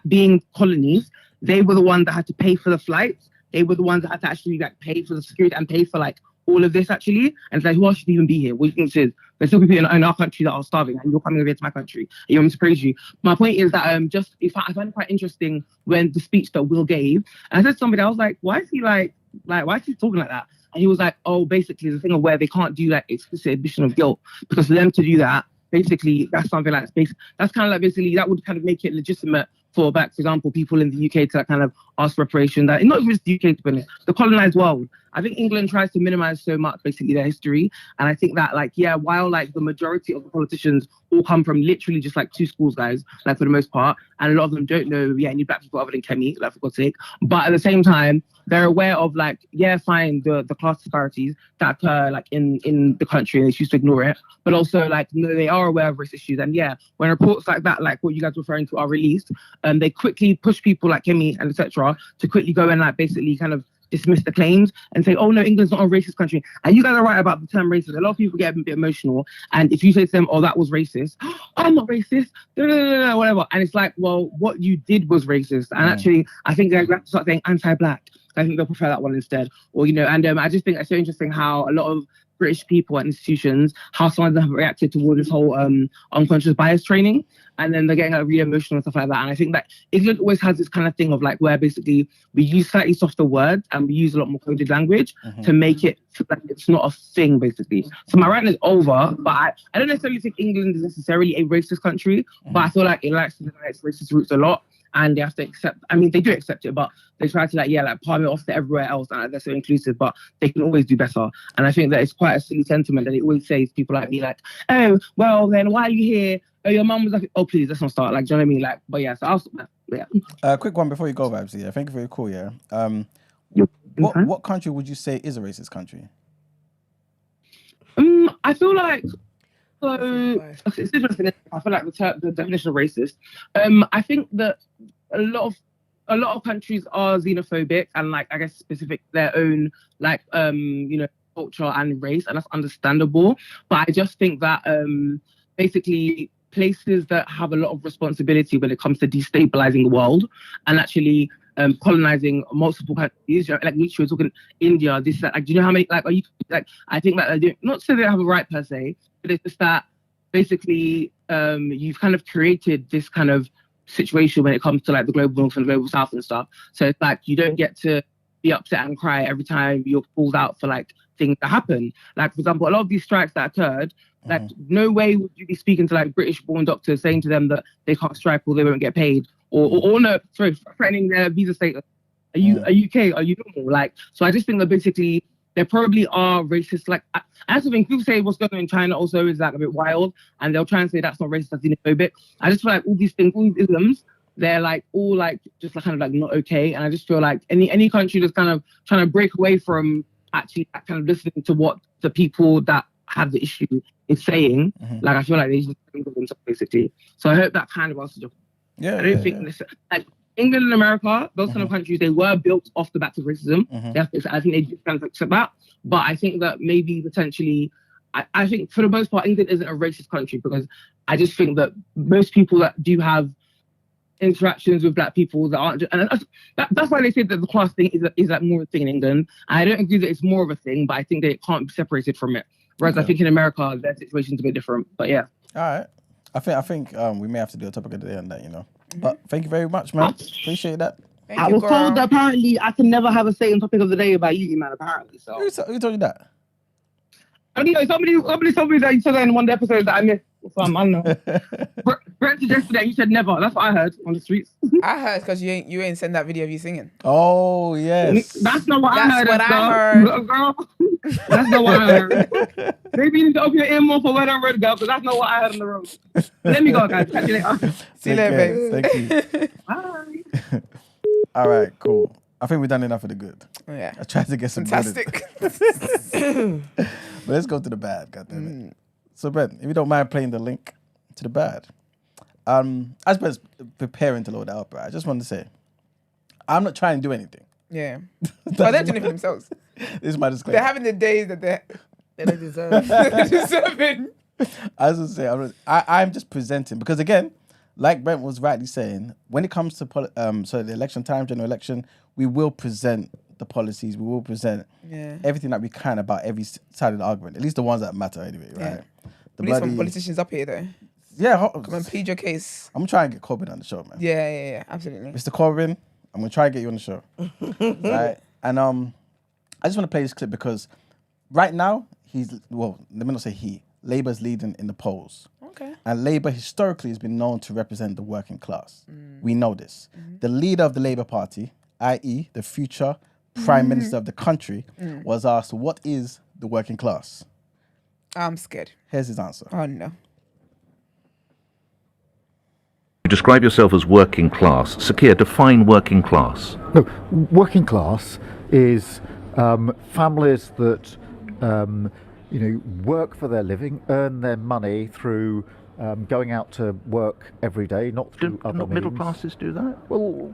Speaker 5: being colonies, they were the ones that had to pay for the flights. They were the ones that had to actually like pay for the security and pay for like all of this actually. And it's like, who else should even be here? What do you think it is? There's still people in our country that are starving, and you're coming over here to my country. And you want me to praise you? My point is that I find it quite interesting when the speech that Will gave, and I said to somebody, I was like, why is he why is he talking like that? And he was like, oh, basically the thing of where they can't do like explicit admission of guilt, because for them to do that, basically that's something like that's kind of like basically that would kind of make it legitimate for, for example, people in the UK to kind of ask reparation. That not just the UK, to be honest, the colonized world. I think England tries to minimize so much basically their history, and I think that like while like the majority of the politicians all come from literally just like two schools, guys, like for the most part, and a lot of them don't know any black people other than Kemi, like for God's sake. But at the same time, they're aware of like fine the class disparities that occur like in the country, and they choose to ignore it. But also like they are aware of race issues, and when reports like that, like what you guys are referring to, are released, they quickly push people like Kemi and etc. to quickly go and like basically kind of dismiss the claims and say, oh no, England's not a racist country. And you guys are right about the term racist. A lot of people get a bit emotional, and if you say to them, oh, that was racist, I'm not racist, whatever. And it's like, well, what you did was racist. And actually, I think they have to start saying anti-black. I think they'll prefer that one instead. Or, you know, and I just think it's so interesting how a lot of British people and institutions, how some of them have reacted toward this whole unconscious bias training, and then they're getting like really emotional and stuff like that. And I think that England always has this kind of thing of like where basically we use slightly softer words and we use a lot more coded language to make it feel like it's not a thing, basically. So my rant is over, but I don't necessarily think England is necessarily a racist country, but I feel like it likes to deny its racist roots a lot. And they have to accept, I mean, they do accept it, but they try to palm it off to everywhere else, and they're so inclusive, but they can always do better. And I think that it's quite a silly sentiment that it always says, people like me, like, oh, well, then why are you here? Oh, your mum was like, oh, please, let's not start. Like, do you know what I mean? Like, but yeah, so I'll stop that.
Speaker 4: Quick one before you go, Vibes. Yeah, thank you for your call, yeah. What country would you say is a racist country?
Speaker 5: I feel like, it's interesting. I feel like the definition of racist. I think that a lot of countries are xenophobic and like I guess specific to their own like you know, culture and race, and that's understandable. But I just think that basically places that have a lot of responsibility when it comes to destabilizing the world and actually colonizing multiple countries, like literally we're talking India, this, that, like, do you know how many, like, are you, like, I think that they're not so they have a right per se, but it's just that basically you've kind of created this kind of situation when it comes to like the global north and global south and stuff. So it's like you don't get to be upset and cry every time you're called out for like things that happen. Like, for example, a lot of these strikes that occurred, like no way would you be speaking to like British born doctors saying to them that they can't strike or they won't get paid, or no, sorry, threatening their visa status. Are you okay? Are you normal? Like, so I just think that basically there probably are racist. Like, I also think people say what's going on in China also is like a bit wild, and they'll try and say that's not racist, that's xenophobic. I just feel like all these things, all these isms, they're like all like just like kind of like not okay. And I just feel like any country that's kind of trying to break away from actually kind of listening to what the people that have the issue is saying, like I feel like they just think of themselves basically. So I hope that kind of answers your question. I don't think this, like England and America, those kind of countries, they were built off the back of racism. I think they do kind of accept that. But I think that maybe potentially, I think for the most part, England isn't a racist country, because I just think that most people that do have interactions with black people that aren't, and that's why they say that the class thing is like more of a thing in England. And I don't agree that it's more of a thing, but I think that it can't be separated from it. Whereas I think in America, their situation's a bit different. But yeah.
Speaker 4: All right. I think we may have to do a topic of the day on that, you know. But thank you very much, man. Appreciate that.
Speaker 5: I was told that apparently I can never have a say on topic of the day about you, man, apparently. So
Speaker 4: Who told you that?
Speaker 5: I don't know. Somebody told me that you said that in one of the episodes that I missed. Or something, I don't know. Brent suggested that you said never. That's what I heard on the streets.
Speaker 2: I heard because you ain't send that video of you singing.
Speaker 4: Oh yes.
Speaker 5: That's not what
Speaker 2: That's
Speaker 5: I heard.
Speaker 2: what I heard.
Speaker 5: Girl. That's not what I heard. Maybe you need to open your ear more for where I'm ready, girl, because that's not what I heard on the road. Let me go, guys. Catch you later.
Speaker 2: See you later, babe.
Speaker 4: Thank you.
Speaker 5: Bye.
Speaker 4: All right, cool. I think we've done enough of the good.
Speaker 2: Yeah.
Speaker 4: I tried to get some
Speaker 2: Fantastic.
Speaker 4: But let's go to the bad, goddammit. So, Brent, if you don't mind playing the link to the bad. As Brent's preparing to load that up, right, I just want to say, I'm not trying to do anything.
Speaker 2: Yeah. But they're doing it for themselves.
Speaker 4: This is my disclaimer.
Speaker 2: They're having the days that they
Speaker 1: deserve.
Speaker 2: they're deserving.
Speaker 4: As I say, I'm just presenting because again, like Brent was rightly saying, when it comes to the election time, general election, we will present the policies, we will present everything that we can about every side of the argument, at least the ones that matter anyway, right?
Speaker 2: Yeah. At least some politicians up here though.
Speaker 4: Yeah,
Speaker 2: come and plead your case.
Speaker 4: I'm trying to get Corbyn on the show, man.
Speaker 2: Yeah, absolutely.
Speaker 4: Mr. Corbyn, I'm gonna try and get you on the show, right? And I just want to play this clip because right now let me not say he. Labour's leading in the polls.
Speaker 2: Okay.
Speaker 4: And Labour historically has been known to represent the working class. We know this. The leader of the Labour Party, i.e. the future Prime Minister of the country, was asked, what is the working class?
Speaker 2: I'm scared.
Speaker 4: Here's his answer.
Speaker 2: Oh, no.
Speaker 6: You describe yourself as working class. Sakir, define working class.
Speaker 7: No, working class is families that work for their living, earn their money through going out to work every day, not through other means.
Speaker 6: Middle classes do that?
Speaker 7: Well,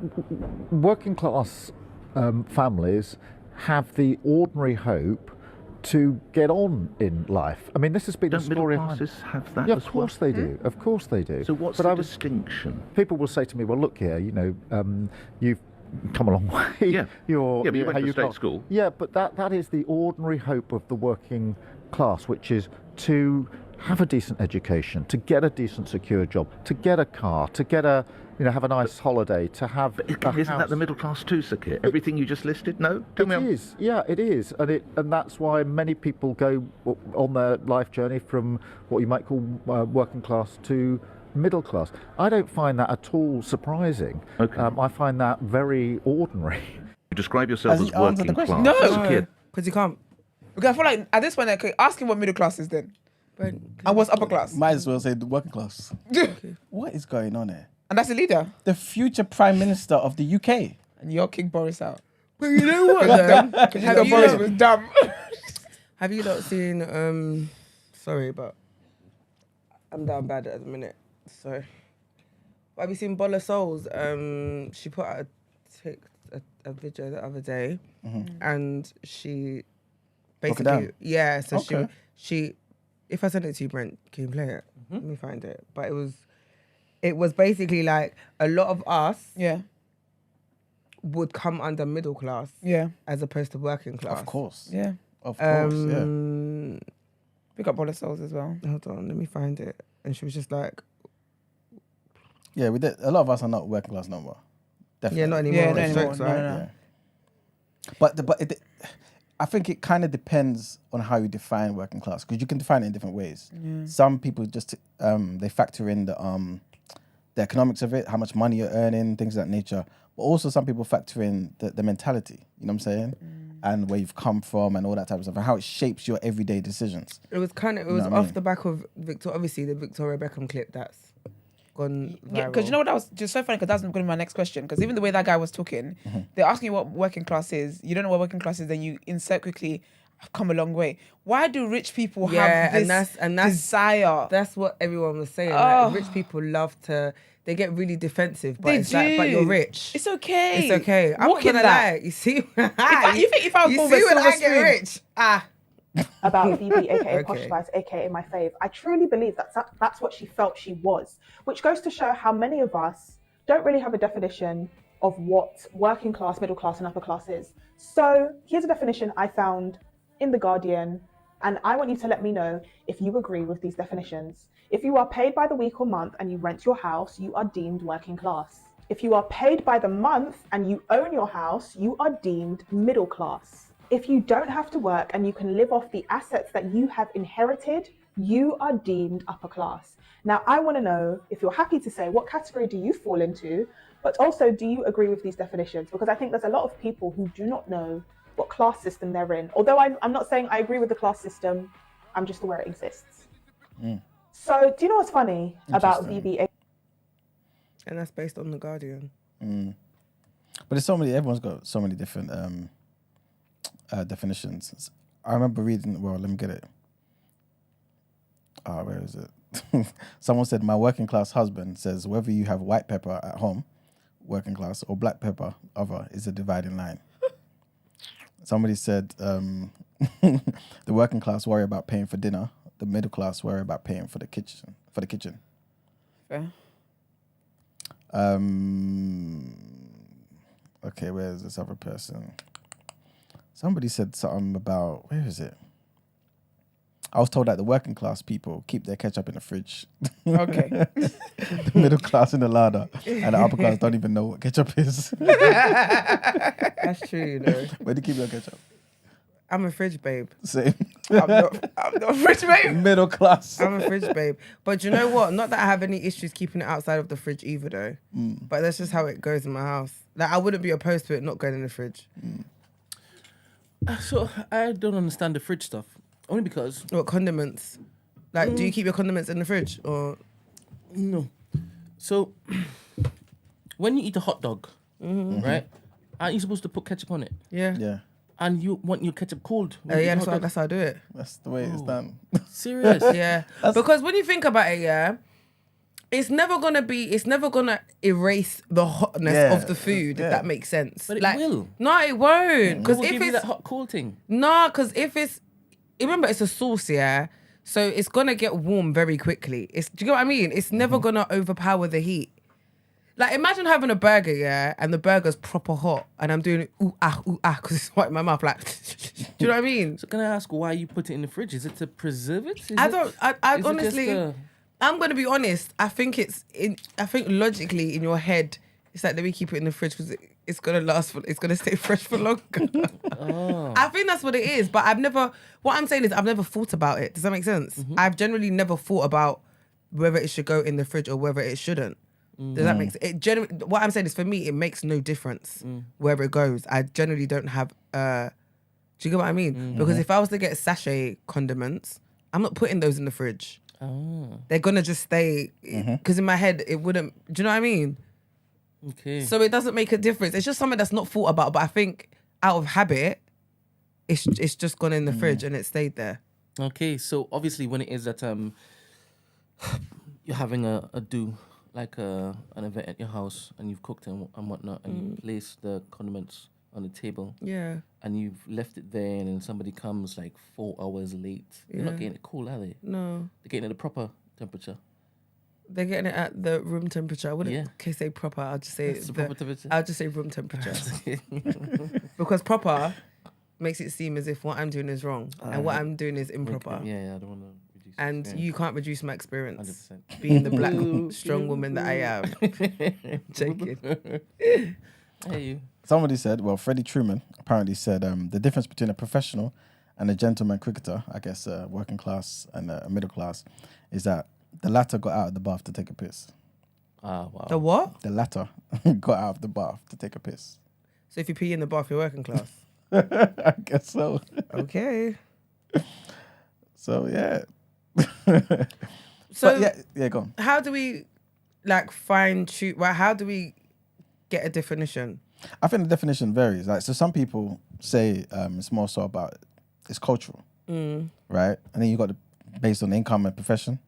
Speaker 7: working class families have the ordinary hope to get on in life. I mean, this has been a story.
Speaker 6: Don't middle classes have that?
Speaker 7: Yeah,
Speaker 6: as
Speaker 7: of course they do. Of course they do.
Speaker 6: So what's the distinction?
Speaker 7: People will say to me, "Well, look here, you've come a long way.
Speaker 6: Yeah, but you went to state school.
Speaker 7: Yeah, but that is the ordinary hope of the working class, which is to have a decent education, to get a decent secure job, to get a car, to get have a nice holiday, to have
Speaker 6: Isn't that the middle class too, Sakir? Everything you just listed? No?
Speaker 7: It is. Yeah, it is. And that's why many people go on their life journey from what you might call working class to middle class. I don't find that at all surprising.
Speaker 6: Okay.
Speaker 7: I find that very ordinary.
Speaker 6: You describe yourself as working class.
Speaker 2: No.
Speaker 1: Because you can't.
Speaker 2: Okay, I feel like at this point, okay, ask him what middle class is then. And what's upper class?
Speaker 4: Might as well say the working class. What is going on here?
Speaker 2: And that's the leader.
Speaker 4: The future Prime Minister of the UK.
Speaker 2: And you'll kick Boris out.
Speaker 1: But you know what? though?
Speaker 2: Because you know Boris was dumb.
Speaker 1: Have you not seen? Sorry, but I'm down bad at the minute. So, have you seen Bola Souls? She put out a video the other day, and she basically So
Speaker 4: okay.
Speaker 1: she if I send it to you, Brent, can you play it? Let me find it. But it was basically like a lot of us would come under middle class as opposed to working class.
Speaker 4: Of course.
Speaker 2: Yeah.
Speaker 4: Of course,
Speaker 2: We got Bola Souls as well.
Speaker 1: Hold on, let me find it. And she was just like...
Speaker 4: Yeah, we did. A lot of us are not working class no more. Definitely.
Speaker 1: Yeah, not anymore.
Speaker 2: Yeah, not anymore.
Speaker 1: Strokes, right?
Speaker 2: No.
Speaker 4: Yeah. But I think it kind of depends on how you define working class, because you can define it in different ways.
Speaker 2: Yeah.
Speaker 4: Some people just they factor in the economics of it, how much money you're earning, things of that nature. But also some people factor in the mentality, you know what I'm saying? And where you've come from and all that type of stuff, and how it shapes your everyday decisions.
Speaker 1: It was off the back of obviously the Victoria Beckham clip that's gone viral.
Speaker 2: Yeah, because you know what, that was just so funny, because that's going to be my next question. Because even the way that guy was talking, they're asking you what working class is. You don't know what working class is, then you insert quickly, I've come a long way. Why do rich people have this desire?
Speaker 1: That's what everyone was saying. Like, rich people love to... They get really defensive, but it's like, but you're rich.
Speaker 2: It's okay.
Speaker 1: It's okay. I'm not gonna lie. You see,
Speaker 2: you think if I was born with
Speaker 1: when
Speaker 2: silver
Speaker 1: I get rich,
Speaker 8: about Phoebe, aka
Speaker 1: Okay.
Speaker 8: Posh Spice, aka my fave. I truly believe that's what she felt she was, which goes to show how many of us don't really have a definition of what working class, middle class, and upper class is. So here's a definition I found in The Guardian, and I want you to let me know if you agree with these definitions. If you are paid by the week or month and you rent your house, you are deemed working class. If you are paid by the month and you own your house, you are deemed middle class. if you don't have to work and you can live off the assets that you have inherited, you are deemed upper class. Now, I want to know, if you're happy to say, what category do you fall into? But also, do you agree with these definitions? Because I think there's a lot of people who do not know what class system they're in. Although I'm not saying I agree with the class system, I'm just aware it exists. So, do you know what's funny about VBA?
Speaker 1: And that's based on The Guardian.
Speaker 4: But there's so many, everyone's got so many different definitions. I remember reading, well, let me get it. Where is it? Someone said, my working class husband says, whether you have white pepper at home, working class, or black pepper, other, is a dividing line. Somebody said, the working class worry about paying for dinner, the middle class worry about paying for the kitchen.
Speaker 2: Fair.
Speaker 4: Okay, where's this other person? Somebody said something about, where is it? I was told that the working class people keep their ketchup in the fridge.
Speaker 2: Okay.
Speaker 4: The middle class in the larder, and the upper class don't even know what ketchup is.
Speaker 1: That's true, you know.
Speaker 4: Where do you keep your ketchup?
Speaker 1: I'm a fridge babe.
Speaker 4: Same.
Speaker 2: I'm not a fridge babe.
Speaker 4: Middle class.
Speaker 1: I'm a fridge babe. But you know what? Not that I have any issues keeping it outside of the fridge either, though. But that's just how it goes in my house. Like, I wouldn't be opposed to it not going in the fridge.
Speaker 3: So I don't understand the fridge stuff. Only because...
Speaker 1: What, condiments? Like, do you keep your condiments in the fridge? Or...
Speaker 3: No. So, when you eat a hot dog, right? Aren't you supposed to put ketchup on it?
Speaker 1: Yeah.
Speaker 4: Yeah.
Speaker 3: And you want your ketchup cold?
Speaker 1: Yeah, that's how I do it.
Speaker 4: That's the way it's done.
Speaker 3: Serious?
Speaker 1: Yeah. Because when you think about it, yeah, it's never gonna erase the hotness of the food, if that makes sense.
Speaker 3: But it will.
Speaker 1: No, it won't. Because
Speaker 3: Because
Speaker 1: if
Speaker 3: give you
Speaker 1: it's
Speaker 3: that hot cold thing.
Speaker 1: no, because if it's remember it's a sauce, yeah. So it's gonna get warm very quickly. Do you get what I mean? It's never gonna overpower the heat. Like, imagine having a burger, yeah, and the burger's proper hot, and I'm doing it ooh ah, because it's hot in my mouth. Like, do you know what I mean?
Speaker 3: So can I ask why you put it in the fridge? Is it to preserve it?
Speaker 1: I honestly, I'm gonna be honest. I think logically in your head, it's like, let me keep it in the fridge because it's gonna stay fresh for longer. I think that's what it is. But what I'm saying is I've never thought about it. Does that make sense? I've generally never thought about whether it should go in the fridge or whether it shouldn't. Does that make sense? What I'm saying is, for me, it makes no difference wherever it goes. I generally don't have. Do you get what I mean? Because if I was to get sachet condiments, I'm not putting those in the fridge. They're gonna just stay. Because in my head, it wouldn't. Do you know what I mean?
Speaker 3: Okay.
Speaker 1: So it doesn't make a difference. It's just something that's not thought about. But I think out of habit, it's just gone in the fridge and it stayed there.
Speaker 3: Okay. So obviously, when it is that you're having a do. Like an event at your house, and you've cooked and whatnot, and you place the condiments on the table.
Speaker 1: Yeah.
Speaker 3: And you've left it there, and then somebody comes like 4 hours late. You're not getting it cool, are they?
Speaker 1: No.
Speaker 3: They're getting it at the proper temperature.
Speaker 1: They're getting it at the room temperature. I wouldn't say proper. I'll just say
Speaker 3: proper temperature.
Speaker 1: I'll just say room temperature. Because proper makes it seem as if what I'm doing is wrong, and what I'm doing is improper.
Speaker 3: Yeah, I don't want to.
Speaker 1: And you can't reduce my experience
Speaker 3: 100%.
Speaker 1: being the black strong woman that I am. Joking.
Speaker 3: Hey, you.
Speaker 4: Somebody said, well, Freddie Truman apparently said the difference between a professional and a gentleman cricketer, I guess working class and a middle class, is that the latter got out of the bath to take a piss.
Speaker 3: Wow.
Speaker 1: The what?
Speaker 4: The latter got out of the bath to take a piss.
Speaker 1: So if you pee in the bath, you're working class.
Speaker 4: I guess so.
Speaker 1: Okay.
Speaker 4: So, yeah.
Speaker 1: So
Speaker 4: yeah, go on.
Speaker 1: How do we how do we get a definition?
Speaker 4: I think the definition varies. Like, so some people say it's more so about it's cultural, right? And then you got based on income and profession,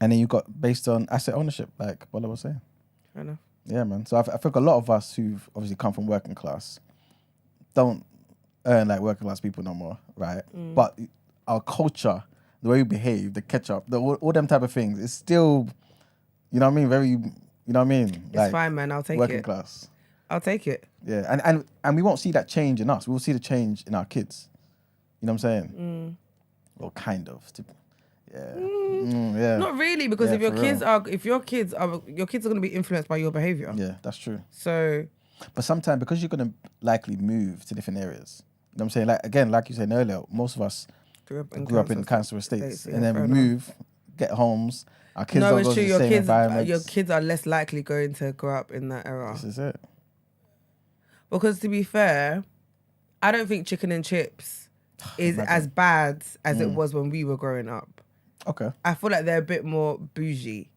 Speaker 4: and then you got based on asset ownership, like what I was saying.
Speaker 1: Fair enough.
Speaker 4: Yeah, man. So I think a lot of us who've obviously come from working class don't earn like working class people no more, right? But our culture, the way we behave, the ketchup, all them type of things, it's still, you know what I mean? Very, you know what I mean?
Speaker 1: It's fine, man. I'll take
Speaker 4: working
Speaker 1: it.
Speaker 4: class.
Speaker 1: I'll take it.
Speaker 4: Yeah, and we won't see that change in us. We will see the change in our kids. You know what I'm saying? Well, kind of. Yeah.
Speaker 1: Not really, because
Speaker 4: Yeah,
Speaker 1: if your
Speaker 4: for
Speaker 1: kids
Speaker 4: real.
Speaker 1: are going to be influenced by your behavior.
Speaker 4: Yeah, that's true.
Speaker 1: So,
Speaker 4: But sometimes, because you're going to likely move to different areas, what I'm saying? Like again, like you said earlier, most of us grew up in council estates, and then we move, get homes. Our kids don't go to the same environments.
Speaker 1: Your kids are less likely going to grow up in that era.
Speaker 4: This is it.
Speaker 1: Because to be fair, I don't think chicken and chips is as bad as it was when we were growing up.
Speaker 4: Okay.
Speaker 1: I feel like they're a bit more bougie.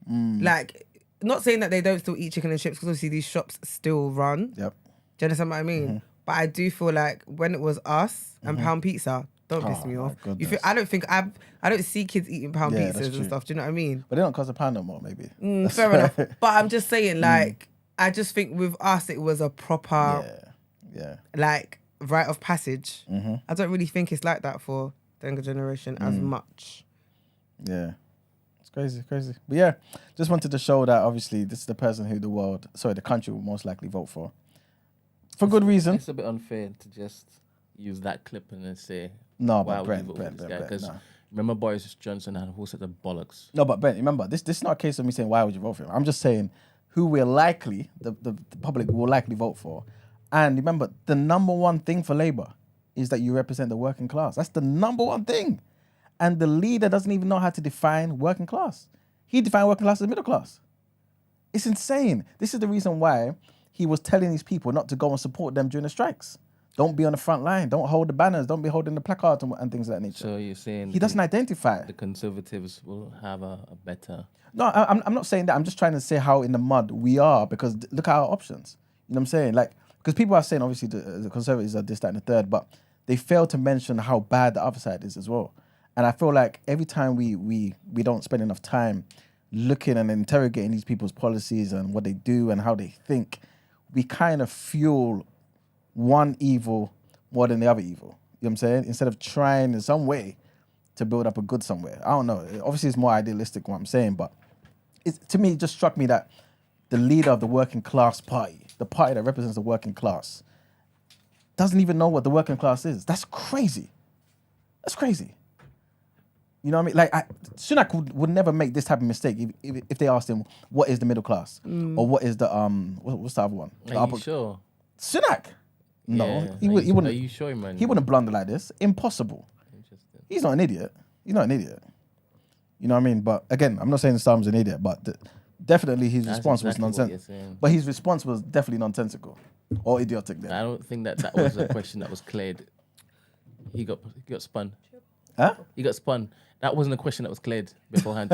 Speaker 1: Like, not saying that they don't still eat chicken and chips, because obviously these shops still run.
Speaker 4: Yep.
Speaker 1: Do you understand what I mean? But I do feel like when it was us and pound pizza, don't piss me off. You feel, I don't see kids eating pound pizzas and stuff. Do you know what I mean?
Speaker 4: But they don't cost a pound no more, maybe.
Speaker 1: Fair enough. But I'm just saying, like, I just think with us it was a proper, like, rite of passage. I don't really think it's like that for the younger generation as much.
Speaker 4: Yeah. It's crazy. But yeah, just wanted to show that obviously this is the person who the country will most likely vote for. For good reason.
Speaker 3: It's a bit unfair to just use that clip and then say,
Speaker 4: no,
Speaker 3: why
Speaker 4: but
Speaker 3: would you vote for this guy? Because remember Boris Johnson had a whole set of bollocks.
Speaker 4: No, but Ben, remember, this is not a case of me saying, why would you vote for him? I'm just saying who we're likely, the public will likely vote for. And remember, the number one thing for Labour is that you represent the working class. That's the number one thing. And the leader doesn't even know how to define working class. He defined working class as middle class. It's insane. This is the reason why he was telling these people not to go and support them during the strikes. Don't be on the front line. Don't hold the banners. Don't be holding the placards and things of that nature.
Speaker 3: So you're saying
Speaker 4: he doesn't identify.
Speaker 3: The Conservatives will have a better...
Speaker 4: No, I'm not saying that. I'm just trying to say how in the mud we are, because look at our options. You know what I'm saying? Like, because people are saying obviously the Conservatives are this, that, and the third, but they fail to mention how bad the other side is as well. And I feel like every time we don't spend enough time looking and interrogating these people's policies and what they do and how they think, we kind of fuel one evil more than the other evil. You know what I'm saying? Instead of trying in some way to build up a good somewhere. I don't know. Obviously, it's more idealistic what I'm saying, but to me, it just struck me that the leader of the working class party, the party that represents the working class, doesn't even know what the working class is. That's crazy. That's crazy. You know what I mean? Like, Sunak would never make this type of mistake if they asked him, what is the middle class? Or what is the, what's the other one?
Speaker 3: Are you sure?
Speaker 4: Sunak? No,
Speaker 3: Yeah.
Speaker 4: he wouldn't.
Speaker 3: Are you sure, man?
Speaker 4: He wouldn't blunder like this. Impossible.
Speaker 3: Interesting.
Speaker 4: He's not an idiot. You know what I mean? But again, I'm not saying Starmer's an idiot, but definitely his response was nonsensical. But his response was definitely nonsensical or idiotic. Then.
Speaker 3: I don't think that was a question that was cleared. He got spun.
Speaker 4: Huh?
Speaker 3: He got spun. That wasn't a question that was cleared beforehand.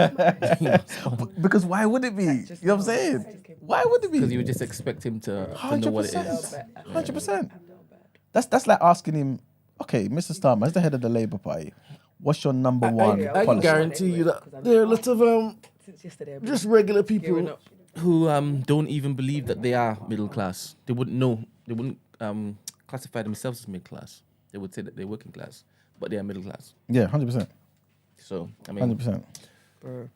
Speaker 4: Because why would it be? You know what I'm saying? Why would it be?
Speaker 3: Because you would just expect him to know what it is.
Speaker 4: 100%. That's like asking him, okay, Mr. Starmer, as the head of the Labour Party, what's your number one policy?
Speaker 3: I can guarantee you that there are a lot of just regular people who don't even believe that they are middle class. They wouldn't know. They wouldn't classify themselves as middle class. They would say that they're working class, but they are middle class.
Speaker 4: Yeah, 100%.
Speaker 3: So, I mean...
Speaker 4: 100%.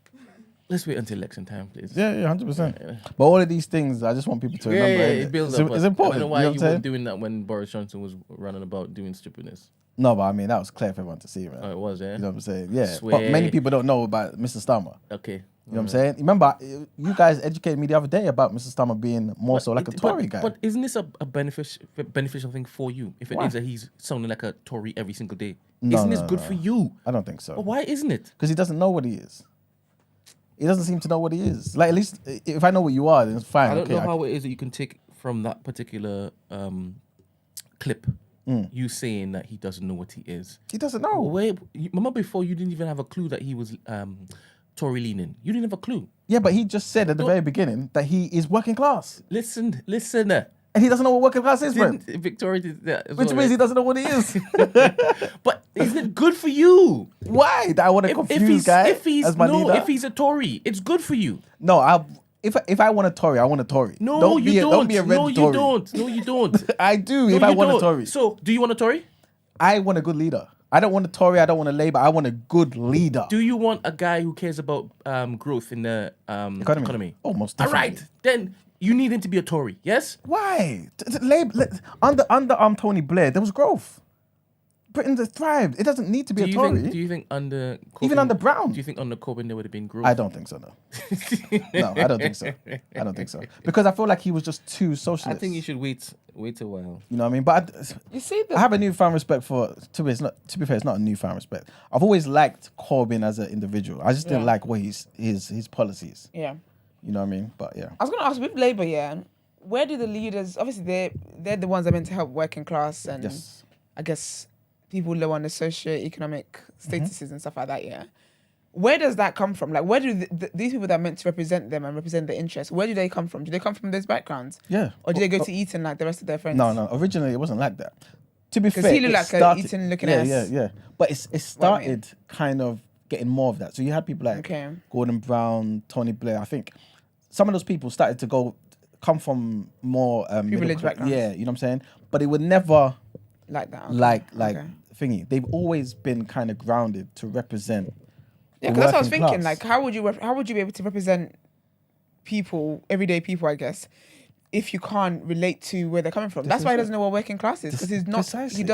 Speaker 3: Let's wait until election time, please.
Speaker 4: Yeah, 100%. Yeah. But all of these things, I just want people to remember.
Speaker 3: It builds up.
Speaker 4: It's important.
Speaker 3: I don't know why you weren't doing that when Boris Johnson was running about doing stupidness.
Speaker 4: No, but I mean, that was clear for everyone to see, man.
Speaker 3: Oh, it was, yeah?
Speaker 4: You know what I'm saying? Yeah. But many people don't know about Mr. Starmer.
Speaker 3: Okay.
Speaker 4: You know what I'm saying? Remember, you guys educated me the other day about Mr. Starmer being more so like a Tory guy.
Speaker 3: But isn't this a beneficial thing for you? If it is that he's sounding like a Tory every single day. Isn't this good for you?
Speaker 4: I don't think so.
Speaker 3: But why isn't it?
Speaker 4: Because he doesn't know what he is. He doesn't seem to know what he is. Like, at least if I know what you are, then it's fine.
Speaker 3: I don't know how it is that you can take from that particular clip you saying that he doesn't know what he is.
Speaker 4: He doesn't know.
Speaker 3: Wait, remember before you didn't even have a clue that he was Tory leaning. You didn't have a clue.
Speaker 4: Yeah, but he just said at the very beginning that he is working class.
Speaker 3: Listen.
Speaker 4: And he doesn't know what working class is, bro.
Speaker 3: Victoria did that.
Speaker 4: Which means he doesn't know what he is.
Speaker 3: But isn't it good for you?
Speaker 4: Why? That I want to confuse guy as my leader?
Speaker 3: If he's a Tory, it's good for you.
Speaker 4: No, if I want a Tory, I want a Tory.
Speaker 3: No, you don't.
Speaker 4: Don't be a red Tory.
Speaker 3: No, you don't.
Speaker 4: I do if I want a Tory.
Speaker 3: So, do you want a Tory?
Speaker 4: I want a good leader. I don't want a Tory. I don't want a Labour. I want a good leader.
Speaker 3: Do you want a guy who cares about growth in the economy?
Speaker 4: Oh, most definitely.
Speaker 3: All right, then you need him to be a Tory, yes?
Speaker 4: Why? Labour under Tony Blair, there was growth. Britain's thrived. It doesn't need to be a Tory.
Speaker 3: Do you think under Corbyn,
Speaker 4: even under Brown?
Speaker 3: Do you think under Corbyn there would have been growth?
Speaker 4: I don't think so. No. No, I don't think so. I don't think so because I feel like he was just too socialist.
Speaker 3: I think you should wait a while.
Speaker 4: You know what I mean? But
Speaker 2: You see,
Speaker 4: I have a newfound respect for. To be fair, it's not a newfound respect. I've always liked Corbyn as an individual. I just didn't like what his policies.
Speaker 2: Yeah.
Speaker 4: You know what I mean? But yeah.
Speaker 2: I was going to ask with Labour, where do the leaders? Obviously, they're the ones that are meant to help working class and I guess people low on the socio-economic statuses and stuff like that. Yeah. Where does that come from? Like, where do these people that are meant to represent them and represent their interests? Where do they come from? Do they come from those backgrounds?
Speaker 4: Yeah.
Speaker 2: Or do they go to Eton like the rest of their friends?
Speaker 4: No. Originally, it wasn't like that. To be fair,
Speaker 2: because he looked like an Eton looking ass.
Speaker 4: Yeah. But it started kind of getting more of that. So you had people like Gordon Brown, Tony Blair. I think some of those people started to come from more
Speaker 2: privileged backgrounds.
Speaker 4: Yeah, you know what I'm saying? But it would never
Speaker 2: like that.
Speaker 4: Thingy. They've always been kind of grounded to represent.
Speaker 2: Yeah, because that's what I was thinking. Like, how would you be able to represent people, everyday people, I guess, if you can't relate to where they're coming from? That's why he doesn't know what working class is, because he's not.
Speaker 4: Precisely.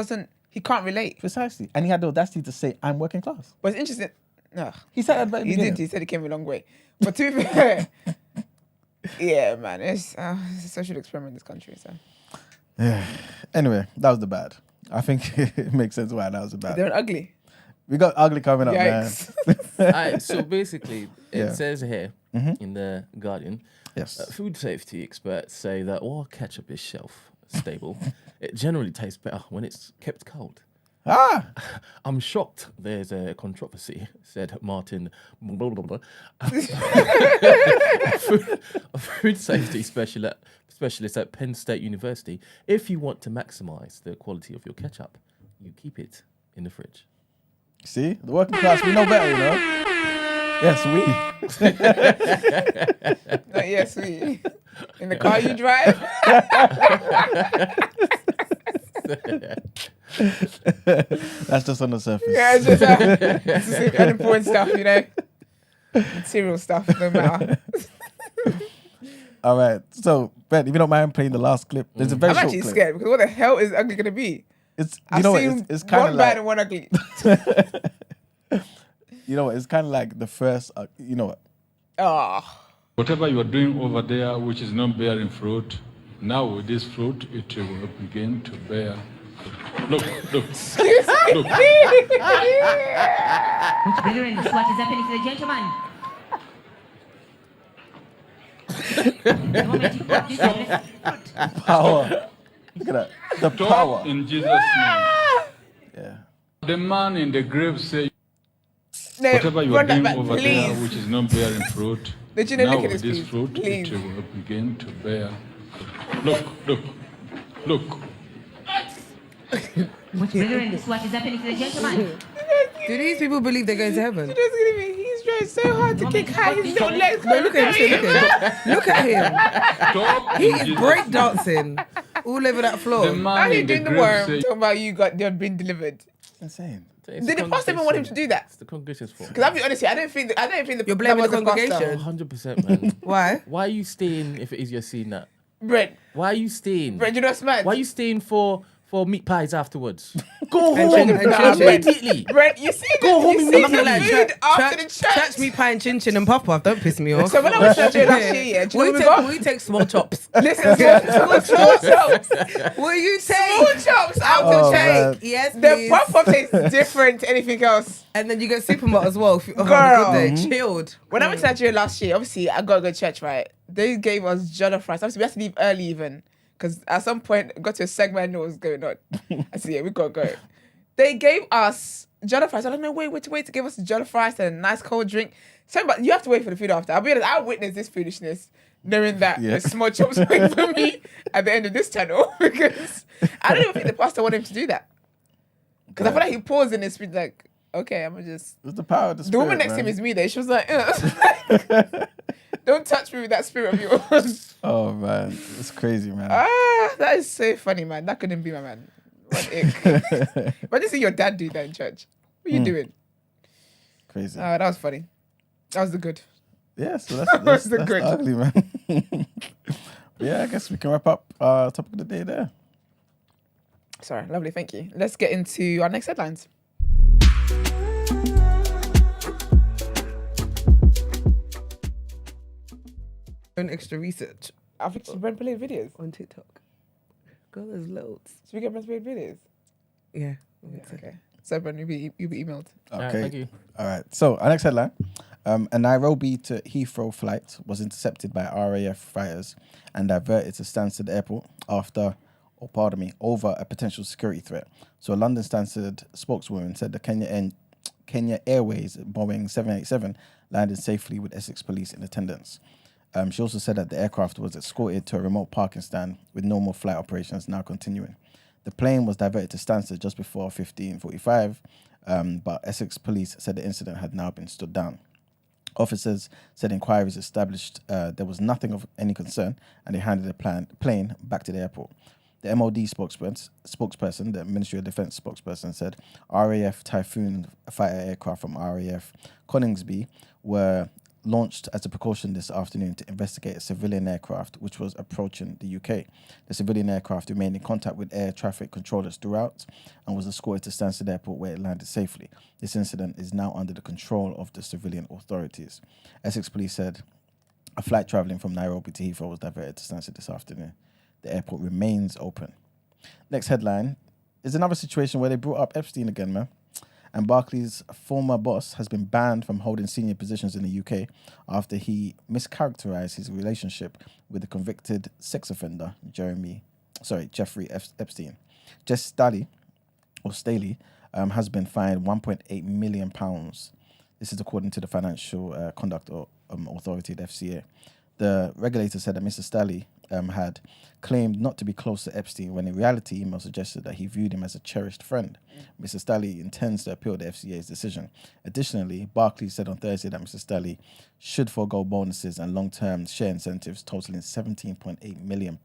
Speaker 2: He can't relate.
Speaker 4: Precisely, and he had the audacity to say, "I'm working class."
Speaker 2: But it's interesting. No,
Speaker 4: he said that. He did.
Speaker 2: He said he came a long way. But to be fair, yeah, man, it's a social experiment in this country. So.
Speaker 4: Yeah. Anyway, that was the bad. I think it makes sense why that was the bad.
Speaker 2: They're ugly.
Speaker 4: We got ugly coming up, man.
Speaker 3: Alright, so basically, it says here in the Guardian, food safety experts say that while ketchup is shelf stable, it generally tastes better when it's kept cold. I'm shocked there's a controversy, said Martin, a food safety specialist at Penn State University. If you want to maximize the quality of your ketchup, you keep it in the fridge.
Speaker 4: See, the working class, we know better, you know? Yes, we.
Speaker 2: Yes, we. In the car you drive?
Speaker 4: That's just on the surface.
Speaker 2: Yeah, it's just unimportant stuff, you know? Material stuff, no matter.
Speaker 4: All right, so, Ben, if you don't mind playing the last clip, there's a very short clip.
Speaker 2: I'm actually scared, because what the hell is ugly going to be?
Speaker 4: It's
Speaker 2: I've seen
Speaker 4: it's kind of
Speaker 2: one
Speaker 4: like,
Speaker 2: bad and one ugly.
Speaker 4: You know what? It's kind of like the first. You know what?
Speaker 9: Whatever you are doing over there, which is not bearing fruit, now with this fruit, it will begin to bear. Look.
Speaker 2: Excuse me.
Speaker 9: Look.
Speaker 10: Brethren, what is happening to the gentleman?
Speaker 4: Power. Look at that. The power.
Speaker 9: In Jesus' name.
Speaker 4: Yeah.
Speaker 9: The man in the grave said, whatever you are doing over there, which is not bearing fruit, now with this fruit, it will begin to bear. Look.
Speaker 10: Brethren, what is happening to the gentleman?
Speaker 1: Do these people believe they're going to heaven?
Speaker 2: He's trying so hard to kick high his little legs.
Speaker 1: No, look at him. Look at him. He is breakdancing all over that floor.
Speaker 2: Now he's doing the worm. Talking about you're being delivered.
Speaker 4: Insane.
Speaker 2: Did the pastor even want him to do that?
Speaker 3: It's the congregation's fault.
Speaker 2: Because I'll be honest here, I don't think the
Speaker 1: You're blaming the congregation.
Speaker 3: 100%, man.
Speaker 1: Why?
Speaker 3: Why are you staying if it is you're seeing that?
Speaker 2: Brent.
Speaker 3: Why are you staying?
Speaker 2: Brent, you know what's mad?
Speaker 3: Why are you staying for meat pies afterwards? Go home
Speaker 1: immediately.
Speaker 2: Brent, you see
Speaker 1: Go home
Speaker 2: immediately. After the
Speaker 1: church meat pie and chin chin and pop off. Don't piss me off.
Speaker 2: So when I was church last year,
Speaker 1: we take small chops.
Speaker 2: Listen, small chops.
Speaker 1: Will you take
Speaker 2: small chops out of the cake?
Speaker 1: Yes,
Speaker 2: the pop up tastes different to anything else.
Speaker 1: And then you get supermart as well.
Speaker 2: Girl,
Speaker 1: good day. Chilled.
Speaker 2: When I went to Nigeria last year, obviously I got to go to church, right? They gave us jollof rice. Obviously we had to leave early even. Because at some point, I got to a segment, I know what was going on. I said, yeah, we got to go. They gave us jollof rice. I don't know, wait to give us jollof rice and a nice cold drink. So, but you have to wait for the food after. I'll be honest, I witnessed this foolishness, knowing that the small chops wait for me at the end of this channel. Because I don't even think the pastor wanted him to do that. Because I feel like he paused in his speech like, okay, I'm going to just...
Speaker 4: It's the power of the spirit,
Speaker 2: the woman next to him is me there. She was like, don't touch me with that spirit of yours.
Speaker 4: Oh, man. It's crazy, man.
Speaker 2: That is so funny, man. That couldn't be my man. What ick. But you see your dad do that in church. What are you doing?
Speaker 4: Crazy.
Speaker 2: That was funny. That was the good.
Speaker 4: Yeah, so that's
Speaker 2: good.
Speaker 4: Ugly, man. Yeah, I guess we can wrap up topic of the day there.
Speaker 2: Sorry, lovely, thank you. Let's get into our next headlines.
Speaker 1: Doing extra research.
Speaker 2: I think she Brent played videos
Speaker 1: on TikTok. Girl, there's loads.
Speaker 2: Should we get Brent played videos?
Speaker 1: Yeah.
Speaker 2: Okay. So Brent, you'll be emailed.
Speaker 4: Okay.
Speaker 3: Thank you.
Speaker 4: All right. So our next headline: a Nairobi to Heathrow flight was intercepted by RAF fighters and diverted to Stansted Airport over a potential security threat. So a London Stansted spokeswoman said the Kenya Airways Boeing 787 landed safely with Essex police in attendance. She also said that the aircraft was escorted to a remote parking stand with normal flight operations now continuing. The plane was diverted to Stansted just before 15:45, but Essex police said the incident had now been stood down. Officers said inquiries established there was nothing of any concern, and they handed the plane back to the airport. The MOD spokesperson, the Ministry of Defence spokesperson, said RAF Typhoon fighter aircraft from RAF Coningsby were launched as a precaution this afternoon to investigate a civilian aircraft which was approaching the UK. The civilian aircraft remained in contact with air traffic controllers throughout and was escorted to Stansted Airport where it landed safely. This incident is now under the control of the civilian authorities. Essex police said a flight travelling from Nairobi to Heathrow was diverted to Stansted this afternoon. The airport remains open. Next headline is another situation where they brought up Epstein again, man. And Barclays' former boss has been banned from holding senior positions in the UK after he mischaracterized his relationship with the convicted sex offender Jeffrey Epstein. Jes Staley has been fined £1.8 million. This is according to the Financial Conduct Authority, the FCA. The regulator said that Mr. Staley had claimed not to be close to Epstein when in reality email suggested that he viewed him as a cherished friend. Mr. Staley intends to appeal the FCA's decision. Additionally, Barclays said on Thursday that Mr. Staley should forego bonuses and long-term share incentives totaling £17.8 million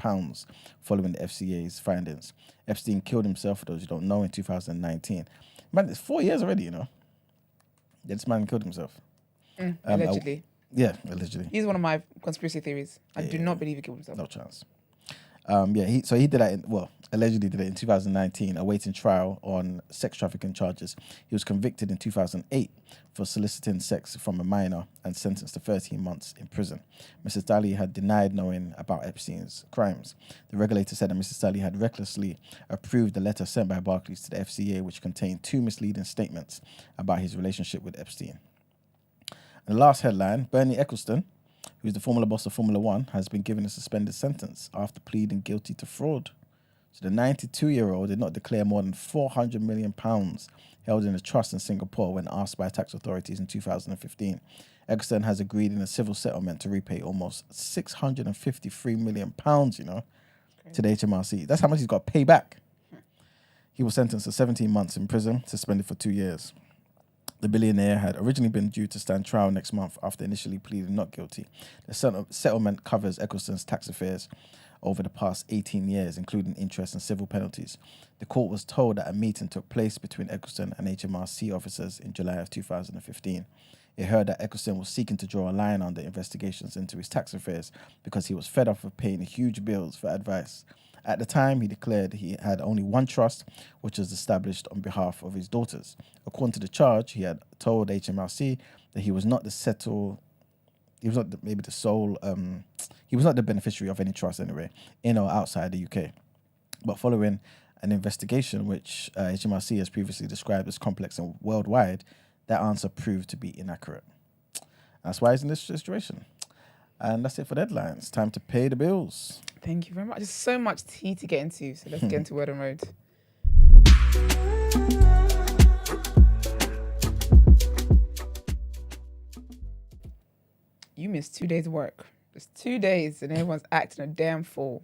Speaker 4: following the FCA's findings. Epstein killed himself, for those who don't know, in 2019. Man, it's 4 years already, Yeah, this man killed himself.
Speaker 2: Allegedly.
Speaker 4: Allegedly.
Speaker 2: He's one of my conspiracy theories. I do not believe he killed himself.
Speaker 4: No chance. He did that allegedly did it in 2019, awaiting trial on sex trafficking charges. He was convicted in 2008 for soliciting sex from a minor and sentenced to 13 months in prison. Mr. Staley had denied knowing about Epstein's crimes. The regulator said that Mr. Staley had recklessly approved the letter sent by Barclays to the FCA, which contained 2 misleading statements about his relationship with Epstein. And the last headline, Bernie Ecclestone, who is the Formula boss of Formula One, has been given a suspended sentence after pleading guilty to fraud. So the 92-year-old did not declare more than £400 million held in a trust in Singapore when asked by tax authorities in 2015. Ecclestone has agreed in a civil settlement to repay almost £653 million, to the HMRC. That's how much he's got to pay back. He was sentenced to 17 months in prison, suspended for 2 years. The billionaire had originally been due to stand trial next month after initially pleading not guilty. The settlement covers Ecclestone's tax affairs over the past 18 years, including interest and civil penalties. The court was told that a meeting took place between Ecclestone and HMRC officers in July of 2015. It heard that Ecclestone was seeking to draw a line on the investigations into his tax affairs because he was fed up of paying huge bills for advice. At the time, he declared he had only one trust, which was established on behalf of his daughters. According to the charge, he had told HMRC that he was not the beneficiary of any trust anyway, in or outside the UK. But following an investigation, which HMRC has previously described as complex and worldwide, that answer proved to be inaccurate. That's why he's in this situation. And that's it for deadlines. Time to pay the bills.
Speaker 2: Thank you very much. There's so much tea to get into, so let's get into Word on Road. You missed 2 days of work. It's 2 days and everyone's acting a damn fool.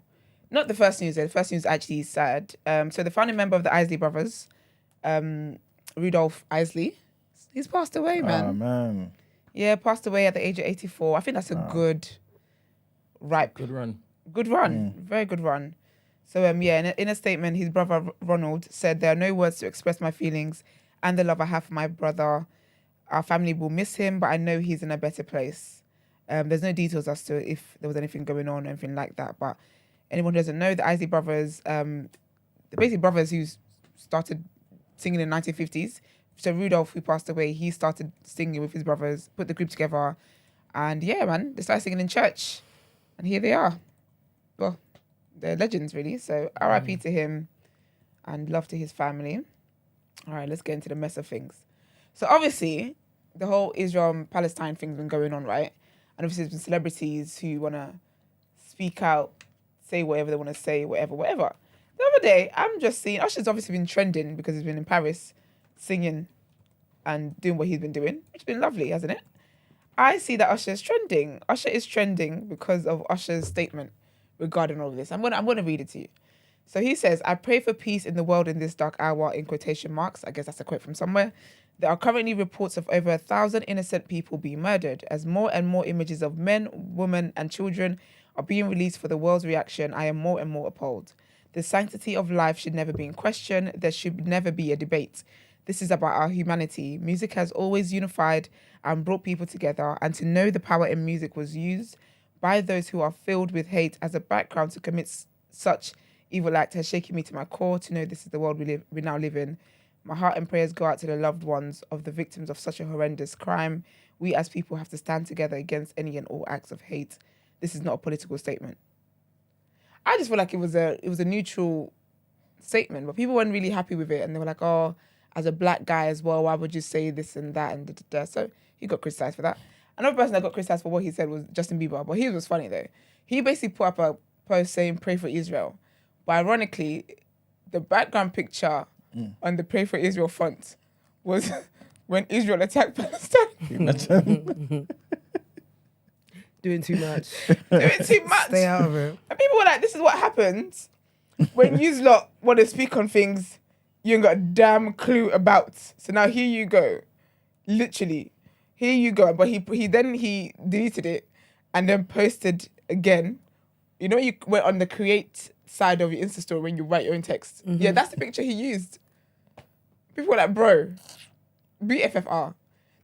Speaker 2: Not the first news, though. The first news actually is sad. So the founding member of the Isley brothers, Rudolph Isley, he's passed away, man.
Speaker 4: Oh, man.
Speaker 2: Yeah, passed away at the age of 84. I think that's a good run. Good run. Very good run. So, in a statement, his brother Ronald said, "There are no words to express my feelings and the love I have for my brother. Our family will miss him, but I know he's in a better place." There's no details as to if there was anything going on or anything like that. But anyone who doesn't know, the Isley brothers, the basically brothers who started singing in the 1950s. So Rudolph, who passed away, he started singing with his brothers, put the group together, and yeah, man, they started singing in church, and here they are. Well, they're legends, really. So R.I.P. to him, and love to his family. All right, let's get into the mess of things. So obviously, the whole Israel and Palestine thing's been going on, right? And obviously, there's been celebrities who want to speak out, say whatever they want to say, whatever. The other day, I'm just seeing, Usher's obviously been trending because he's been in Paris singing and doing what he's been doing, which has been lovely, hasn't it? I see that Usher is trending. Usher is trending because of Usher's statement regarding all of this. I'm gonna read it to you. So he says, I pray for peace in the world in this dark hour, in quotation marks. I guess that's a quote from somewhere. There are currently reports of over 1,000 innocent people being murdered. As more and more images of men, women, and children are being released for the world's reaction, I am more and more appalled. The sanctity of life should never be in question. There should never be a debate. This is about our humanity. Music has always unified and brought people together, and to know the power in music was used by those who are filled with hate as a background to commit such evil act has shaken me to my core to know this is the world we now live in. My heart and prayers go out to the loved ones of the victims of such a horrendous crime. We as people have to stand together against any and all acts of hate. This is not a political statement. I just feel like it was a neutral statement, but people weren't really happy with it, and they were like, oh, as a black guy as well, why would you say this and that and da-da-da? So he got criticised for that. Another person that got criticised for what he said was Justin Bieber, but his was funny though. He basically put up a post saying, pray for Israel. But ironically, the background picture on the Pray for Israel font was when Israel attacked Palestine.
Speaker 1: Doing too much.
Speaker 2: Doing too much.
Speaker 1: Stay out of it.
Speaker 2: And people were like, this is what happens when you lot want to speak on things you ain't got a damn clue about. So now here you go. Literally. Here you go. But he deleted it and then posted again. You know, you went on the create side of your Insta story when you write your own text. Mm-hmm. Yeah, that's the picture he used. People were like, bro, BFFR.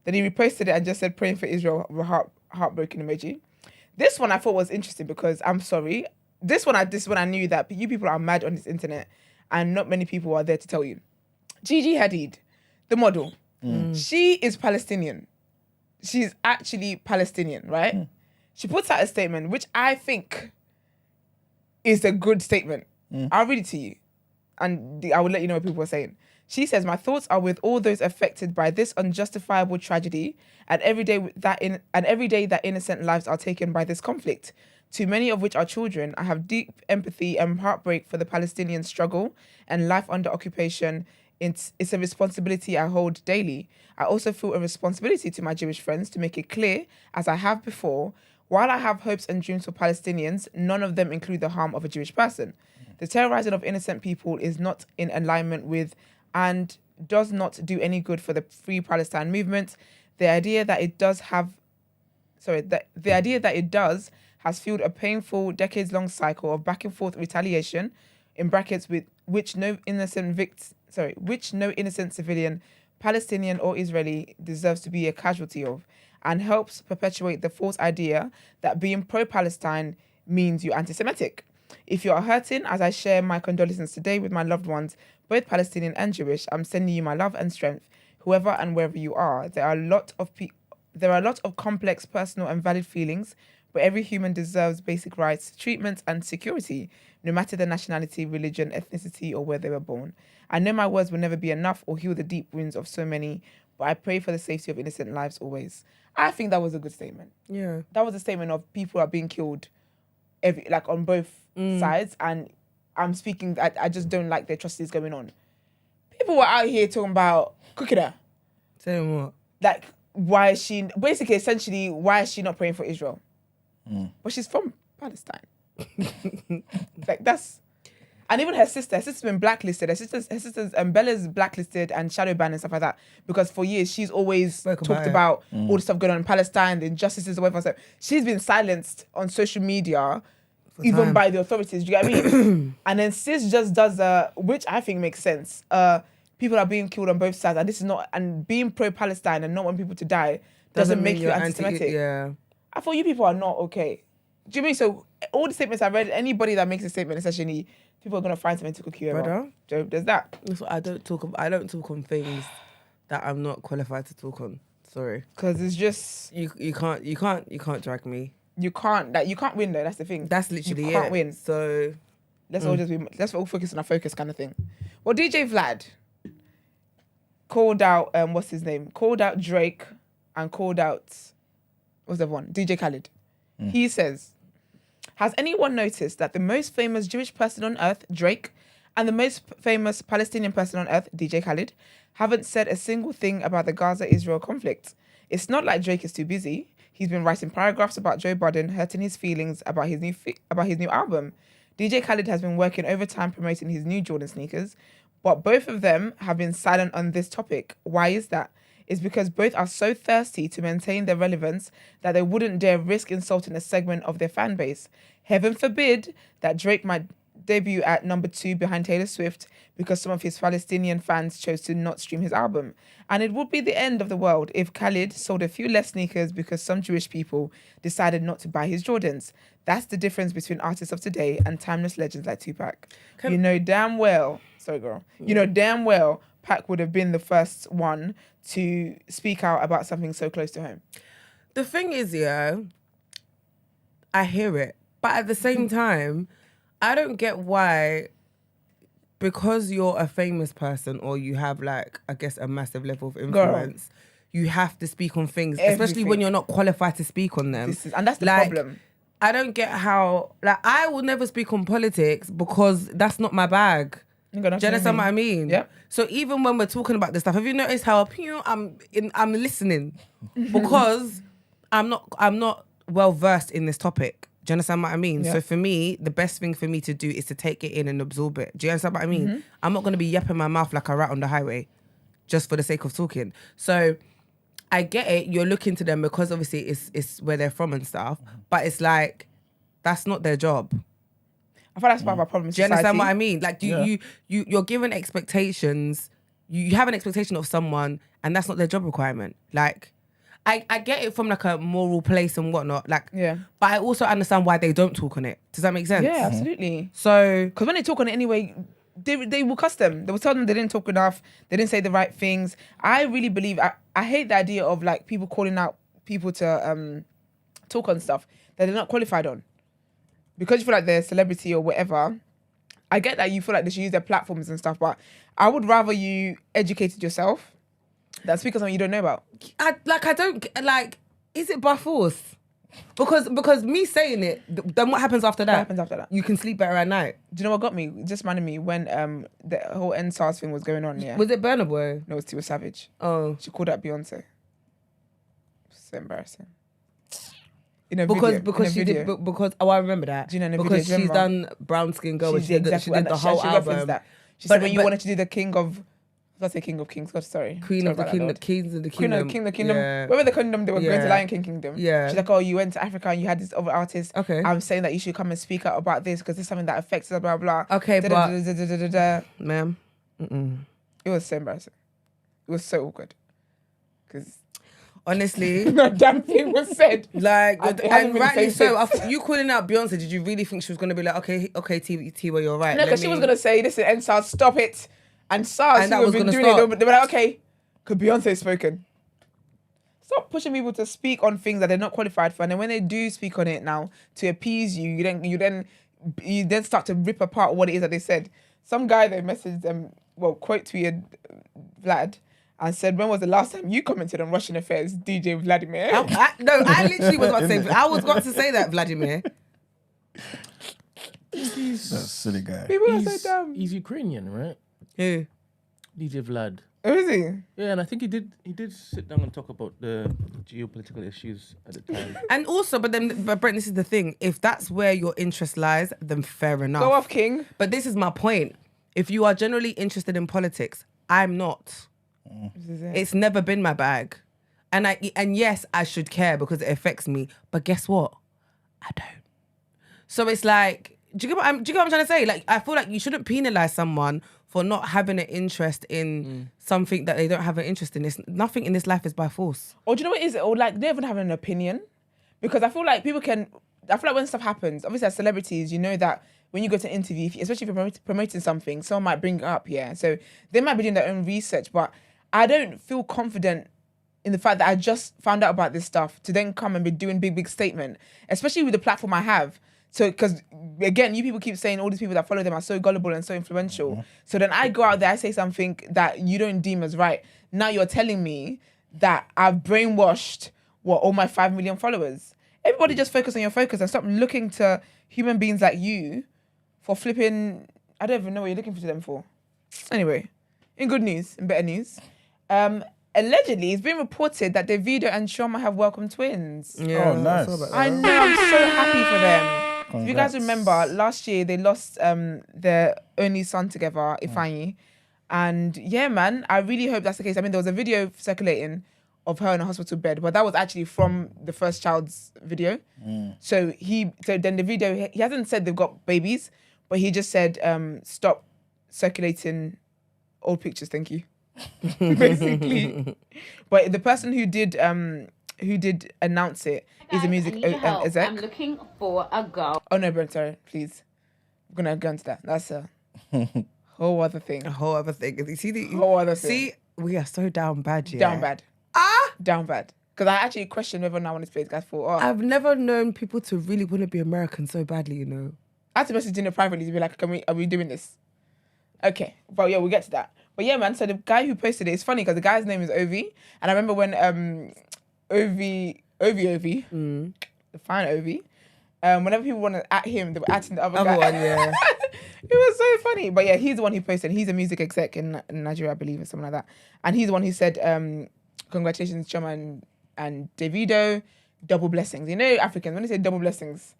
Speaker 2: Then he reposted it and just said, praying for Israel, heartbroken emoji. This one I thought was interesting because I'm sorry. This one I knew that you people are mad on this internet and not many people are there to tell you. Gigi Hadid, the model, she is Palestinian. She's actually Palestinian, right? She puts out a statement, which I think is a good statement. I'll read it to you and I will let you know what people are saying. She says, my thoughts are with all those affected by this unjustifiable tragedy and every day that innocent lives are taken by this conflict, too many of which are children. I have deep empathy and heartbreak for the Palestinian struggle and life under occupation. It's a responsibility I hold daily. I also feel a responsibility to my Jewish friends to make it clear, as I have before, while I have hopes and dreams for Palestinians, none of them include the harm of a Jewish person. The terrorizing of innocent people is not in alignment with and does not do any good for the Free Palestine movement. The idea that it does has fueled a painful, decades-long cycle of back-and-forth retaliation, in brackets with which no innocent civilian, Palestinian or Israeli, deserves to be a casualty of, and helps perpetuate the false idea that being pro-Palestine means you're anti-Semitic. If you are hurting, as I share my condolences today with my loved ones, both Palestinian and Jewish, I'm sending you my love and strength, whoever and wherever you are. There are a lot of complex, personal and valid feelings, but every human deserves basic rights, treatment and security, no matter their nationality, religion, ethnicity or where they were born. I know my words will never be enough or heal the deep wounds of so many, but I pray for the safety of innocent lives always. I think that was a good statement.
Speaker 1: Yeah.
Speaker 2: That was a statement of people are being killed on both sides, and I'm speaking, I just don't like the atrocities going on. People were out here talking about cooking her.
Speaker 1: Saying what?
Speaker 2: Like, why is she not praying for Israel? But she's from Palestine. And even her sister's been blacklisted. Her sister's Bella's blacklisted and shadow banned and stuff like that, because for years she's always talked about all the stuff going on in Palestine, the injustices, or whatever. So she's been silenced on social media, even by the authorities. Do you get what I mean? And then Sis just does which I think makes sense. People are being killed on both sides, and this is not, and being pro-Palestine and not wanting people to die doesn't make you anti-Semitic.
Speaker 1: Yeah.
Speaker 2: I thought you people are not okay. Do you mean? So all the statements I read, anybody that makes a statement essentially people are gonna find something to cook you
Speaker 1: Brother.
Speaker 2: about. So there's that.
Speaker 1: That's what I don't talk about. I don't talk on things that I'm not qualified to talk on. Sorry.
Speaker 2: Because it's just
Speaker 1: You can't drag me.
Speaker 2: you can't win though. That's the thing.
Speaker 1: That's literally
Speaker 2: you can't win.
Speaker 1: So
Speaker 2: Let's all focus on our focus kind of thing. Well, DJ Vlad called out what's his name? Called out Drake and called out what's the other one? DJ Khaled. He says, has anyone noticed that the most famous Jewish person on earth, Drake, and the most famous Palestinian person on earth, DJ Khaled, haven't said a single thing about the Gaza-Israel conflict? It's not like Drake is too busy. He's been writing paragraphs about Joe Biden, hurting his feelings about his new album. DJ Khaled has been working overtime promoting his new Jordan sneakers, but both of them have been silent on this topic. Why is that? It's because both are so thirsty to maintain their relevance that they wouldn't dare risk insulting a segment of their fan base. Heaven forbid that Drake might debut at number 2 behind Taylor Swift because some of his Palestinian fans chose to not stream his album. And it would be the end of the world if Khaled sold a few less sneakers because some Jewish people decided not to buy his Jordans. That's the difference between artists of today and timeless legends like Tupac. You know damn well, Pac would have been the first one to speak out about something so close to home.
Speaker 1: The thing is, I hear it. But at the same time, I don't get why, because you're a famous person or you have like, I guess, a massive level of influence, you have to speak on things, especially when you're not qualified to speak on them.
Speaker 2: And that's the problem.
Speaker 1: I don't get how, I will never speak on politics because that's not my bag. Do you understand what I mean?
Speaker 2: Yeah.
Speaker 1: So even when we're talking about this stuff, have you noticed how I'm listening because I'm not well versed in this topic. Do you understand what I mean? Yeah. So for me, the best thing for me to do is to take it in and absorb it. Do you understand what I mean? I'm not going to be yapping my mouth like a rat on the highway just for the sake of talking. So I get it. You're looking to them because obviously it's where they're from and stuff. But it's like, that's not their job.
Speaker 2: I thought that's part of our problem in society.
Speaker 1: Do you understand what I mean? Like you're given expectations. You have an expectation of someone, and that's not their job requirement. Like, I get it from like a moral place and whatnot. Like, but I also understand why they don't talk on it. Does that make sense?
Speaker 2: Yeah, absolutely.
Speaker 1: So,
Speaker 2: because when they talk on it anyway, they will cuss them. They will tell them they didn't talk enough. They didn't say the right things. I really believe. I hate the idea of like people calling out people to talk on stuff that they're not qualified on. Because you feel like they're a celebrity or whatever, I get that you feel like they should use their platforms and stuff, but I would rather you educated yourself than speak on something you don't know about.
Speaker 1: Is it by force? Because me saying it, then what happens after that?
Speaker 2: What happens after that?
Speaker 1: You can sleep better at night.
Speaker 2: Do you know what got me? It just reminded me when the whole NSARS thing was going on, yeah.
Speaker 1: Was it Burna Boy?
Speaker 2: No, it was Tiwa Savage.
Speaker 1: Oh.
Speaker 2: She called out Beyonce. So embarrassing. I remember that. Do you know in a
Speaker 1: because
Speaker 2: video,
Speaker 1: she's done Brown Skin Girl. She did the whole album.
Speaker 2: That. She said when you wanted to do the King of, let's say King of Kings. God, sorry.
Speaker 1: Queen of the Kingdom. Kings of the Kingdom.
Speaker 2: Queen of the Kingdom. Yeah. Wherever the kingdom they were going to Lion King Kingdom.
Speaker 1: Yeah.
Speaker 2: She's like, oh, you went to Africa and you had this other artist.
Speaker 1: Okay.
Speaker 2: I'm saying that you should come and speak out about this because this is something that affects us. Blah blah.
Speaker 1: Okay, ma'am.
Speaker 2: It was so embarrassing. It was so awkward. Because.
Speaker 1: Honestly,
Speaker 2: no damn thing was said.
Speaker 1: Like, and rightly so. You calling out Beyonce, did you really think she was going to be like, okay, Tiwa, you're right?
Speaker 2: No, because she was going to say, listen, NSARS, stop it. And SARS, who have been doing it, they were like, okay, could Beyonce spoken? Stop pushing people to speak on things that they're not qualified for. And then when they do speak on it now, to appease you, you then start to rip apart what it is that they said. Some guy, they messaged them, quote tweeted Vlad, and said, when was the last time you commented on Russian affairs, DJ Vladimir?
Speaker 1: I literally was about to say, I was going to say that, Vladimir.
Speaker 4: That's a silly guy.
Speaker 2: People are so dumb.
Speaker 3: He's Ukrainian, right?
Speaker 1: Who?
Speaker 3: DJ Vlad.
Speaker 2: Who is he?
Speaker 3: Yeah, and I think he did sit down and talk about the geopolitical issues at the time.
Speaker 1: And also, but Brent, this is the thing. If that's where your interest lies, then fair enough.
Speaker 2: Go off, King.
Speaker 1: But this is my point. If you are generally interested in politics, I'm not. It's never been my bag. And yes, I should care because it affects me. But guess what? I don't. So it's like, do you get what I'm trying to say? Like, I feel like you shouldn't penalise someone for not having an interest in something that they don't have an interest in. Nothing in this life is by force.
Speaker 2: Or do you know what it is? Or like, they even have an opinion. Because I feel like when stuff happens, obviously as celebrities, you know that when you go to an interview, especially if you're promoting something, someone might bring it up, yeah. So they might be doing their own research, but I don't feel confident in the fact that I just found out about this stuff to then come and be doing big statement, especially with the platform I have. So, because again, you people keep saying all these people that follow them are so gullible and so influential. So then I go out there, I say something that you don't deem as right. Now you're telling me that I've brainwashed, all my 5 million followers. Everybody just focus on your focus and stop looking to human beings like you for flipping, I don't even know what you're looking to them for. Anyway, in good news, in better news, allegedly, it's been reported that Davido and Chioma have welcomed twins.
Speaker 4: Yeah, oh, nice.
Speaker 2: I know, I'm so happy for them. If you guys remember, last year they lost their only son together, Ifeanyi. And yeah, man, I really hope that's the case. I mean, there was a video circulating of her in a hospital bed, but that was actually from the first child's video. So then the video, he hasn't said they've got babies, but he just said, stop circulating old pictures, thank you. Basically. But the person who did announce it is a music exec.
Speaker 10: I'm looking for a girl.
Speaker 2: Oh no, Brent, sorry, please. We're gonna go into that. That's a whole other thing.
Speaker 1: A whole other thing. You see the
Speaker 2: whole other thing.
Speaker 1: See, we are so down bad, yeah.
Speaker 2: Down bad. Down bad. Because I actually questioned whether or not I want to play this guy for.
Speaker 1: I've never known people to really want to be American so badly, you know.
Speaker 2: I had to message Dina privately to be like, are we doing this? Okay, but yeah, we'll get to that. But yeah, man, so the guy who posted it, it's funny because the guy's name is Ovi. And I remember when Ovi, the fine Ovi, whenever people want to at him, they were atting the other guy.
Speaker 1: One, yeah.
Speaker 2: It was so funny. But yeah, he's the one who posted. He's a music exec in Nigeria, I believe, or something like that. And he's the one who said, congratulations, Chioma and Davido, double blessings. You know, Africans, when they say double blessings,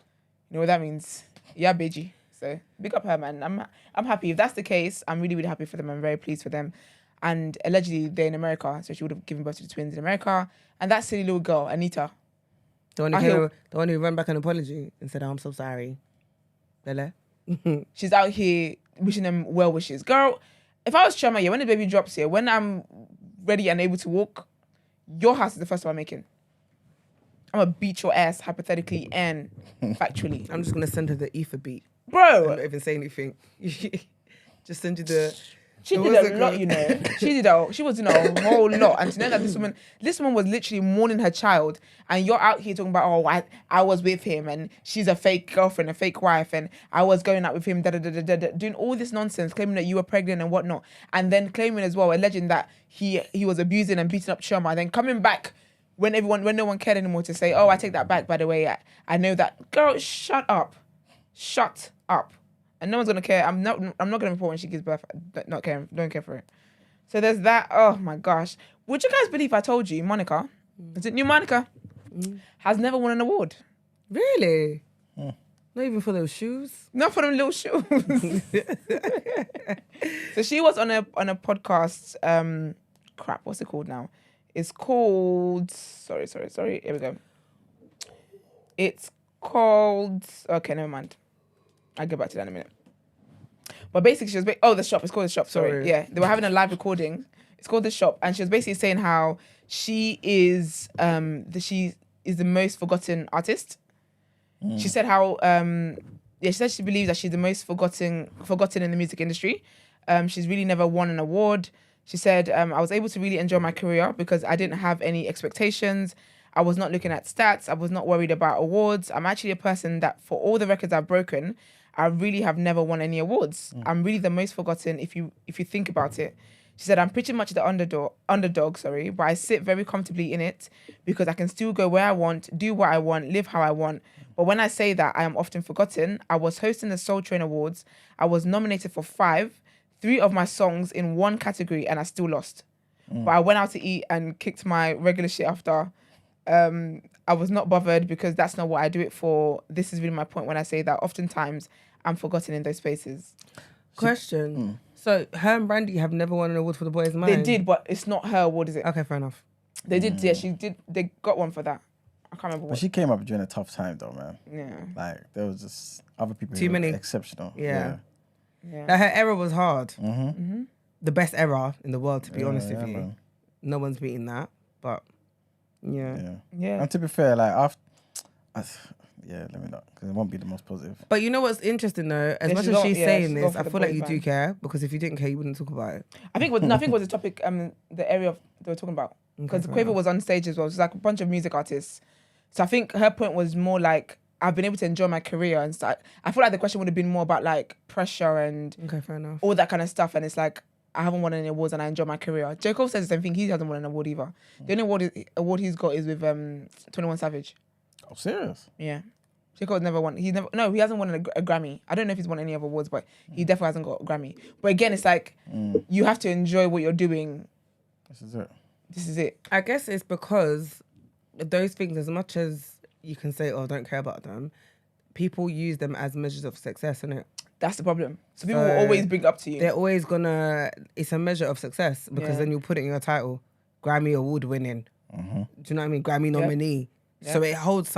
Speaker 2: you know what that means? Yeah, Beji. So big up her, man. I'm happy. If that's the case, I'm really, really happy for them. I'm very pleased for them. And allegedly, they're in America, so she would have given birth to the twins in America. And that silly little girl, Anita.
Speaker 1: The one who ran back an apology and said, oh, I'm so sorry. Bella.
Speaker 2: She's out here wishing them well wishes. Girl, if I was Chioma, yeah, when the baby drops here, when I'm ready and able to walk, your house is the first one I'm making. I'm going to beat your ass, hypothetically and factually.
Speaker 1: I'm just going to send her the ether beat.
Speaker 2: Bro!
Speaker 1: I'm not even say anything. Just send you the...
Speaker 2: She did a lot, you know. She was doing a whole lot. And to know that this woman was literally mourning her child, and you're out here talking about, oh, I was with him, and she's a fake girlfriend, a fake wife, and I was going out with him, doing all this nonsense, claiming that you were pregnant and whatnot, and then claiming as well, alleging that he was abusing and beating up Chioma, and then coming back when no one cared anymore to say, oh, I take that back, by the way, I know that. Girl, shut up. Shut up. And no one's gonna care. I'm not gonna report when she gives birth. Don't care for it. So there's that. Oh my gosh. Would you guys believe I told you Monica? Is it new Monica? Has never won an award.
Speaker 1: Really? Not even for those shoes?
Speaker 2: Not for them little shoes. So she was on a podcast. Crap. What's it called now? It's called. Sorry. Here we go. It's called. Okay, never mind. I'll get back to that in a minute. But basically, she was... The Shop. It's called The Shop, sorry. Yeah, they were having a live recording. It's called The Shop. And she was basically saying how she is the most forgotten artist. She said how... she said she believes that she's the most forgotten in the music industry. She's really never won an award. She said, I was able to really enjoy my career because I didn't have any expectations. I was not looking at stats. I was not worried about awards. I'm actually a person that, for all the records I've broken, I really have never won any awards. I'm really the most forgotten if you think about it. She said, I'm pretty much the underdog, but I sit very comfortably in it because I can still go where I want, do what I want, live how I want. But when I say that, I am often forgotten. I was hosting the Soul Train Awards. I was nominated for 5, 3 of my songs in 1 category, and I still lost. But I went out to eat and kicked my regular shit after. I was not bothered because that's not what I do it for. This is really my point when I say that oftentimes I'm forgotten in those spaces.
Speaker 1: Question. So her and Brandy have never won an award for The Boy Is Mine?
Speaker 2: They did, but it's not her award, is it?
Speaker 1: Okay, fair enough.
Speaker 2: They did, yeah, she did. They got one for that. I can't remember what.
Speaker 4: But she came up during a tough time though, man.
Speaker 2: Yeah.
Speaker 4: Like, there was just other people
Speaker 1: Too
Speaker 4: who
Speaker 1: many.
Speaker 4: were exceptional.
Speaker 1: Yeah. Like, her era was hard. The best era in the world, to be honest with you.
Speaker 4: Man.
Speaker 1: No one's beating that, but... Yeah.
Speaker 2: Yeah.
Speaker 4: And to be fair, like Yeah, let me not, because it won't be the most positive.
Speaker 1: But you know what's interesting though? As much as she's saying this, I feel like you do care, because if you didn't care, you wouldn't talk about it.
Speaker 2: I think it was the topic, the area they were talking about. Because Quavo was on stage as well. It's like a bunch of music artists. So I think her point was more like, I've been able to enjoy my career and stuff. I feel like the question would have been more about like pressure and
Speaker 1: fair enough.
Speaker 2: all that kind of stuff. And it's like, I haven't won any awards and I enjoy my career. J. Cole says the same thing. He hasn't won an award either. The only award he's got is with 21 Savage.
Speaker 4: Oh, serious?
Speaker 2: Yeah. J. Cole's never won. He hasn't won a Grammy. I don't know if he's won any other awards, but he definitely hasn't got a Grammy. But again, it's like, you have to enjoy what you're doing. This is it.
Speaker 1: I guess it's because those things, as much as you can say, oh, don't care about them, people use them as measures of success, isn't it?
Speaker 2: That's the problem. So people will always bring up to you.
Speaker 1: They're always it's a measure of success, because then you put it in your title, Grammy award winning. Do you know what I mean? Grammy nominee. So it holds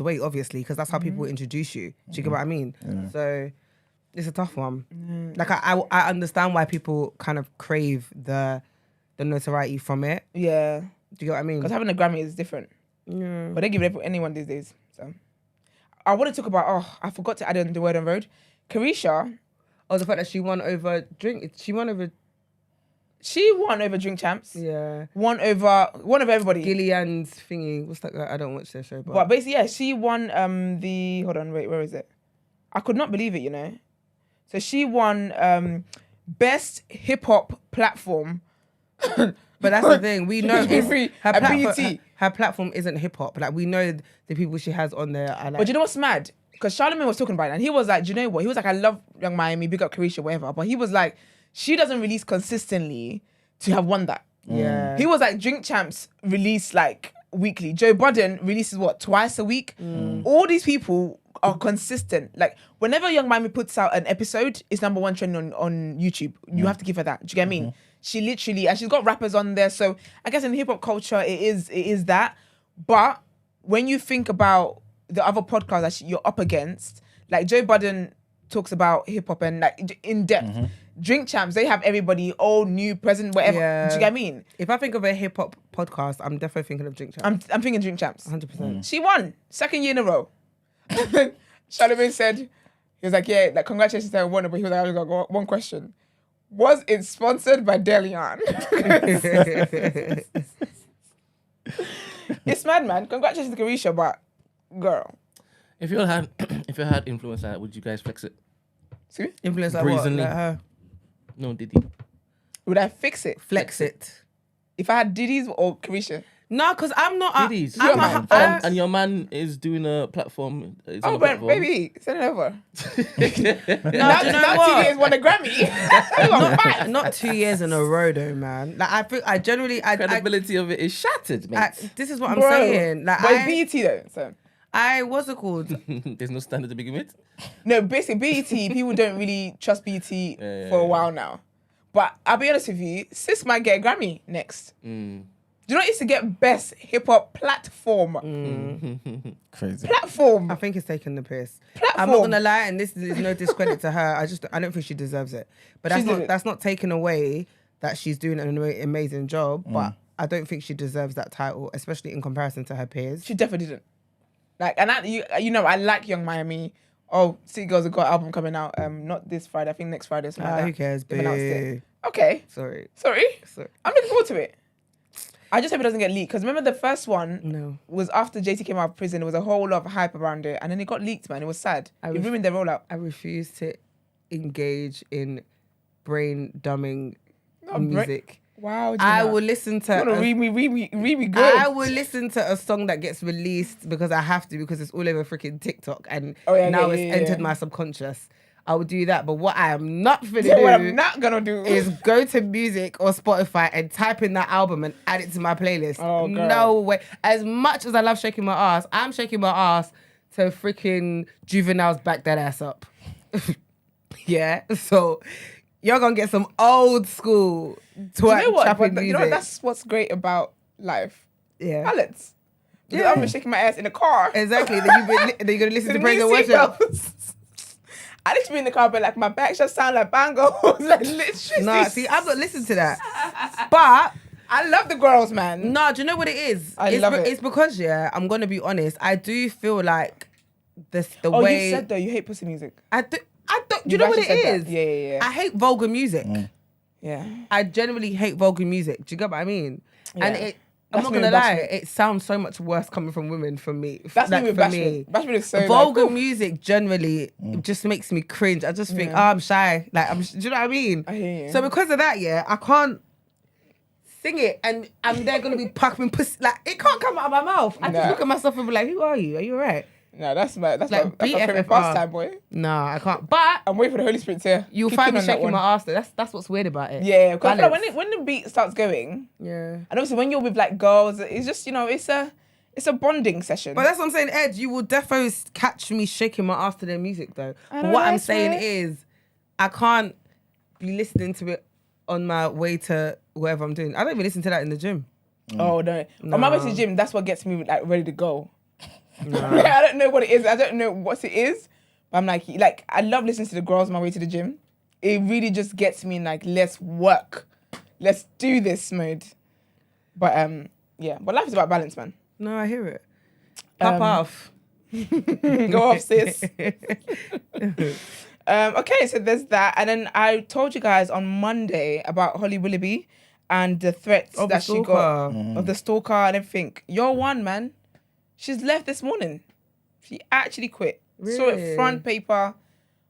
Speaker 1: weight, obviously, because that's how people introduce you. Do you get what I mean? Yeah. So it's a tough one. Like I understand why people kind of crave the notoriety from it.
Speaker 2: Yeah.
Speaker 1: Do you get what I mean?
Speaker 2: Because having a Grammy is different. Yeah. But they give it to anyone these days. So I want to talk about, I forgot to add in the word on road. Carisha.
Speaker 1: Oh, the fact that she won over Drink
Speaker 2: Champs.
Speaker 1: Yeah.
Speaker 2: Won over everybody.
Speaker 1: Gillian's thingy. What's that guy? I don't watch their show.
Speaker 2: But basically, yeah, she won hold on, wait, where is it? I could not believe it, you know. So she won best hip hop platform.
Speaker 1: But that's the thing. We know
Speaker 2: her
Speaker 1: platform isn't hip hop. Like, we know the people she has on there.
Speaker 2: But you know what's mad? Because Charlamagne was talking about it, and he was like, do you know what? He was like, I love Young Miami, big up Carisha, whatever. But he was like, she doesn't release consistently to have won that.
Speaker 1: Yeah.
Speaker 2: He was like, Drink Champs release like weekly. Joe Budden releases twice a week. All these people are consistent. Like, whenever Young Miami puts out an episode, it's #1 trending on YouTube. You have to give her that. Do you get what I mean? She literally, and she's got rappers on there. So I guess in hip hop culture, it is that. But when you think about the other podcasts that you're up against, like Joe Budden talks about hip hop and like in depth. Drink Champs, they have everybody, old, new, present, whatever.
Speaker 1: Yeah.
Speaker 2: Do you get what I mean?
Speaker 1: If I think of a hip hop podcast, I'm definitely thinking of Drink Champs.
Speaker 2: I'm thinking Drink Champs.
Speaker 1: 100%.
Speaker 2: She won 2nd year in a row. Charlamagne said, he was like, yeah, like congratulations to everyone, but he was like, I only got one question. Was it sponsored by Delion? It's mad, man. Congratulations to Carisha, but girl.
Speaker 3: If you had influence like that, would you guys fix it?
Speaker 2: See?
Speaker 1: Influence like what? Like her?
Speaker 3: No, Diddy.
Speaker 2: Would I fix it?
Speaker 1: Flex it.
Speaker 2: If I had Diddy's or Carisha?
Speaker 1: No, because I'm not.
Speaker 3: Diddy's.
Speaker 2: And
Speaker 3: your man is doing a platform.
Speaker 2: Oh, but baby, send it over.
Speaker 1: Now
Speaker 2: TD has won a Grammy.
Speaker 1: Not 2 years in a row, though, man. Like I generally,
Speaker 3: credibility of it is shattered, mate.
Speaker 1: This is what I'm saying. Like,
Speaker 2: but it's BET though, so.
Speaker 1: What's it called?
Speaker 3: There's no standard to begin with.
Speaker 2: No, basically BET, people don't really trust BET for a while now. But I'll be honest with you, Sis might get a Grammy next. Do you know what used to get best hip hop platform?
Speaker 4: Crazy.
Speaker 2: Platform.
Speaker 1: I think it's taking the piss.
Speaker 2: Platform.
Speaker 1: I'm not gonna lie, and this is no discredit to her. I don't think she deserves it. But that's not taking away that she's doing an amazing job. But I don't think she deserves that title, especially in comparison to her peers.
Speaker 2: She definitely didn't. Like, and I like Young Miami. Oh, City Girls have got an album coming out. Not this Friday. I think next Friday.
Speaker 1: Who cares?
Speaker 2: Okay.
Speaker 1: Sorry.
Speaker 2: I'm looking forward to it. I just hope it doesn't get leaked. Because remember the first one was after JT came out of prison. There was a whole lot of hype around it. And then it got leaked, man. It was sad. It ruined their rollout.
Speaker 1: I refuse to engage in brain dumbing music.
Speaker 2: Wow.
Speaker 1: I will listen to...
Speaker 2: You want to read me good.
Speaker 1: I will listen to a song that gets released because I have to, because it's all over freaking TikTok. And now it's entered my subconscious. I will do that. But what I am not going to do...
Speaker 2: What I'm not going to do...
Speaker 1: is go to music or Spotify and type in that album and add it to my playlist.
Speaker 2: Oh, girl.
Speaker 1: No way. As much as I love shaking my ass, I'm shaking my ass to freaking Juvenile's Back That Ass Up. Yeah? So... You're going to get some old school trapping music.
Speaker 2: You know what? That's what's great about life.
Speaker 1: Yeah.
Speaker 2: Balance. Yeah. I'm shaking my ass in the car.
Speaker 1: Exactly. Then you're going to listen to praise and worship.
Speaker 2: I need to be in the car, but like my back just sound like bangos. Like literally.
Speaker 1: No, see, I've not listened to that. But
Speaker 2: I love the girls, man.
Speaker 1: No, do you know what it is?
Speaker 2: I love it.
Speaker 1: It's because, I'm going to be honest, I do feel like the
Speaker 2: Oh,
Speaker 1: way.
Speaker 2: you said though you hate pussy music.
Speaker 1: I don't. Do you know what it is?
Speaker 2: Yeah.
Speaker 1: I hate vulgar music.
Speaker 2: Yeah.
Speaker 1: I generally hate vulgar music. Do you get what I mean?
Speaker 2: Yeah.
Speaker 1: And I'm not
Speaker 2: me
Speaker 1: gonna
Speaker 2: with
Speaker 1: lie,
Speaker 2: Bashment.
Speaker 1: it sounds so much worse coming from women for me.
Speaker 2: That's
Speaker 1: like,
Speaker 2: me with
Speaker 1: for
Speaker 2: Bashment. Bashment is so
Speaker 1: vulgar
Speaker 2: like,
Speaker 1: music generally just makes me cringe. I just think,
Speaker 2: Yeah.
Speaker 1: I'm shy. Like, do you know what I mean?
Speaker 2: I hear you.
Speaker 1: So because of that, I can't sing it, and they're gonna be pucking pussy. Like, it can't come out of my mouth. I just look at myself and be like, who are you? Are you alright?
Speaker 2: No, that's my
Speaker 1: Like,
Speaker 2: favorite
Speaker 1: BFFR.
Speaker 2: pastime, boy.
Speaker 1: No, I can't. But
Speaker 2: I'm waiting for the Holy Spirit to.
Speaker 1: you'll
Speaker 2: kick
Speaker 1: find
Speaker 2: in
Speaker 1: me
Speaker 2: on that
Speaker 1: shaking
Speaker 2: one.
Speaker 1: my ass though. That's what's weird about it.
Speaker 2: Yeah, because I feel
Speaker 1: Balance.
Speaker 2: like when the beat starts going,
Speaker 1: Yeah.
Speaker 2: and obviously when you're with like girls, it's just it's a bonding session.
Speaker 1: But that's what I'm saying, Ed. You will defo catch me shaking my ass to their music though.
Speaker 2: I
Speaker 1: But
Speaker 2: know,
Speaker 1: what I'm
Speaker 2: that's
Speaker 1: saying
Speaker 2: right.
Speaker 1: is, I can't be listening to it on my way to wherever I'm doing. I don't even listen to that in the gym.
Speaker 2: Oh no. On my way to the gym, that's what gets me like ready to go.
Speaker 1: No.
Speaker 2: I don't know what it is. I don't know what it is. But I'm like I love listening to the girls on my way to the gym. It really just gets me in like, let's work. Let's do this mode. But yeah. But life is about balance, man.
Speaker 1: No, I hear it. Pop off.
Speaker 2: Go off, sis. Okay, so there's that. And then I told you guys on Monday about Holly Wiloughby and the threats
Speaker 1: Of
Speaker 2: that
Speaker 1: the
Speaker 2: she got
Speaker 1: stalker.
Speaker 2: of the stalker and everything. You're one, man. She's left this morning. She actually quit. Saw it
Speaker 1: Really?
Speaker 2: front paper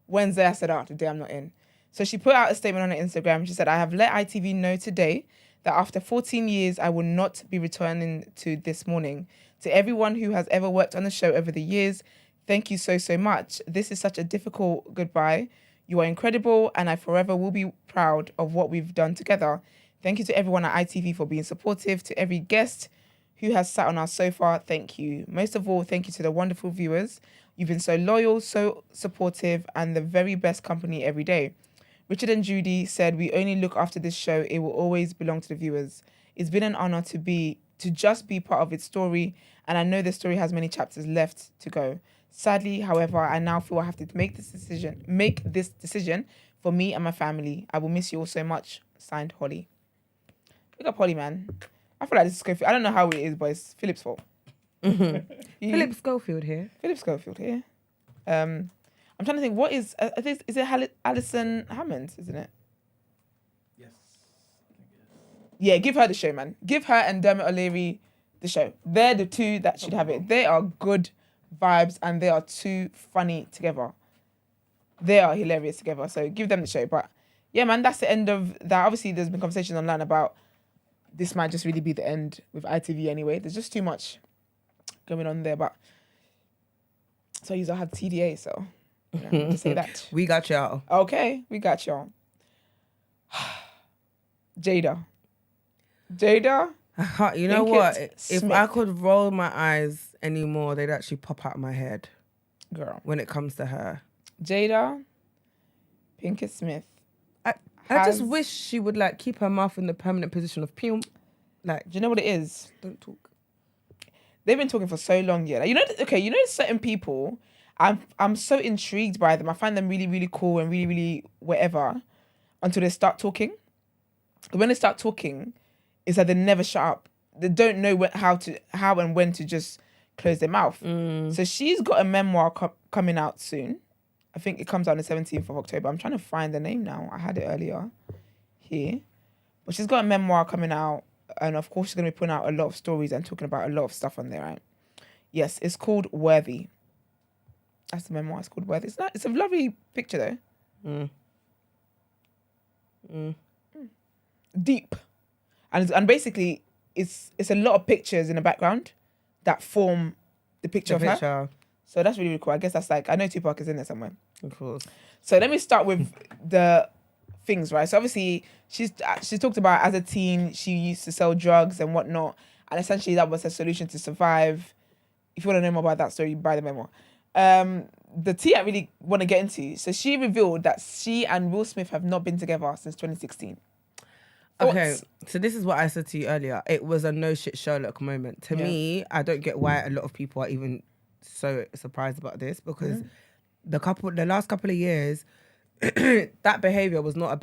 Speaker 2: Wednesday. I said, today I'm not in. So she put out a statement on her Instagram. She said, I have let ITV know today that after 14 years, I will not be returning to This Morning. To everyone who has ever worked on the show over the years, thank you so, so much. This is such a difficult goodbye. You are incredible, and I forever will be proud of what we've done together. Thank you to everyone at ITV for being supportive. To every guest who has sat on our sofa, thank you. Most of all, thank you to the wonderful viewers. You've been so loyal, so supportive, and the very best company every day. Richard and Judy said, we only look after this show. It will always belong to the viewers. It's been an honor to just be part of its story, and I know the story has many chapters left to go. Sadly, however, I now feel I have to make this decision for me and my family. I will miss you all so much. Signed, Holly. Pick up Holly, man. I feel like this is Schofield. I don't know how it is, but it's Philip's fault.
Speaker 1: Philip Schofield here.
Speaker 2: Philip Schofield here. I'm trying to think. What is it? Alison Hammond, isn't it?
Speaker 3: Yes.
Speaker 2: Yeah, give her the show, man. Give her and Dermot O'Leary the show. They're the two that should have it. They are good vibes and they are too funny together. They are hilarious together. So give them the show. But yeah, man, that's the end of that. Obviously, there's been conversations online about this might just really be the end with ITV anyway. There's just too much going on there. But so you all have TDA, so to say that.
Speaker 1: We got y'all.
Speaker 2: Okay, we got y'all. Jada.
Speaker 1: You know
Speaker 2: Pinkett
Speaker 1: what? If
Speaker 2: Smith.
Speaker 1: I could roll my eyes anymore, they'd actually pop out of my head.
Speaker 2: Girl.
Speaker 1: When it comes to her.
Speaker 2: Jada Pinkett Smith.
Speaker 1: I just wish she would like keep her mouth in the permanent position of pum. Like,
Speaker 2: do you know what it is?
Speaker 1: Don't talk.
Speaker 2: They've been talking for so long, yeah. Like, you know certain people, I'm so intrigued by them. I find them really, really cool and really, really whatever until they start talking. When they start talking, it's like they never shut up. They don't know how and when to just close their mouth. So she's got a memoir coming out soon. I think it comes out on the 17th of October. I'm trying to find the name now. I had it earlier here. But she's got a memoir coming out. And of course, she's going to be putting out a lot of stories and talking about a lot of stuff on there, right? Yes, it's called Worthy. That's the memoir. It's called Worthy. It's a lovely picture, though. Deep. And basically, it's a lot of pictures in the background that form the picture of her. So that's really, really cool. I guess that's like, I know Tupac is in there somewhere.
Speaker 1: Of course.
Speaker 2: So let me start with the things, right? So obviously, she talked about as a teen, she used to sell drugs and whatnot. And essentially that was her solution to survive. If you want to know more about that story, buy the memoir. The tea I really want to get into. So she revealed that she and Will Smith have not been together since 2016.
Speaker 1: Okay, so this is what I said to you earlier. It was a no shit Sherlock moment. To me, I don't get why a lot of people are even so surprised about this, because the last couple of years, that behavior was not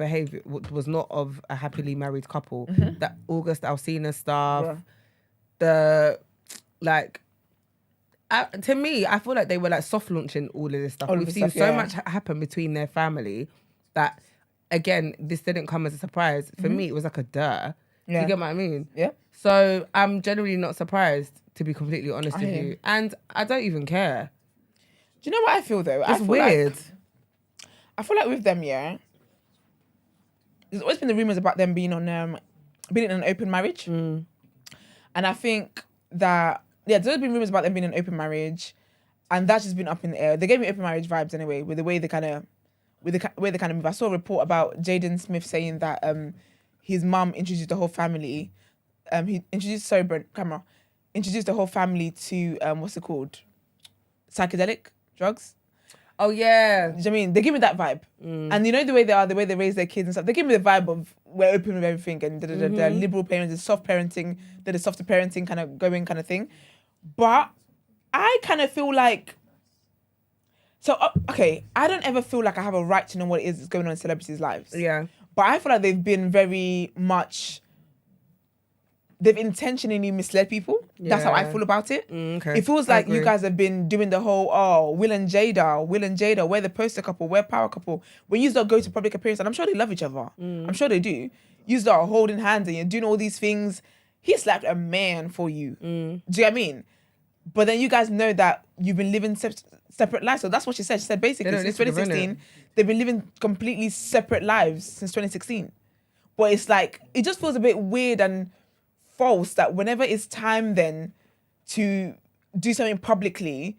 Speaker 1: of a happily married couple. That August Alsina stuff, To me, I feel like they were like soft launching all of this stuff. We've seen so much happen between their family that, again, this didn't come as a surprise. For me, it was like a duh. Do you get what I mean?
Speaker 2: Yeah.
Speaker 1: So I'm generally not surprised, to be completely honest with you. And I don't even care.
Speaker 2: Do you know what I feel though?
Speaker 1: It's weird.
Speaker 2: I feel like with them, there's always been the rumors about them being in an open marriage. And I think that, there's always been rumors about them being in an open marriage, and that's just been up in the air. They gave me open marriage vibes anyway, with the way they kind of move. I saw a report about Jada Smith saying that his mum introduced the whole family. Introduced the whole family to what's it called? Psychedelic drugs.
Speaker 1: Oh yeah.
Speaker 2: Do you know what I mean? They give me that vibe. And you know the way they are, the way they raise their kids and stuff. They give me the vibe of we're open with everything and they're liberal parents, the soft parenting, they're the softer parenting kind of thing. But I kind of feel like, I don't ever feel like I have a right to know what it is that's going on in celebrities' lives.
Speaker 1: Yeah.
Speaker 2: But I feel like they've been very much, they've intentionally misled people. That's how I feel about it.
Speaker 1: Okay.
Speaker 2: It feels like you guys have been doing the whole, Will and Jada, we're the poster couple, we're power couple. When you start going to public appearances, and I'm sure they love each other. I'm sure they do. You start holding hands and you're doing all these things. He slapped a man for you. Do you know what I mean? But then you guys know that you've been living separate lives. So that's what she said. She said basically since 2016, they've been living completely separate lives since 2016. But it's like, it just feels a bit weird and false that whenever it's time then to do something publicly,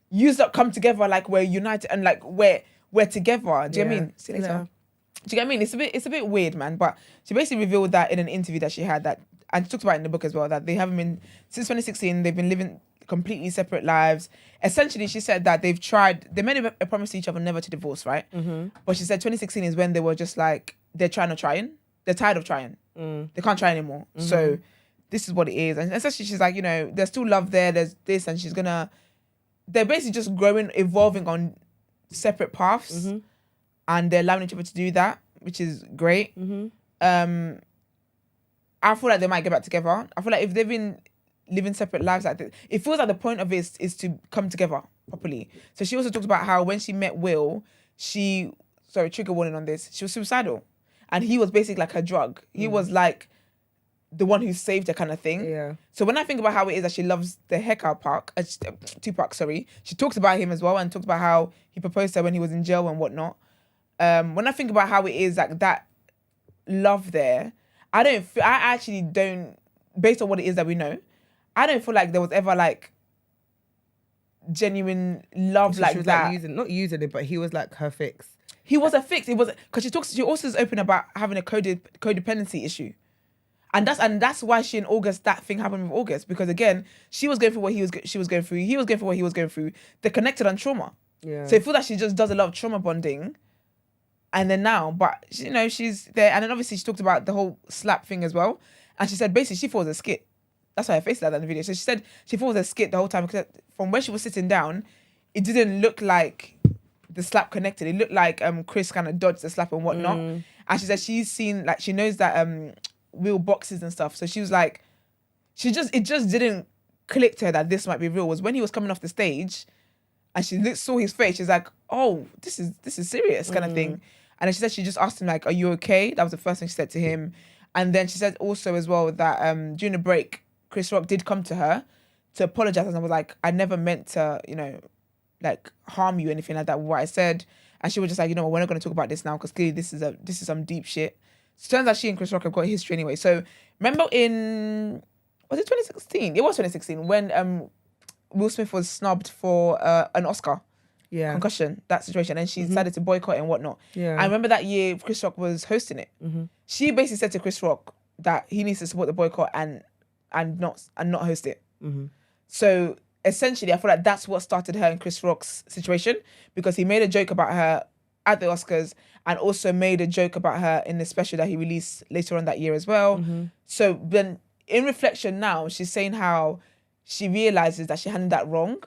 Speaker 2: you start come together like we're united and like we're together. Do you know what I mean? See you later. Do you get what I mean? It's a bit weird, man. But she basically revealed that in an interview that she had, that, and she talked about it in the book as well, that they haven't been, since 2016, they've been living completely separate lives. Essentially, she said that they made a promise to each other never to divorce, right? But she said 2016 is when they were just like, they're tired of trying. They can't try anymore. So this is what it is. And essentially she's like, there's still love there, there's this, and they're basically just growing, evolving on separate paths, and they're allowing each other to do that, which is great. I feel like they might get back together. I feel like if they've been living separate lives like this, it feels like the point of it is to come together properly. So she also talked about how when she met Will, trigger warning on this, she was suicidal. And he was basically like her drug. He was like the one who saved her kind of thing. Yeah. So when I think about how it is that she loves the heck out Tupac, she talks about him as well and talks about how he proposed to her when he was in jail and whatnot. When I think about how it is like that love there, I actually don't, based on what it is that we know, I don't feel like there was ever like genuine love so like that.
Speaker 1: Like not using it, but he was like her fix.
Speaker 2: He was a fix. It was because she also is open about having a codependency issue. And that's why she and August, that thing happened with August, because again, she was going through what she was going through, he was going through what he was going through. They're connected on trauma. Yeah. So I feel that she just does a lot of trauma bonding. And then now, but she's there. And then obviously she talked about the whole slap thing as well. And she said basically she thought it was a skit. That's why her face like that in the video. So she said she thought it was a skit the whole time, because from where she was sitting down, it didn't look like the slap connected. It looked like Chris kind of dodged the slap and whatnot. And she said she's seen, like, she knows that real boxes and stuff. So she was like, it just didn't click to her that this might be real. Was when he was coming off the stage and she saw his face, she's like, oh, this is serious kind of thing. And then she said she just asked him like, are you okay? That was the first thing she said to him. And then she said also as well that during the break, Chris Rock did come to her to apologize and I was like, I never meant to, like harm you, anything like that, what I said. And she was just like, we're not going to talk about this now because clearly this is some deep shit. So it turns out she and Chris Rock have got a history anyway. So remember was it 2016? It was 2016 when Will Smith was snubbed for an Oscar. Yeah. Concussion, that situation. And she decided to boycott it and whatnot. Yeah. I remember that year Chris Rock was hosting it. She basically said to Chris Rock that he needs to support the boycott and not host it. So essentially, I feel like that's what started her and Chris Rock's situation, because he made a joke about her at the Oscars and also made a joke about her in the special that he released later on that year as well. So then in reflection now, she's saying how she realizes that she handled that wrong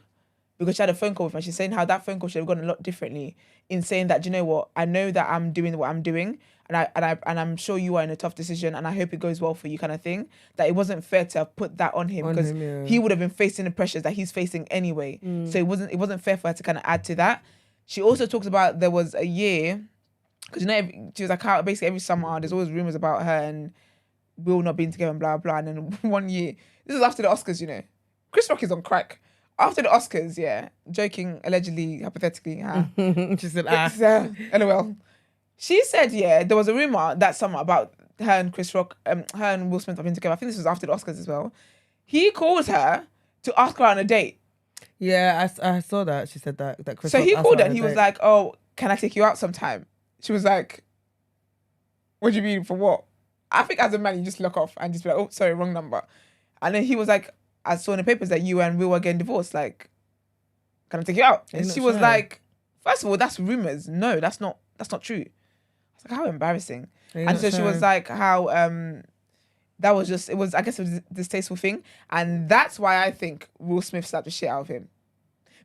Speaker 2: because she had a phone call with her. She's saying how that phone call should have gone a lot differently, in saying that, do you know what? I know that I'm doing what I'm doing and I'm sure you are in a tough decision, and I hope it goes well for you, kind of thing. That it wasn't fair to have put that on him because he would have been facing the pressures that he's facing anyway. So it wasn't fair for her to kind of add to that. She also talks about there was a year, because she was like, how basically every summer there's always rumors about her and Will not being together and blah blah. And then one year, this is after the Oscars, Chris Rock is on crack. After the Oscars, joking, allegedly, hypothetically,
Speaker 1: she said,
Speaker 2: LOL. She said, there was a rumor that summer about her and Chris Rock, her and Will Smith have been together. I think this was after the Oscars as well. He called her to ask her on a date.
Speaker 1: Yeah, I saw that. She said that Chris
Speaker 2: So
Speaker 1: Rock
Speaker 2: he
Speaker 1: asked
Speaker 2: called
Speaker 1: her
Speaker 2: her and
Speaker 1: on
Speaker 2: he
Speaker 1: a
Speaker 2: was
Speaker 1: date.
Speaker 2: like, oh, can I take you out sometime? She was like, what do you mean, for what? I think as a man, you just look off and just be like, oh, sorry, wrong number. And then he was like, I saw in the papers that you and Will were getting divorced. Like, can I take you out? And she was like, first of all, that's rumors. No, that's not true. I was like, how embarrassing. And so she was like, how that was just, I guess it was a distasteful thing. And that's why I think Will Smith slapped the shit out of him.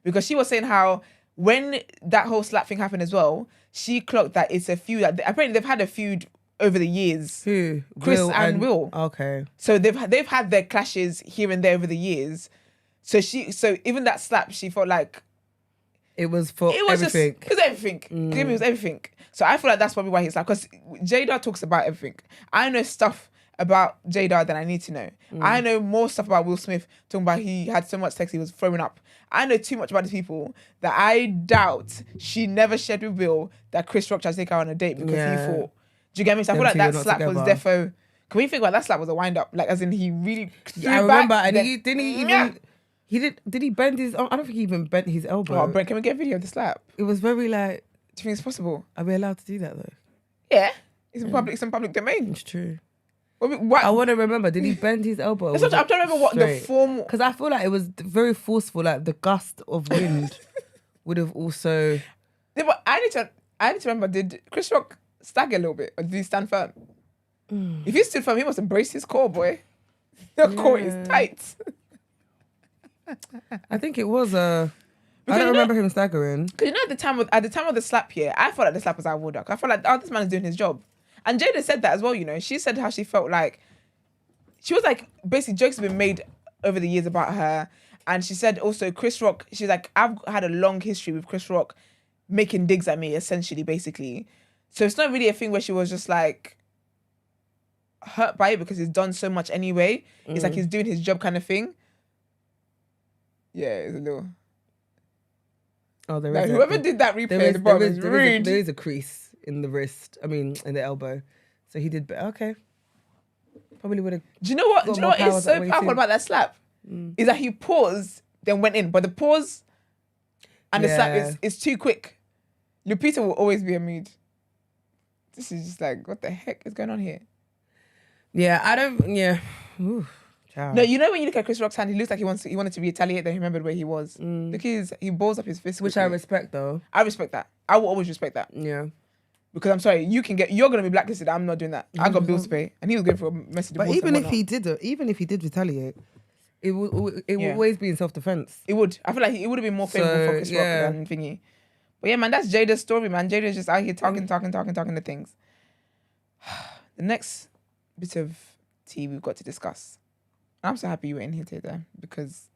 Speaker 2: Because she was saying how when that whole slap thing happened as well, she clocked that it's a feud. Apparently they've had a feud over the years.
Speaker 1: Who?
Speaker 2: Chris and Will.
Speaker 1: Okay.
Speaker 2: So they've had their clashes here and there over the years. So even that slap, she felt like
Speaker 1: it was everything.
Speaker 2: It was everything. It was everything. So I feel like that's probably why he's like, because Jada talks about everything. I know stuff about Jada than I need to know. I know more stuff about Will Smith, talking about he had so much sex he was throwing up. I know too much about these people that I doubt she never shared with Will that Chris Rock tried to take her on a date because he thought. Do you get me? So I feel like that slap was defo. Can we think about that slap was a wind up? Like as in he really threw
Speaker 1: I
Speaker 2: it
Speaker 1: remember,
Speaker 2: back,
Speaker 1: and
Speaker 2: then,
Speaker 1: did he bend his? I don't think he even bent his elbow.
Speaker 2: Oh, Brent, can we get a video of the slap?
Speaker 1: It was very like.
Speaker 2: Do you think it's possible?
Speaker 1: Are we allowed to do that though?
Speaker 2: Yeah, it's in public. It's in public domain.
Speaker 1: It's true.
Speaker 2: What?
Speaker 1: I want to remember. Did he bend his elbow?
Speaker 2: I'm trying to remember what the form.
Speaker 1: Because I feel like it was very forceful. Like the gust of wind would have also.
Speaker 2: Yeah, but I need to remember. Did Chris Rock stagger a little bit, or did he stand firm? If he stood firm, he must embrace his core, boy. The core is tight.
Speaker 1: I think it was a. I don't remember him staggering.
Speaker 2: Because at the time of the slap here, I felt like the slap was out of order. I felt like, this man is doing his job. And Jada said that as well, She said how she felt like... She was like, basically, jokes have been made over the years about her. And she said also, Chris Rock... She's like, I've had a long history with Chris Rock making digs at me, essentially, basically. So it's not really a thing where she was just like... hurt by it because he's done so much anyway. It's like he's doing his job kind of thing. Yeah, it's a little...
Speaker 1: Oh, there
Speaker 2: like,
Speaker 1: is.
Speaker 2: Whoever did that replay at the bottom is rude.
Speaker 1: There is a crease in the wrist. I mean, in the elbow. So he did better. Okay. Probably would have.
Speaker 2: Do you know what? Is so powerful about that slap? Is that he paused, then went in, but the pause and the slap is too quick. Lupita will always be a mood. This is just like, what the heck is going on here?
Speaker 1: Yeah, I don't. Yeah. Ooh.
Speaker 2: No, when you look at Chris Rock's hand, he looks like he wanted to retaliate, then he remembered where he was. Look, he balls up his fist.
Speaker 1: Which I respect, though.
Speaker 2: I respect that. I will always respect that.
Speaker 1: Yeah.
Speaker 2: Because I'm sorry, you're going to be blacklisted. I'm not doing that. I got bills to pay. And he was going for a message.
Speaker 1: But even if he did retaliate, it would always be in self-defense.
Speaker 2: It would. I feel like it would have been more favorable for Chris Rock than thingy. But yeah, man, that's Jada's story, man. Jada's just out here talking to things. The next bit of tea we've got to discuss. I'm so happy you were in here today because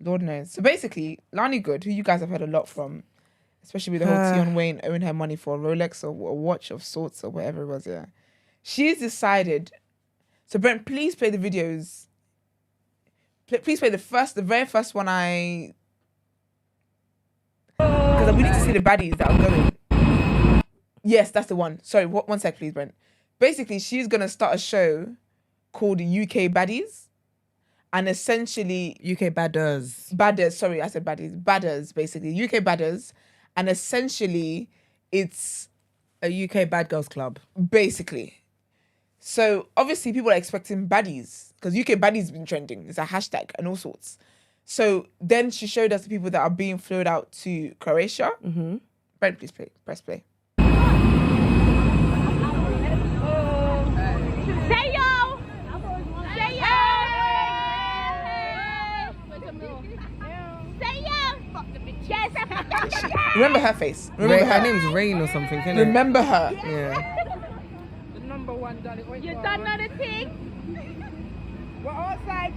Speaker 2: Lord knows. So basically, Lani Good, who you guys have heard a lot from, especially with the whole Tion Wayne owing her money for a Rolex or a watch of sorts or whatever it was, she's decided. So Brent, please play the videos. Please play the very first one because we need to see the baddies that are going. Yes, that's the one. Sorry, one sec, please, Brent. Basically, she's gonna start a show called UK Baddies. And essentially...
Speaker 1: UK Badders.
Speaker 2: Badders, sorry, I said baddies. Badders, basically. UK Badders. And essentially, it's...
Speaker 1: a UK Bad Girls Club.
Speaker 2: Basically. So, obviously, people are expecting baddies. Because UK Baddies has been trending. It's a hashtag and all sorts. So, then she showed us the people that are being flown out to Croatia. Brent, please play. Press play. Remember her face.
Speaker 1: Her name's Rain or something, isn't it?
Speaker 2: Remember her.
Speaker 1: Yeah.
Speaker 10: You don't know the thing?
Speaker 2: We're all side.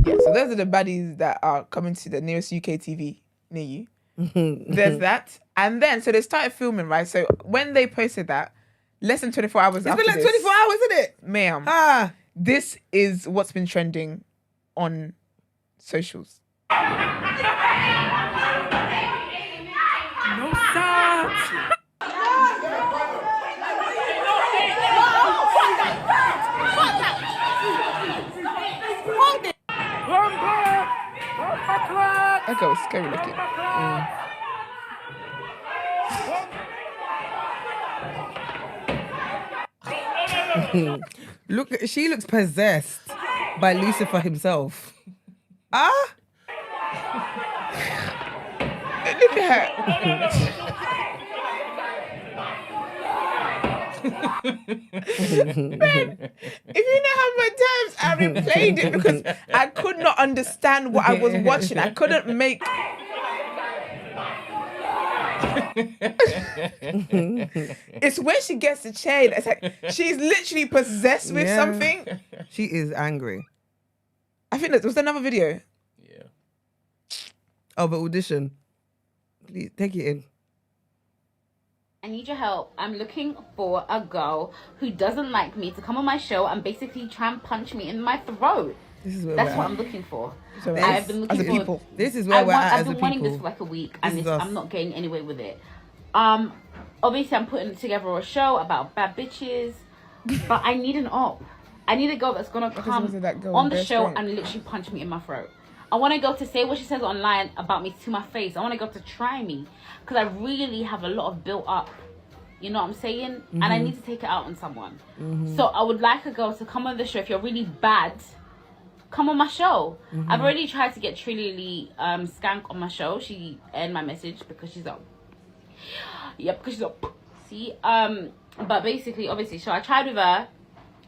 Speaker 2: Yeah, so those are the baddies that are coming to the nearest UK TV near you. There's that. And then, so they started filming, right? So when they posted that, less than 24 hours after
Speaker 1: It's been like 24 hours, isn't it?
Speaker 2: Ma'am. This is what's been trending on socials.
Speaker 1: No socks.
Speaker 2: Echo is scary looking.
Speaker 1: Look, she looks possessed by Lucifer himself.
Speaker 2: Look at her. Man, if you know how many times I replayed it because I could not understand what I was watching. I couldn't make. It's when she gets the chain. It's like she's literally possessed with something.
Speaker 1: She is angry.
Speaker 2: I think that was another video.
Speaker 3: Yeah.
Speaker 1: Oh, but audition. Please take it in.
Speaker 10: I need your help. I'm looking for a girl who doesn't like me to come on my show and basically try and punch me in my throat. That's what I'm looking for.
Speaker 2: So
Speaker 10: I've been looking for
Speaker 2: people.
Speaker 1: This is where we're at
Speaker 10: I've
Speaker 1: as a
Speaker 10: been wanting
Speaker 1: people.
Speaker 10: this for like a week, and I'm not getting anywhere with it. Obviously, I'm putting together a show about bad bitches, but I need an op. I need a girl that's gonna come on the show and literally punch me in my throat. I want a girl to say what she says online about me to my face. I want a girl to try me because I really have a lot of built up. You know what I'm saying? And I need to take it out on someone. So I would like a girl to come on the show. If you're really bad, come on my show. I've already tried to get Trilly Skank on my show. She aired my message because she's up. Yeah, because she's up. See? But basically, obviously, so I tried with her.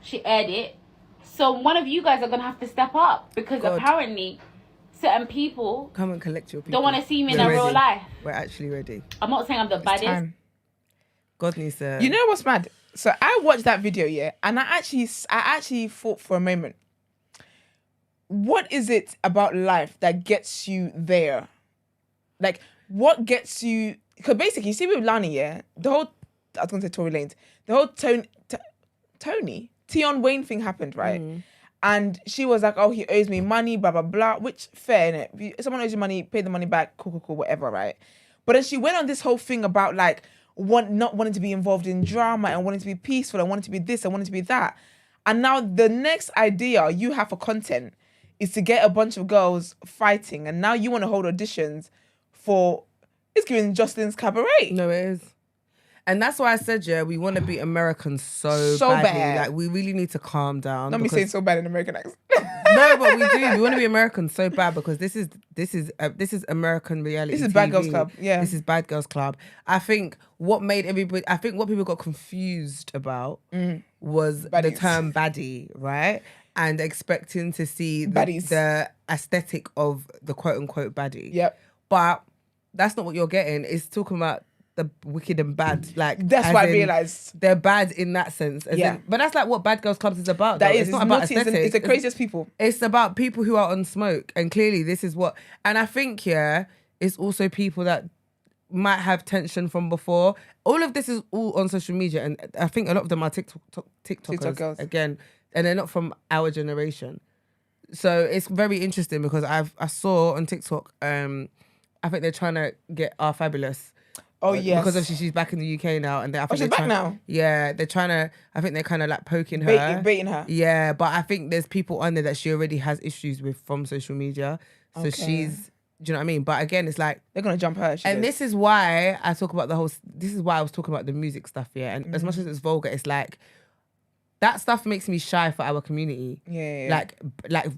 Speaker 10: She aired it. So one of you guys are going to have to step up because apparently certain people
Speaker 1: come and collect your people.
Speaker 10: Don't want to see me in real life.
Speaker 1: We're actually ready.
Speaker 10: I'm not saying I'm the baddest.
Speaker 1: God needs to.
Speaker 2: You know what's mad? So I watched that video, yeah, and I actually thought for a moment, what is it about life that gets you there? Like, what gets you? Because basically, you see with Lani, yeah, the whole, I was going to say Tory Lanez, the whole Tion Wayne thing happened, right? And she was like, oh, he owes me money, blah, blah, blah, which fair, innit? If someone owes you money, pay the money back, cool, whatever, right? But then she went on this whole thing about like, not wanting to be involved in drama and wanting to be peaceful and wanting to be this and wanting to be that. And now the next idea you have for content is to get a bunch of girls fighting. And now you want to hold auditions for, it's giving Jocelyn's Cabaret.
Speaker 1: No, it is. And that's why I said, yeah, we want to be American so badly.
Speaker 2: bad.
Speaker 1: Like, we really need to calm down.
Speaker 2: Not me saying so bad in American accent.
Speaker 1: No, but we do. We want to be American so bad because this is American reality.
Speaker 2: This is
Speaker 1: TV.
Speaker 2: Bad Girls Club. Yeah.
Speaker 1: This is Bad Girls Club. I think what people got confused about was the term baddie, right? And expecting to see the aesthetic of the quote unquote baddie.
Speaker 2: Yep.
Speaker 1: But that's not what you're getting. It's talking about the wicked and bad. Like,
Speaker 2: that's what I realized.
Speaker 1: They're bad in that sense. But that's like what Bad Girls Clubs is about.
Speaker 2: That
Speaker 1: though.
Speaker 2: is,
Speaker 1: it's not about aesthetics.
Speaker 2: It's the craziest people.
Speaker 1: It's about people who are on smoke. And clearly this is what, and I think, yeah, it's also people that might have tension from before. All of this is all on social media. And I think a lot of them are TikTokers
Speaker 2: girls.
Speaker 1: again. And they're not from our generation. So it's very interesting because I saw on TikTok, I think they're trying to get Our Fabulous.
Speaker 2: Oh, yes.
Speaker 1: Because obviously she's back in the UK now. And I think
Speaker 2: she's back now?
Speaker 1: Yeah, they're trying to, I think they're kind of like poking her.
Speaker 2: Baiting her.
Speaker 1: Yeah, but I think there's people on there that she already has issues with from social media. So she's, do you know what I mean? But again, it's like,
Speaker 2: they're going to jump her.
Speaker 1: This is why I talk about this is why I was talking about the music stuff, yeah. And as much as it's vulgar, it's like, that stuff makes me shy for our community.
Speaker 2: Yeah.
Speaker 1: Like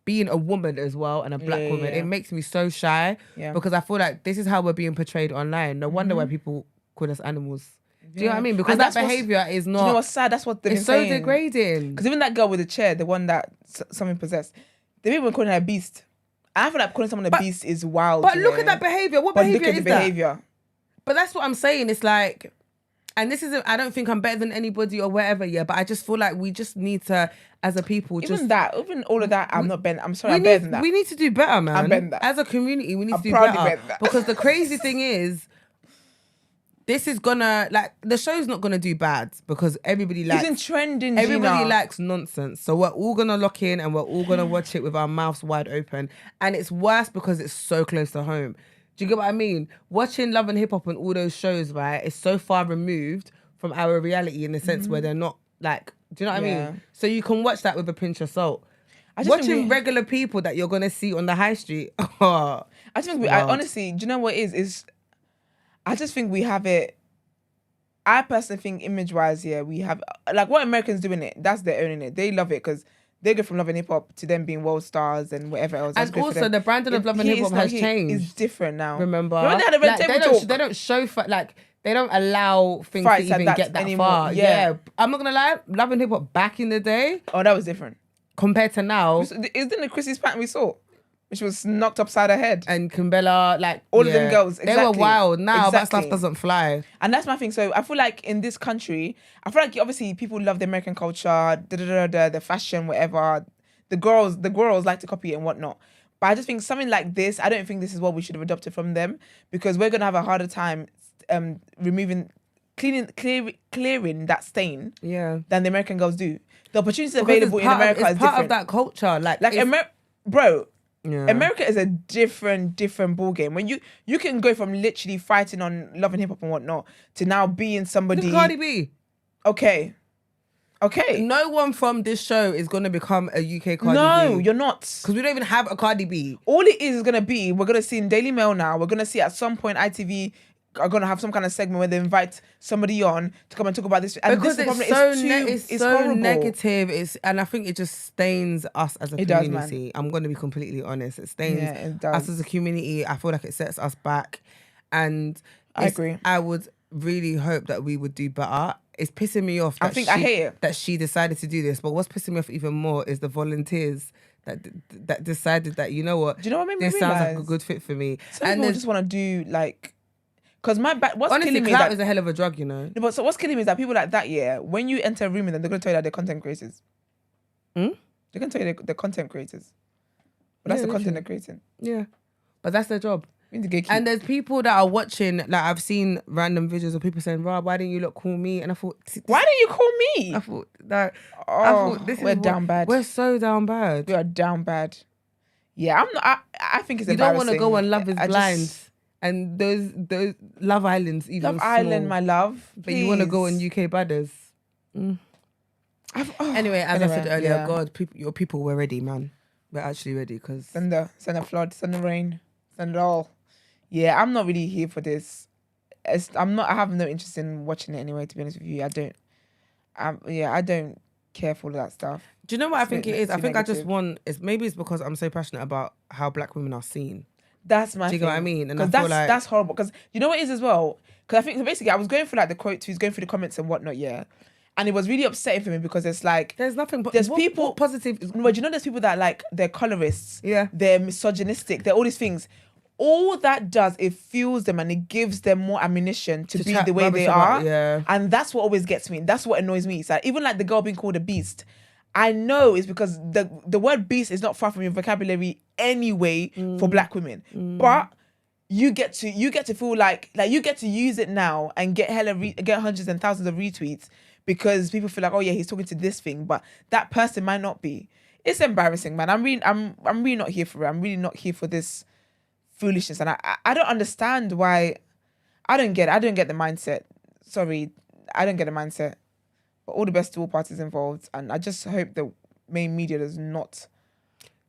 Speaker 1: being a woman as well and a black woman, it makes me so shy because I feel like this is how we're being portrayed online. No wonder why people call us animals. Do you know what I mean? Because that behavior is not.
Speaker 2: Do you know what's sad? That's what they're saying.
Speaker 1: It's so degrading.
Speaker 2: Because even that girl with the chair, the one that something possessed, they've even calling her a beast. I feel like calling someone a beast is wild.
Speaker 1: But look at that behavior. What behavior is that?
Speaker 2: Behavior.
Speaker 1: But that's what I'm saying. It's like, And this isn't, I don't think I'm better than anybody or whatever, yeah, but I just feel like we just need to, as a people,
Speaker 2: even all of that, I'm better than that.
Speaker 1: We need to do better, man.
Speaker 2: I'm better than that.
Speaker 1: As a community, we need to do better. Because the crazy thing is, this is gonna, like, the show's not gonna do bad because everybody likes...
Speaker 2: It's trending,
Speaker 1: everybody likes nonsense. So we're all gonna lock in and we're all gonna watch it with our mouths wide open. And it's worse because it's so close to home. Do you get what I mean? Watching Love and Hip Hop and all those shows, right, is so far removed from our reality in the sense where they're not like, do you know what I mean? So you can watch that with a pinch of salt. Watching regular people that you're gonna see on the high street. I
Speaker 2: honestly, do you know what it is? I just think we have it. I personally think image-wise, we have like what Americans doing it. That's their owning it. They love it because they go from Love and Hip Hop to them being world stars and whatever else.
Speaker 1: And also the branding of Love and Hip Hop has changed.
Speaker 2: It's different now.
Speaker 1: Remember?
Speaker 2: They
Speaker 1: don't show they don't allow things to even get that anymore. Far. Yeah. I'm not gonna lie, Love and Hip Hop back in the day.
Speaker 2: Oh, that was different.
Speaker 1: Compared to now.
Speaker 2: Isn't it Chrissy's pattern we saw? Which was knocked upside her head.
Speaker 1: And Kimbella, like...
Speaker 2: All of them girls, exactly.
Speaker 1: They were wild. Now that stuff doesn't fly.
Speaker 2: And that's my thing. So I feel like in this country, I feel like obviously people love the American culture, the fashion, whatever. The girls like to copy it and whatnot. But I just think something like this, I don't think this is what we should have adopted from them because we're going to have a harder time clearing that stain than the American girls do. The opportunities available in America is different.
Speaker 1: It's part of that culture.
Speaker 2: Bro... Yeah. America is a different ball game. When you can go from literally fighting on Love and Hip Hop and whatnot to now being somebody.
Speaker 1: Cardi B.
Speaker 2: Okay.
Speaker 1: No one from this show is gonna become a UK Cardi B.
Speaker 2: No, you're not.
Speaker 1: Because we don't even have a Cardi B.
Speaker 2: All it is gonna be, we're gonna see in Daily Mail now. We're gonna see at some point ITV are gonna have some kind of segment where they invite somebody on to come and talk about this. And
Speaker 1: because
Speaker 2: this
Speaker 1: it's so negative. And I think it just stains us as a community. I'm gonna be completely honest. It stains us as a community. I feel like it sets us back. And
Speaker 2: I agree.
Speaker 1: I would really hope that we would do better. It's pissing me off.
Speaker 2: I hate it
Speaker 1: that she decided to do this. But what's pissing me off even more is the volunteers that decided that, you know what?
Speaker 2: Do you know what made me
Speaker 1: this sounds like a good fit for me.
Speaker 2: Some people just want to do like. Because
Speaker 1: honestly,
Speaker 2: killing me
Speaker 1: clout is a hell of a drug, you know.
Speaker 2: No, but so what's killing me is that people like that, when you enter a room with them, they're going to tell you that they're content creators. They're going to tell you they're content creators. But that's the content they're creating.
Speaker 1: Yeah. But that's their job. And there's people that are watching, like I've seen random videos of people saying, Rob, why didn't you lot call me? And I thought...
Speaker 2: Why didn't you call me?
Speaker 1: I thought that... we're down bad. We're so down bad.
Speaker 2: We are down bad. Yeah, I'm not... I think it's embarrassing.
Speaker 1: You don't want to go on Love is Blind. And those Love Islands, even
Speaker 2: Love Island, my love.
Speaker 1: But you want to go on UK Baddies. Anyway, as I said earlier, God, your people were ready, man. We're actually ready because
Speaker 2: send the flood, send the rain, send it all. Yeah, I'm not really here for this. I have no interest in watching it anyway. To be honest with you, I don't. I don't care for all of that stuff.
Speaker 1: Do you know what I think it is? I think I just want. Maybe it's because I'm so passionate about how Black women are seen.
Speaker 2: That's my thing. Do you
Speaker 1: know what I mean?
Speaker 2: And that's horrible. Because you know what it is as well? Because I think, so basically, I was going through like the quotes, going through the comments and whatnot, and it was really upsetting for me because it's like...
Speaker 1: There's nothing...
Speaker 2: There's people...
Speaker 1: positive...
Speaker 2: But do you know there's people that like, they're colorists. Yeah. They're misogynistic. They're all these things. All that does, it fuels them and it gives them more ammunition to be the way they are.
Speaker 1: Yeah.
Speaker 2: And that's what always gets me. That's what annoys me. It's like, even like the girl being called a beast... I know it's because the word beast is not far from your vocabulary anyway for Black women. But you get to feel like you get to use it now and get get hundreds and thousands of retweets because people feel like, oh yeah, he's talking to this thing, but that person might not be. It's embarrassing, man. I'm really not here for it. I'm really not here for this foolishness. And I don't understand why. I don't get the mindset. Sorry, I don't get the mindset. But all the best to all parties involved, and I just hope the main media does not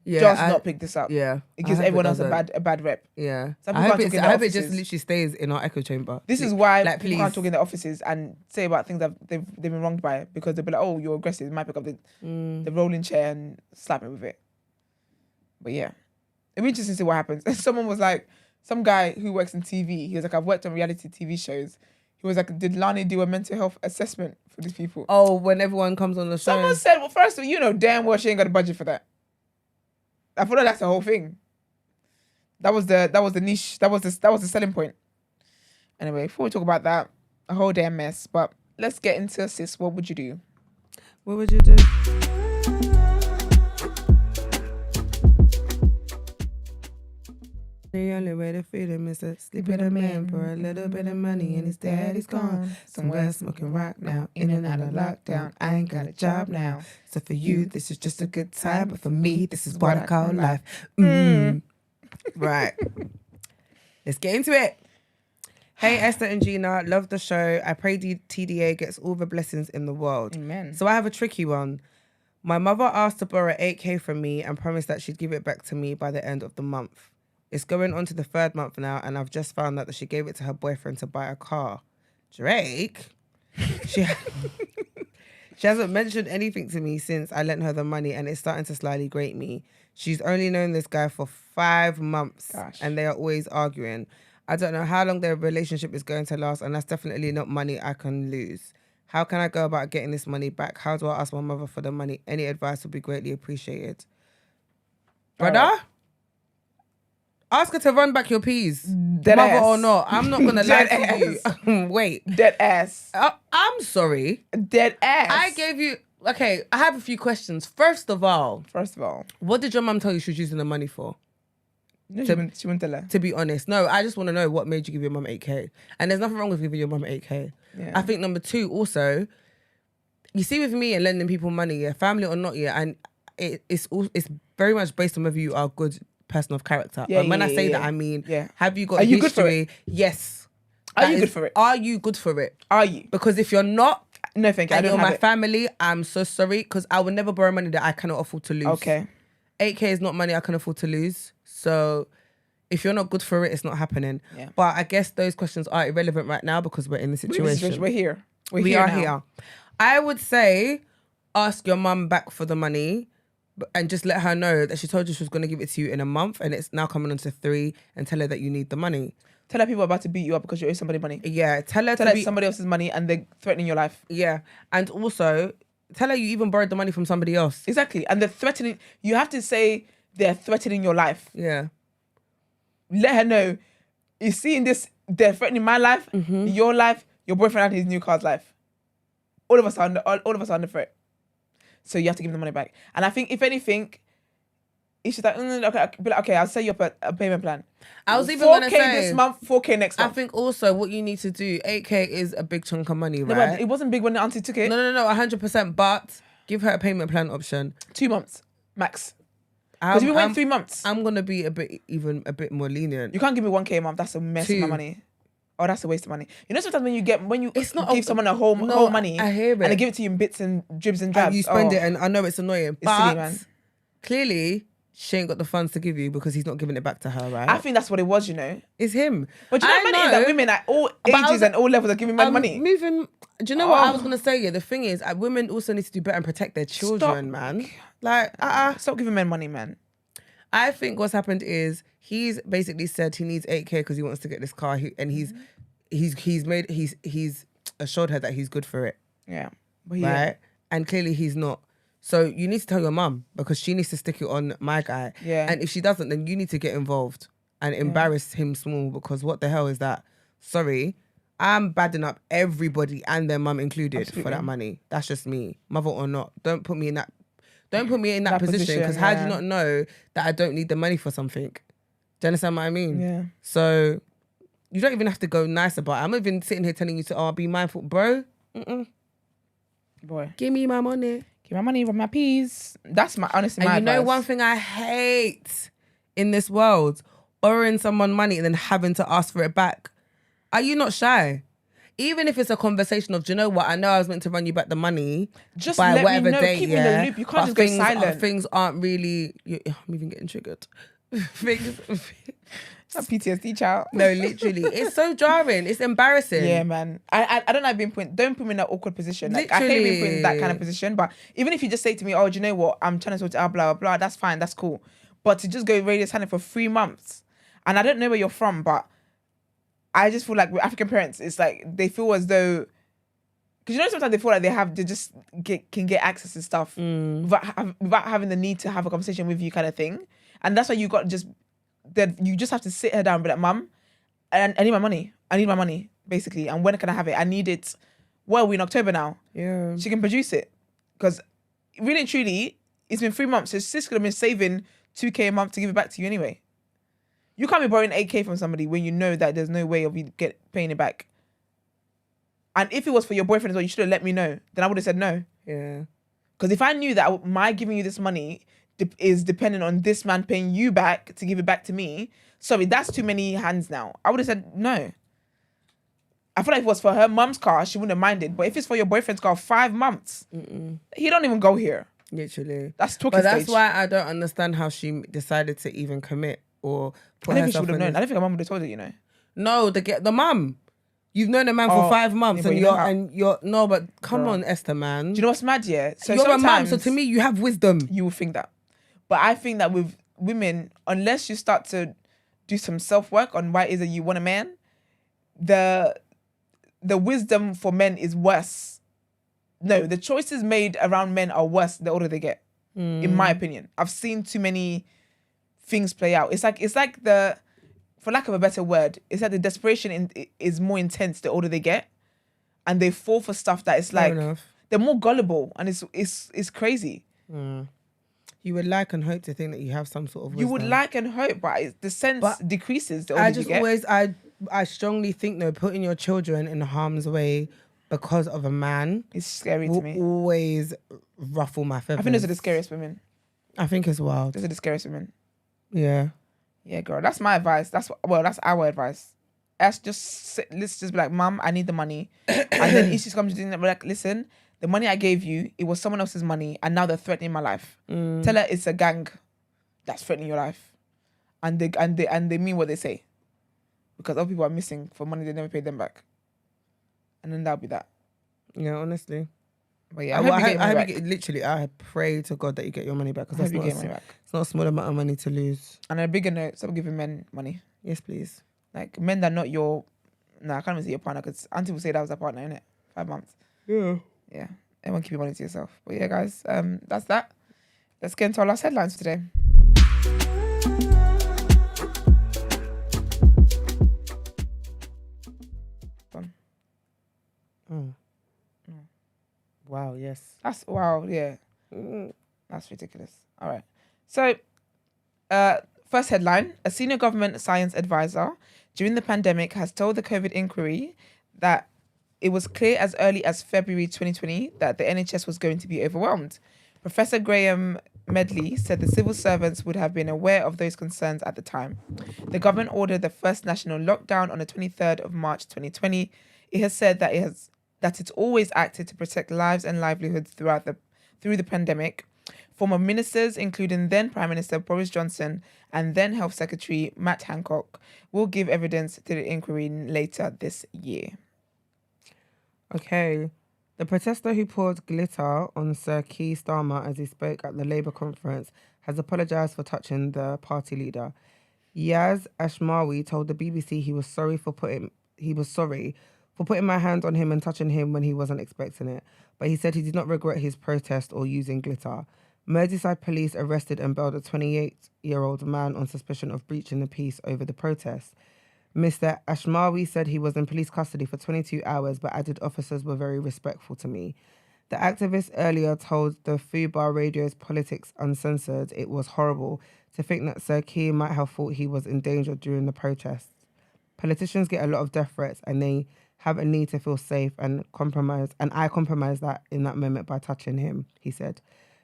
Speaker 2: not pick this up.
Speaker 1: Yeah,
Speaker 2: it gives everyone else a bad rep.
Speaker 1: Yeah, I hope it just literally stays in our echo chamber.
Speaker 2: This is why people can't talk in their offices and say about things that they've been wronged by, because they'll be like, "Oh, you're aggressive." They might pick up the rolling chair and slap me with it. But yeah, it'd be interesting to see what happens. Someone was like, some guy who works in TV. He was like, "I've worked on reality TV shows." He was like, did Lani do a mental health assessment for these people?
Speaker 1: Oh, when everyone comes on the show.
Speaker 2: Someone said, well, first of all, you know damn well she ain't got a budget for that. I feel like that's the whole thing. That was the niche. That was the selling point. Anyway, before we talk about that, a whole damn mess. But let's get into sis. What would you do?
Speaker 1: What would you do? The only way to feed him is to sleep with a man for a little bit of money, and his daddy's gone somewhere smoking rock now, in and out of lockdown. I ain't got a job now, so for you this is just a good time, but for me this is what I call life. Right, let's get into it. Hey Esther and Gina, love the show. I pray TDA gets all the blessings in the world.
Speaker 2: Amen.
Speaker 1: So I have a tricky one. My mother asked to borrow 8k from me and promised that she'd give it back to me by the end of the month. It's going on to the 3rd month now, and I've just found out that she gave it to her boyfriend to buy a car. Drake? She hasn't mentioned anything to me since I lent her the money, and it's starting to slightly grate me. She's only known this guy for 5 months, and they are always arguing. I don't know how long their relationship is going to last, and that's definitely not money I can lose. How can I go about getting this money back? How do I ask my mother for the money? Any advice would be greatly appreciated. Brother? Ask her to run back your peas.
Speaker 2: Dead
Speaker 1: mother
Speaker 2: ass.
Speaker 1: or not. I'm not going to lie to you. Wait.
Speaker 2: Dead ass.
Speaker 1: I'm sorry.
Speaker 2: Dead ass.
Speaker 1: I gave you... Okay, I have a few questions. First of all, what did your mum tell you she was using the money for?
Speaker 2: No, she wouldn't tell her.
Speaker 1: To be honest. No, I just want to know what made you give your mum 8k. And there's nothing wrong with giving your mum 8k.
Speaker 2: Yeah.
Speaker 1: I think number 2 also, you see with me and lending people money, yeah, family or not, yeah, and it's very much based on whether you are a good person of character.
Speaker 2: Yeah,
Speaker 1: and when I say that, I mean, have you got history?
Speaker 2: Good for it?
Speaker 1: Yes.
Speaker 2: Are you good for it?
Speaker 1: Are you good for it?
Speaker 2: Are you?
Speaker 1: Because if you're not,
Speaker 2: no, thank you.
Speaker 1: and you're my family, I'm so sorry, because I would never borrow money that I cannot afford to lose.
Speaker 2: Okay.
Speaker 1: 8k is not money I can afford to lose. So if you're not good for it, it's not happening.
Speaker 2: Yeah.
Speaker 1: But I guess those questions are irrelevant right now because we're in the situation.
Speaker 2: We're here.
Speaker 1: We are here. I would say ask your mum back for the money and just let her know that she told you she was going to give it to you in a month and it's now coming on to 3, and tell her that you need the money.
Speaker 2: Tell her people are about to beat you up because you owe somebody money.
Speaker 1: Yeah. Tell her
Speaker 2: it's somebody else's money and they're threatening your life.
Speaker 1: Yeah. And also, tell her you even borrowed the money from somebody else.
Speaker 2: Exactly. And they're threatening... You have to say they're threatening your life.
Speaker 1: Yeah.
Speaker 2: Let her know, you see in this, they're threatening my life, your life, your boyfriend and his new car's life. All of us are under threat. So you have to give them the money back. And I think, if anything, it's just like, okay, I'll set you up a payment plan.
Speaker 1: I was even going to say
Speaker 2: 4K this month, 4K next month.
Speaker 1: I think also what you need to do, 8k is a big chunk of money, right?
Speaker 2: No, but it wasn't big when the auntie took it.
Speaker 1: No, 100%. But give her a payment plan option.
Speaker 2: 2 months, max. Because if you wait 3 months.
Speaker 1: I'm going to be a bit more lenient.
Speaker 2: You can't give me 1k a month. That's a mess of my money. Oh, that's a waste of money. You know, sometimes when you give someone a whole money,
Speaker 1: I hear it,
Speaker 2: and they give it to you in bits and dribs and drabs,
Speaker 1: and you spend it, and I know it's annoying, but
Speaker 2: silly, man.
Speaker 1: Clearly she ain't got the funds to give you because he's not giving it back to her, right?
Speaker 2: I think that's what it was, you know.
Speaker 1: It's him.
Speaker 2: But you know, many is that women at all ages and all levels are giving men money.
Speaker 1: Do you know what I was gonna say? Yeah, the thing is, women also need to do better and protect their children, man. Like,
Speaker 2: stop giving men money, man.
Speaker 1: I think what's happened is he's basically said he needs 8k because he wants to get this car, and he's assured her that he's good for it.
Speaker 2: Yeah.
Speaker 1: Right? And clearly he's not. So you need to tell your mum because she needs to stick it on my guy.
Speaker 2: Yeah.
Speaker 1: And if she doesn't, then you need to get involved and embarrass him small, because what the hell is that? Sorry, I'm badding up everybody and their mum included for that money. That's just me, mother or not. Don't put me in that position, because how do you not know that I don't need the money for something? Do you understand what I mean?
Speaker 2: Yeah.
Speaker 1: So you don't even have to go nice about it. I'm not even sitting here telling you to be mindful, bro.
Speaker 2: Boy,
Speaker 1: give me my money.
Speaker 2: Give my money with my peas. That's my honestly.
Speaker 1: And
Speaker 2: my
Speaker 1: you know
Speaker 2: advice.
Speaker 1: one thing I hate in this world, borrowing someone money and then having to ask for it back. Are you not shy? Even if it's a conversation of, do you know what? I know I was meant to run you back the money
Speaker 2: just
Speaker 1: by
Speaker 2: let
Speaker 1: whatever
Speaker 2: me know.
Speaker 1: date.
Speaker 2: Keep me in the loop. You can't just go silent.
Speaker 1: Things aren't really. I'm even getting triggered. Things.
Speaker 2: It's not PTSD, child.
Speaker 1: No, literally, it's so jarring. It's embarrassing.
Speaker 2: Yeah, man. I don't like being don't put me in that awkward position. Like, I hate being put in that kind of position. But even if you just say to me, "Oh, do you know what? I'm trying to sort it out, blah blah blah," that's fine. That's cool. But to just go radio silent for 3 months, and I don't know where you're from, but I just feel like with African parents, it's like they feel as though, because you know sometimes they feel like can get access to stuff without having the need to have a conversation with you, kind of thing. And that's why you just have to sit her down and be like, "Mum, I need my money. I need my money. basically. And when can I have it? I need it. Well, we're in October now.
Speaker 1: Yeah.
Speaker 2: She can produce it. Because really and truly, it's been 3 months. So sis could have been saving 2K a month to give it back to you anyway. You can't be borrowing 8K from somebody when you know that there's no way of you paying it back. And if it was for your boyfriend as well, you should have let me know. Then I would have said no.
Speaker 1: Yeah.
Speaker 2: Because if I knew that my giving you this money is dependent on this man paying you back to give it back to me, sorry, that's too many hands now. I would have said no. I feel like if it was for her mum's car, she wouldn't have minded. But if it's for your boyfriend's car, 5 months, he don't even go here.
Speaker 1: Literally.
Speaker 2: That's talking
Speaker 1: But that's
Speaker 2: stage.
Speaker 1: why I don't understand how she decided to even commit or put
Speaker 2: I don't think she
Speaker 1: herself
Speaker 2: would have
Speaker 1: in
Speaker 2: known.
Speaker 1: this-
Speaker 2: I don't think her mum would have told her, you know.
Speaker 1: No, the mum. You've known a man for 5 months
Speaker 2: yeah,
Speaker 1: and you're no, but come on, Esther, man.
Speaker 2: Do you know what's mad, yeah? So
Speaker 1: you're a mum, so
Speaker 2: sometimes
Speaker 1: to me, you have wisdom.
Speaker 2: You would think that. But I think that with women, unless you start to do some self-work on why it is that you want a man, the wisdom for men is worse. No, the choices made around men are worse the older they get, in my opinion. I've seen too many things play out. It's like the, for lack of a better word, it's like the desperation is more intense the older they get, and they fall for stuff that is like they're more gullible, and it's crazy.
Speaker 1: You would like and hope to think that you have some sort of wisdom.
Speaker 2: You would like and hope, but the sense decreases the older
Speaker 1: I
Speaker 2: you
Speaker 1: just
Speaker 2: get.
Speaker 1: I strongly think though, putting your children in harm's way because of a man
Speaker 2: is scary to me.
Speaker 1: Always ruffle my feathers.
Speaker 2: I think those are the scariest women.
Speaker 1: I think it's wild.
Speaker 2: Those are the scariest women.
Speaker 1: Yeah.
Speaker 2: Yeah, girl. That's my advice. That's our advice. Let's just be like, Mum, I need the money. And then if she's coming to do that, we're like, listen, the money I gave you, it was someone else's money, and now they're threatening my life. Tell her it's a gang that's threatening your life, and they mean what they say, because other people are missing for money they never paid them back, and then that'll be that.
Speaker 1: Yeah, honestly.
Speaker 2: But yeah,
Speaker 1: I pray to God that you get your money back, because that's
Speaker 2: money back.
Speaker 1: It's not a small amount of money to lose.
Speaker 2: And a bigger note, stop giving men money.
Speaker 1: Yes, please.
Speaker 2: Like men that are not your, I can't even say your partner, because Auntie will say that was a partner, innit? 5 months.
Speaker 1: Yeah.
Speaker 2: Yeah. Everyone keep your money to yourself. But yeah, guys, that's that. Let's get into our last headlines for today.
Speaker 1: Wow, yes.
Speaker 2: That's ridiculous. All right. So, first headline, a senior government science advisor during the pandemic has told the COVID inquiry that it was clear as early as February 2020 that the NHS was going to be overwhelmed. Professor Graham Medley said the civil servants would have been aware of those concerns at the time. The government ordered the first national lockdown on the 23rd of March 2020. It has said that it's always acted to protect lives and livelihoods through the pandemic. Former ministers, including then Prime Minister Boris Johnson and then Health Secretary Matt Hancock, will give evidence to the inquiry later this year.
Speaker 1: Okay. The protester who poured glitter on Sir Keir Starmer as he spoke at the Labour conference has apologised for touching the party leader. Yaz Ashmawi told the BBC he was sorry for putting my hands on him and touching him when he wasn't expecting it, but he said he did not regret his protest or using glitter. Merseyside police arrested and bailed a 28-year-old man on suspicion of breaching the peace over the protest. Mr. Ashmawi said he was in police custody for 22 hours, but added officers were very respectful to me. The activist earlier told the Fubar Radio's Politics Uncensored it was horrible to think that Sir Keir might have thought he was in danger during the protests. Politicians get a lot of death threats and they have a need to feel safe and I compromised that in that moment by touching him, he said.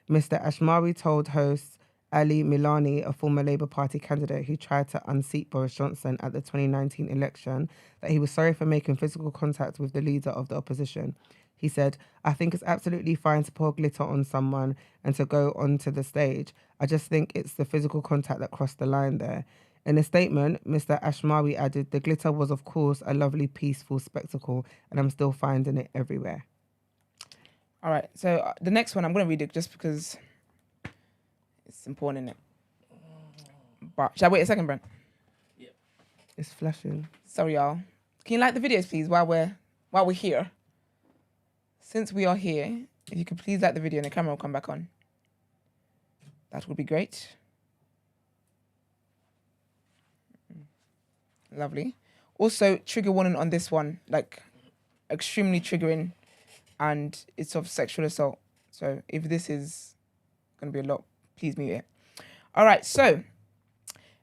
Speaker 1: Mr. Ashmawi told host Ali Milani, a former Labour Party candidate who tried to unseat Boris Johnson at the 2019 election, that he was sorry for making physical contact with the leader of the opposition. He said, I think it's absolutely fine to pour glitter on someone and to go onto the stage. I just think it's the physical contact that crossed the line there. In a statement, Mr. Ashmawi added, the glitter was, of course, a lovely, peaceful spectacle, and I'm still finding it everywhere.
Speaker 2: All right, so the next one, I'm going to read it just because it's important, innit? But shall I wait a second, Brent?
Speaker 1: Yeah. It's flashing.
Speaker 2: Sorry, y'all. Can you like the videos, please, while we're here? Since we are here, if you could please like the video and the camera will come back on. That would be great. Lovely. Also, trigger warning on this one, like extremely triggering, and it's of sexual assault. So if this is going to be a lot, please mute it. All right, so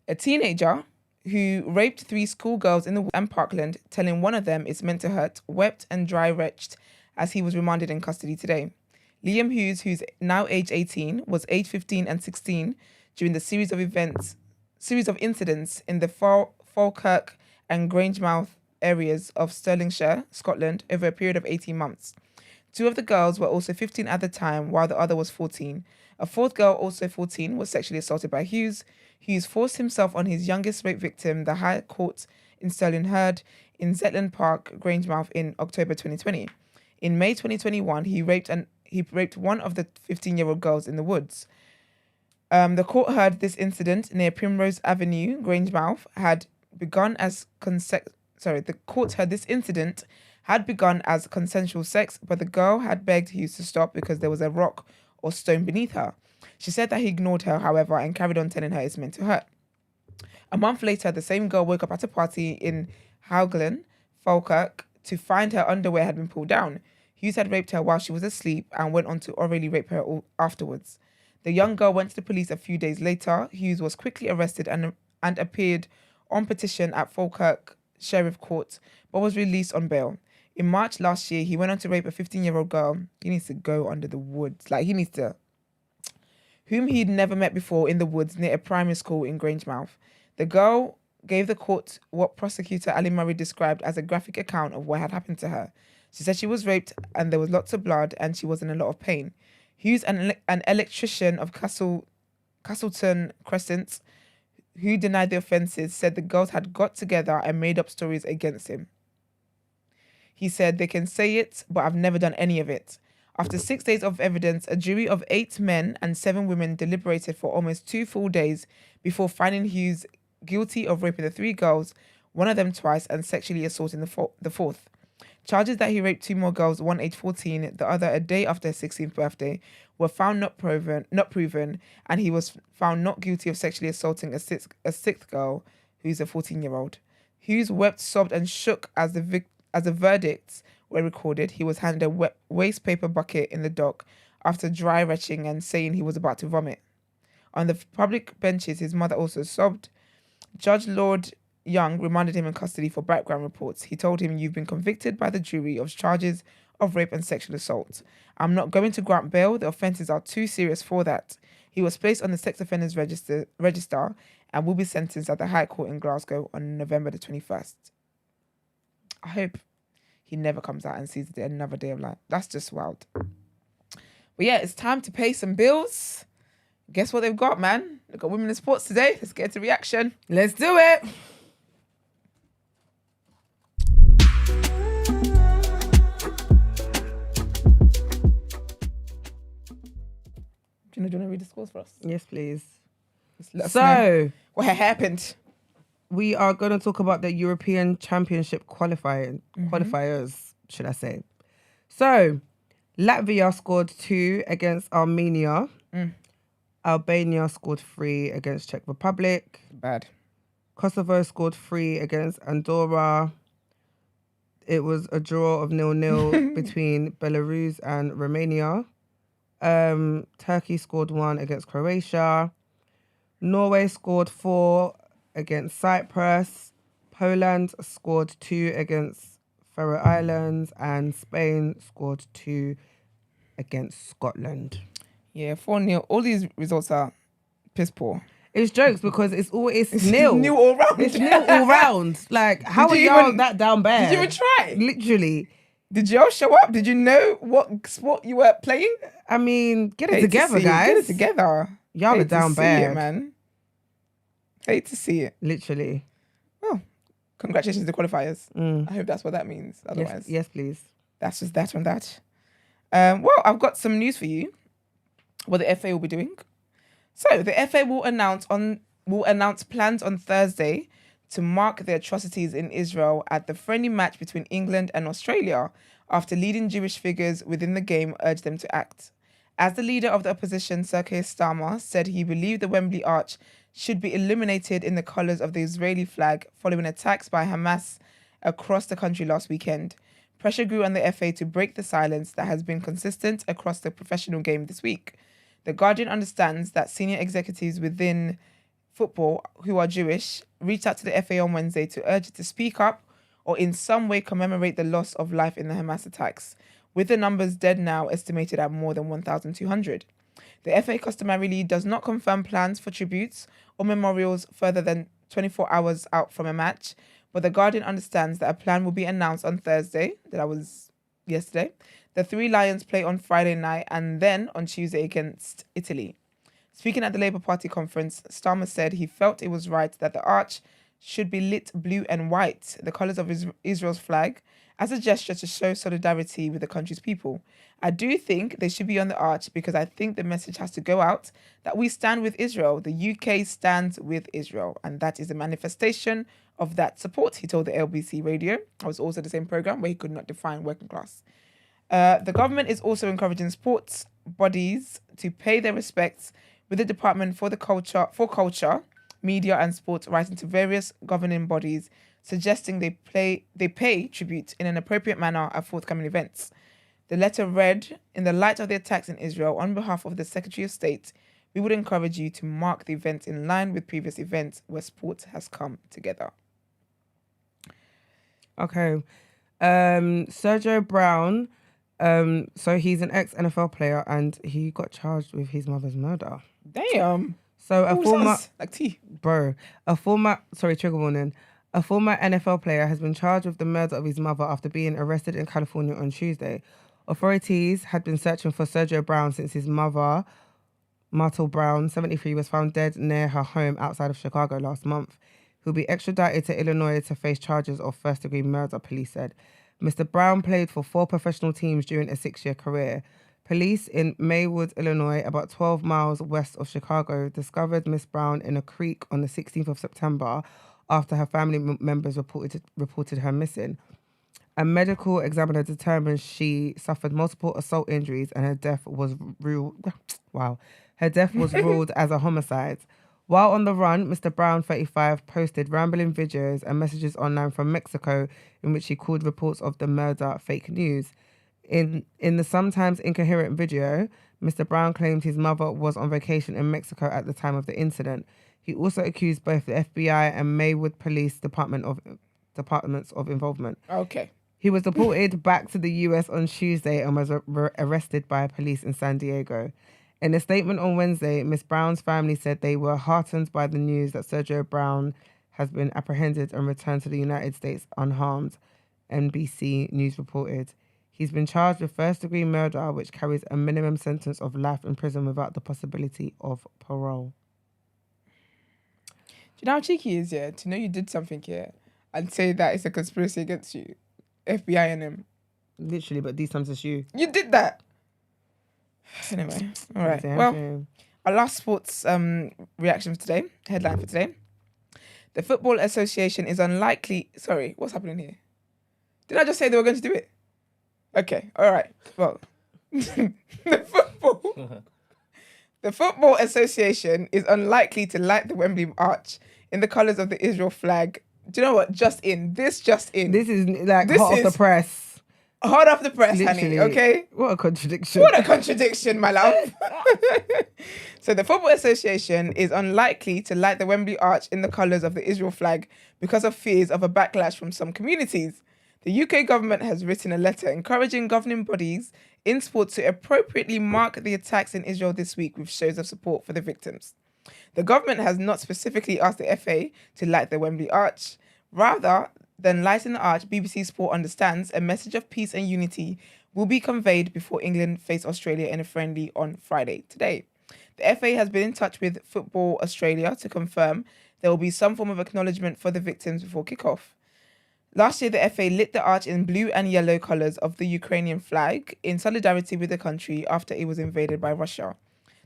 Speaker 2: a teenager who raped 3 schoolgirls in the and Parkland, telling one of them it's meant to hurt, wept and dry-retched as he was remanded in custody today. Liam Hughes, who's now age 18, was age 15 and 16 during the series of incidents in the Falkirk and Grangemouth areas of Stirlingshire, Scotland, over a period of 18 months. 2 of the girls were also 15 at the time, while the other was 14. A 4th girl, also 14, was sexually assaulted by Hughes. Hughes forced himself on his youngest rape victim, the High Court in Stirling Heard, in Zetland Park, Grangemouth, in October 2020. In May 2021, he raped one of the 15-year-old girls in the woods. The court heard this incident near Primrose Avenue, Grangemouth, the court heard this incident had begun as consensual sex, but the girl had begged Hughes to stop because there was a rock or stone beneath her. She said that he ignored her, however, and carried on telling her it's meant to hurt. A month later, the same girl woke up at a party in Howglen, Falkirk, to find her underwear had been pulled down. Hughes had raped her while she was asleep and went on to orally rape her afterwards. The young girl went to the police a few days later. Hughes was quickly arrested and appeared on petition at Falkirk Sheriff Court, but was released on bail. In March last year, he went on to rape a 15-year-old girl. He needs to go under the woods. Whom he'd never met before, in the woods near a primary school in Grangemouth. The girl gave the court what prosecutor Ali Murray described as a graphic account of what had happened to her. She said she was raped and there was lots of blood and she was in a lot of pain. Hughes, an electrician of Castleton Crescent, who denied the offences, said the girls had got together and made up stories against him. He said, "They can say it, but I've never done any of it." After 6 days of evidence, a jury of 8 men and 7 women deliberated for almost 2 full days before finding Hughes guilty of raping the 3 girls, one of them twice, and sexually assaulting the 4th. Charges that he raped 2 more girls, one age 14, the other a day after her 16th birthday, were found not proven, and he was found not guilty of sexually assaulting a sixth girl, who's a 14-year-old. Hughes wept, sobbed, and shook as the verdicts were recorded. He was handed a waste paper bucket in the dock after dry retching and saying he was about to vomit. On the public benches, his mother also sobbed. Judge Lord Young remanded him in custody for background reports. He told him, "You've been convicted by the jury of charges of rape and sexual assault. I'm not going to grant bail. The offences are too serious for that." He was placed on the sex offenders register and will be sentenced at the High Court in Glasgow on November the 21st. I hope he never comes out and sees another day of life. That's just wild. But yeah, it's time to pay some bills. Guess what they've got, man? They've got women in sports today. Let's get into reaction.
Speaker 1: Let's do it.
Speaker 2: Do you want to read the scores for us?
Speaker 1: Yes, please.
Speaker 2: So, what happened?
Speaker 1: We are going to talk about the European Championship qualifiers, should I say. So, Latvia scored 2 against Armenia. Albania scored 3 against Czech Republic.
Speaker 2: Bad.
Speaker 1: Kosovo scored 3 against Andorra. It was a draw of 0-0 between Belarus and Romania. Turkey scored 1 against Croatia. Norway scored 4 against Cyprus. Poland scored 2 against Faroe Islands. And Spain scored 2 against Scotland.
Speaker 2: Yeah, 4-0. All these results are piss poor.
Speaker 1: It's jokes because it's nil.
Speaker 2: Nil all round.
Speaker 1: It's nil all round. Like, how are y'all that down bad?
Speaker 2: Did you even try?
Speaker 1: Literally.
Speaker 2: Did y'all show up? Did you know what sport you were playing?
Speaker 1: I mean, get it together, guys.
Speaker 2: Get it together.
Speaker 1: Y'all are down bad.
Speaker 2: It, man. Hate to see it.
Speaker 1: Literally.
Speaker 2: Well, congratulations to the qualifiers. I hope that's what that means. Otherwise,
Speaker 1: yes, please.
Speaker 2: That's just that on that. Well, I've got some news for you. What the FA will be doing. So the FA will announce plans on Thursday to mark the atrocities in Israel at the friendly match between England and Australia after leading Jewish figures within the game urged them to act. As the leader of the opposition, Sergio Brown, said he believed the Wembley arch should be illuminated in the colours of the Israeli flag following attacks by Hamas across the country last weekend. Pressure grew on the FA to break the silence that has been consistent across the professional game this week. The Guardian understands that senior executives within football who are Jewish reached out to the FA on Wednesday to urge it to speak up or in some way commemorate the loss of life in the Hamas attacks, with the numbers dead now estimated at more than 1,200. The FA customarily does not confirm plans for tributes or memorials further than 24 hours out from a match, but the Guardian understands that a plan will be announced on Thursday, that was yesterday. The Three Lions play on Friday night and then on Tuesday against Italy. Speaking at the Labour Party conference, Starmer said he felt it was right that the arch should be lit blue and white, the colours of Israel's flag, as a gesture to show solidarity with the country's people. I do think they should be on the arch because I think the message has to go out that we stand with Israel. The UK stands with Israel, and that is a manifestation of that support, he told the LBC radio. That was also the same programme where he could not define working class. The government is also encouraging sports bodies to pay their respects, with the Department for Culture, Media and Sport writing to various governing bodies suggesting they pay tribute in an appropriate manner at forthcoming events. The letter read, in the light of the attacks in Israel, on behalf of the Secretary of State, we would encourage you to mark the event in line with previous events where sport has come together.
Speaker 1: Okay. Sergio Brown, so he's an ex-NFL player and he got charged with his mother's murder.
Speaker 2: Damn.
Speaker 1: So
Speaker 2: trigger
Speaker 1: warning. A former NFL player has been charged with the murder of his mother after being arrested in California on Tuesday. Authorities had been searching for Sergio Brown since his mother, Myrtle Brown, 73, was found dead near her home outside of Chicago last month. He'll be extradited to Illinois to face charges of first-degree murder, police said. Mr. Brown played for 4 professional teams during a 6-year career. Police in Maywood, Illinois, about 12 miles west of Chicago, discovered Miss Brown in a creek on the 16th of September after her family members reported her missing. A medical examiner determined she suffered multiple assault injuries and her death was ruled as a homicide. While on the run, Mr. Brown, 35, posted rambling videos and messages online from Mexico in which he called reports of the murder fake news. In the sometimes incoherent video, Mr. Brown claimed his mother was on vacation in Mexico at the time of the incident. He also accused both the FBI and Maywood Police departments of involvement.
Speaker 2: Okay.
Speaker 1: He was deported back to the US on Tuesday and was arrested by police in San Diego. In a statement on Wednesday, Miss Brown's family said they were heartened by the news that Sergio Brown has been apprehended and returned to the United States unharmed, NBC News reported. He's been charged with first-degree murder, which carries a minimum sentence of life in prison without the possibility of parole.
Speaker 2: Do you know how cheeky he is, yeah? To know you did something here and say that it's a conspiracy against you. FBI and him.
Speaker 1: Literally, but these times it's you.
Speaker 2: You did that. Anyway, all right. Well, our last sports reaction for today, headline for today. The Football Association is unlikely... Sorry, what's happening here? Did I just say they were going to do it? Okay, all right. Well, the Football Association is unlikely to light the Wembley arch in the colours of the Israel flag. Do you know what? Just in. This is
Speaker 1: like hot off the press.
Speaker 2: Hot off the press,
Speaker 1: Literally.
Speaker 2: honey, okay?
Speaker 1: What a contradiction.
Speaker 2: What a contradiction, my love. So the Football Association is unlikely to light the Wembley arch in the colours of the Israel flag because of fears of a backlash from some communities. The UK government has written a letter encouraging governing bodies in sport to appropriately mark the attacks in Israel this week with shows of support for the victims. The government has not specifically asked the FA to light the Wembley arch. Rather than lighting the arch, BBC Sport understands a message of peace and unity will be conveyed before England face Australia in a friendly on Friday today. The FA has been in touch with Football Australia to confirm there will be some form of acknowledgement for the victims before kickoff. Last year, the FA lit the arch in blue and yellow colours of the Ukrainian flag in solidarity with the country after it was invaded by Russia.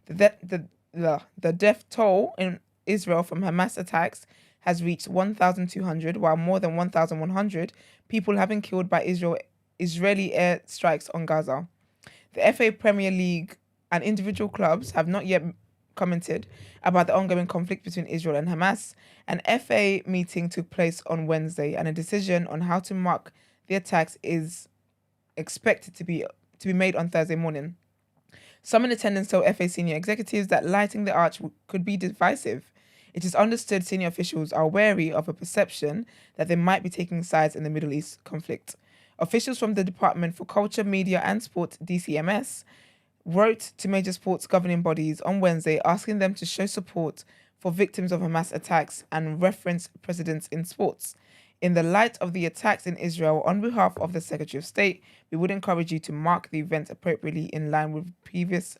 Speaker 2: The death toll in Israel from Hamas attacks has reached 1,200, while more than 1,100 people have been killed by Israeli air strikes on Gaza. The FA Premier League and individual clubs have not yet commented about the ongoing conflict between Israel and Hamas. An FA meeting took place on Wednesday, and a decision on how to mark the attacks is expected to be made on Thursday morning. Some in attendance told FA senior executives that lighting the arch could be divisive. It is understood senior officials are wary of a perception that they might be taking sides in the Middle East conflict. Officials from the Department for Culture, Media and Sport, DCMS, wrote to major sports governing bodies on Wednesday asking them to show support for victims of Hamas attacks and reference precedents in sports. In the light of the attacks in Israel, on behalf of the Secretary of State, we would encourage you to mark the event appropriately in line with previous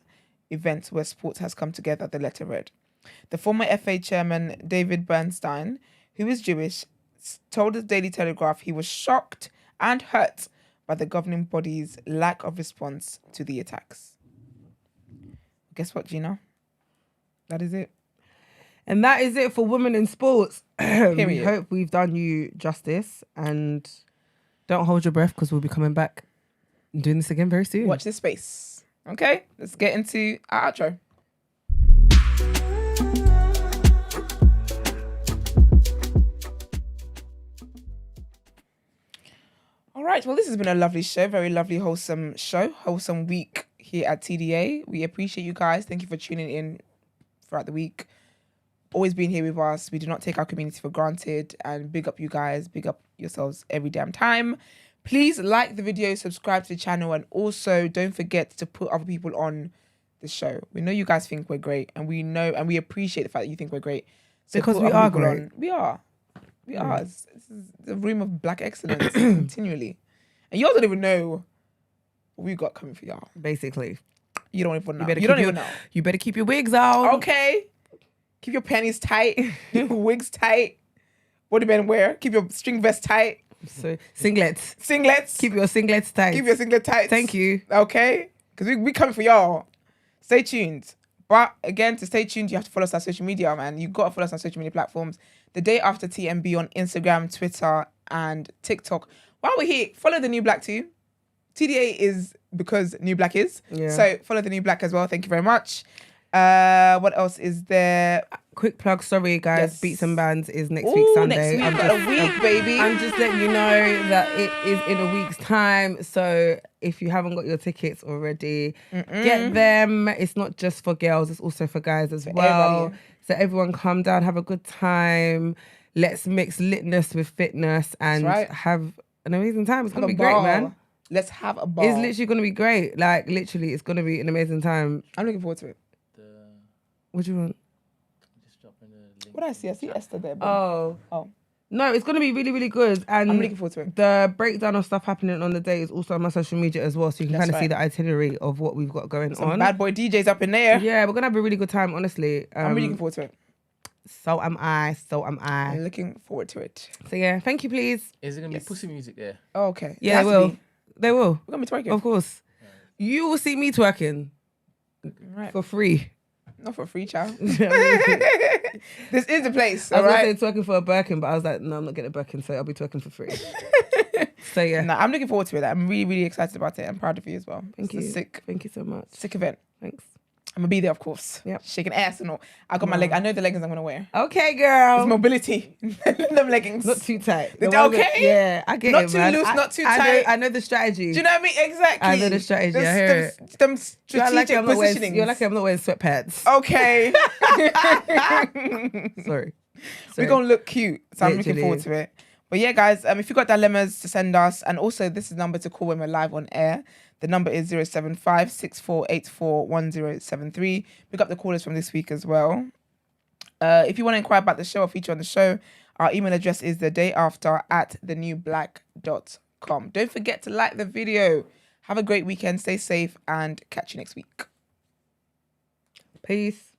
Speaker 2: events where sports has come together, the letter read. The former FA chairman, David Bernstein, who is Jewish, told the Daily Telegraph he was shocked and hurt by the governing body's lack of response to the attacks. Guess what, Gina? That is it.
Speaker 1: And that is it for women in sports. We
Speaker 2: Period.
Speaker 1: hope we've done you justice, and don't hold your breath because we'll be coming back and doing this again very soon.
Speaker 2: Watch this space. Okay, let's get into our outro. All right, well, this has been a lovely show, very lovely, wholesome show, wholesome week here at TDA. We appreciate you guys. Thank you for tuning in throughout the week. Always being here with us. We do not take our community for granted, and big up you guys, big up yourselves every damn time. Please like the video, subscribe to the channel, and also don't forget to put other people on the show. We know you guys think we're great, and we know and we appreciate the fact that you think we're great. So
Speaker 1: because
Speaker 2: put
Speaker 1: we
Speaker 2: other
Speaker 1: are
Speaker 2: people
Speaker 1: great.
Speaker 2: on. We are. This is the room of black excellence continually. And y'all don't even know what we got coming for y'all.
Speaker 1: Basically.
Speaker 2: You don't even know.
Speaker 1: You don't even know. You better keep your wigs out.
Speaker 2: Okay. Keep your panties tight, your wigs tight. What do men wear? Keep your string vest tight.
Speaker 1: So singlets.
Speaker 2: Singlets.
Speaker 1: Keep your singlets tight.
Speaker 2: Keep your singlet tight.
Speaker 1: Thank you.
Speaker 2: Okay? Because we coming for y'all. Stay tuned. But again, to stay tuned, you have to follow us on social media, man. You got to follow us on social media platforms. The Day After TMB on Instagram, Twitter, and TikTok. While we're here, follow the New Black too. TDA is because New Black is.
Speaker 1: Yeah.
Speaker 2: So follow the New Black as well. Thank you very much. What else is there?
Speaker 1: Quick plug, sorry guys.
Speaker 2: Yes.
Speaker 1: Beats and Bands is next week Sunday.
Speaker 2: Next week, got a week, baby.
Speaker 1: I'm just letting you know that it is in a week's time. So if you haven't got your tickets already, get them. It's not just for girls, it's also for guys as well.
Speaker 2: everybody.
Speaker 1: So everyone come down, have a good time. Let's mix litness with fitness and
Speaker 2: That's right.
Speaker 1: have an amazing time. It's
Speaker 2: Have
Speaker 1: gonna
Speaker 2: a
Speaker 1: be great,
Speaker 2: ball.
Speaker 1: man.
Speaker 2: Let's have a ball.
Speaker 1: It's literally gonna be great. Like literally, it's gonna be an amazing time.
Speaker 2: I'm looking forward to it.
Speaker 1: What do you want?
Speaker 2: What did I see? I see Esther there. But...
Speaker 1: Oh. No, it's going to be really, really good. And
Speaker 2: I'm looking forward to it.
Speaker 1: The breakdown of stuff happening on the day is also on my social media as well. So you can
Speaker 2: That's
Speaker 1: kind of see
Speaker 2: right.
Speaker 1: the itinerary of what we've got going
Speaker 2: Some
Speaker 1: on.
Speaker 2: bad boy DJs up in there.
Speaker 1: Yeah, we're going to have a really good time, honestly.
Speaker 2: I'm really looking forward to it.
Speaker 1: So am I.
Speaker 2: I'm looking forward to it.
Speaker 1: So yeah, thank you, please.
Speaker 3: Is it going to be pussy music there?
Speaker 2: Oh, okay.
Speaker 1: Yeah, they will. They will.
Speaker 2: We're going to be twerking.
Speaker 1: Of course. You will see me twerking
Speaker 2: Right.
Speaker 1: for free.
Speaker 2: Not for free, child. This is the place,
Speaker 1: I
Speaker 2: all
Speaker 1: was
Speaker 2: right?
Speaker 1: going to say twerking for a Birkin, but I was like, no, I'm not getting a Birkin, so I'll be twerking for free. So yeah.
Speaker 2: No, I'm looking forward to it. I'm really, really excited about it. I'm proud of you as well.
Speaker 1: Thank
Speaker 2: It's
Speaker 1: you.
Speaker 2: a sick
Speaker 1: Thank you so much.
Speaker 2: Sick event.
Speaker 1: Thanks.
Speaker 2: I'm gonna be there, of course.
Speaker 1: Yep.
Speaker 2: Shaking ass and all. I got my leg. I know the leggings I'm gonna wear.
Speaker 1: Okay, girl.
Speaker 2: It's mobility. Them leggings.
Speaker 1: Not too tight.
Speaker 2: They're
Speaker 1: The ones
Speaker 2: okay?
Speaker 1: that- yeah, I get
Speaker 2: Not
Speaker 1: it,
Speaker 2: too
Speaker 1: man.
Speaker 2: loose, not too
Speaker 1: I
Speaker 2: tight.
Speaker 1: I know the strategy.
Speaker 2: Do you know what I mean? Exactly.
Speaker 1: I know the strategy. I hear it.
Speaker 2: Them
Speaker 1: You're
Speaker 2: strategic
Speaker 1: like I'm not wearing-
Speaker 2: positioning.
Speaker 1: You're like I'm not wearing sweatpants.
Speaker 2: Okay.
Speaker 1: Sorry.
Speaker 2: We're gonna look cute. So I'm looking
Speaker 1: Literally.
Speaker 2: forward to it. But yeah, guys, if you've got dilemmas to send us, and also this is the number to call when we're live on air. The number is 075-6484-1073. Pick up the callers from this week as well. If you want to inquire about the show or feature on the show, our email address is thedayafter@thenewblack.com. Don't forget to like the video. Have a great weekend. Stay safe and catch you next week.
Speaker 1: Peace.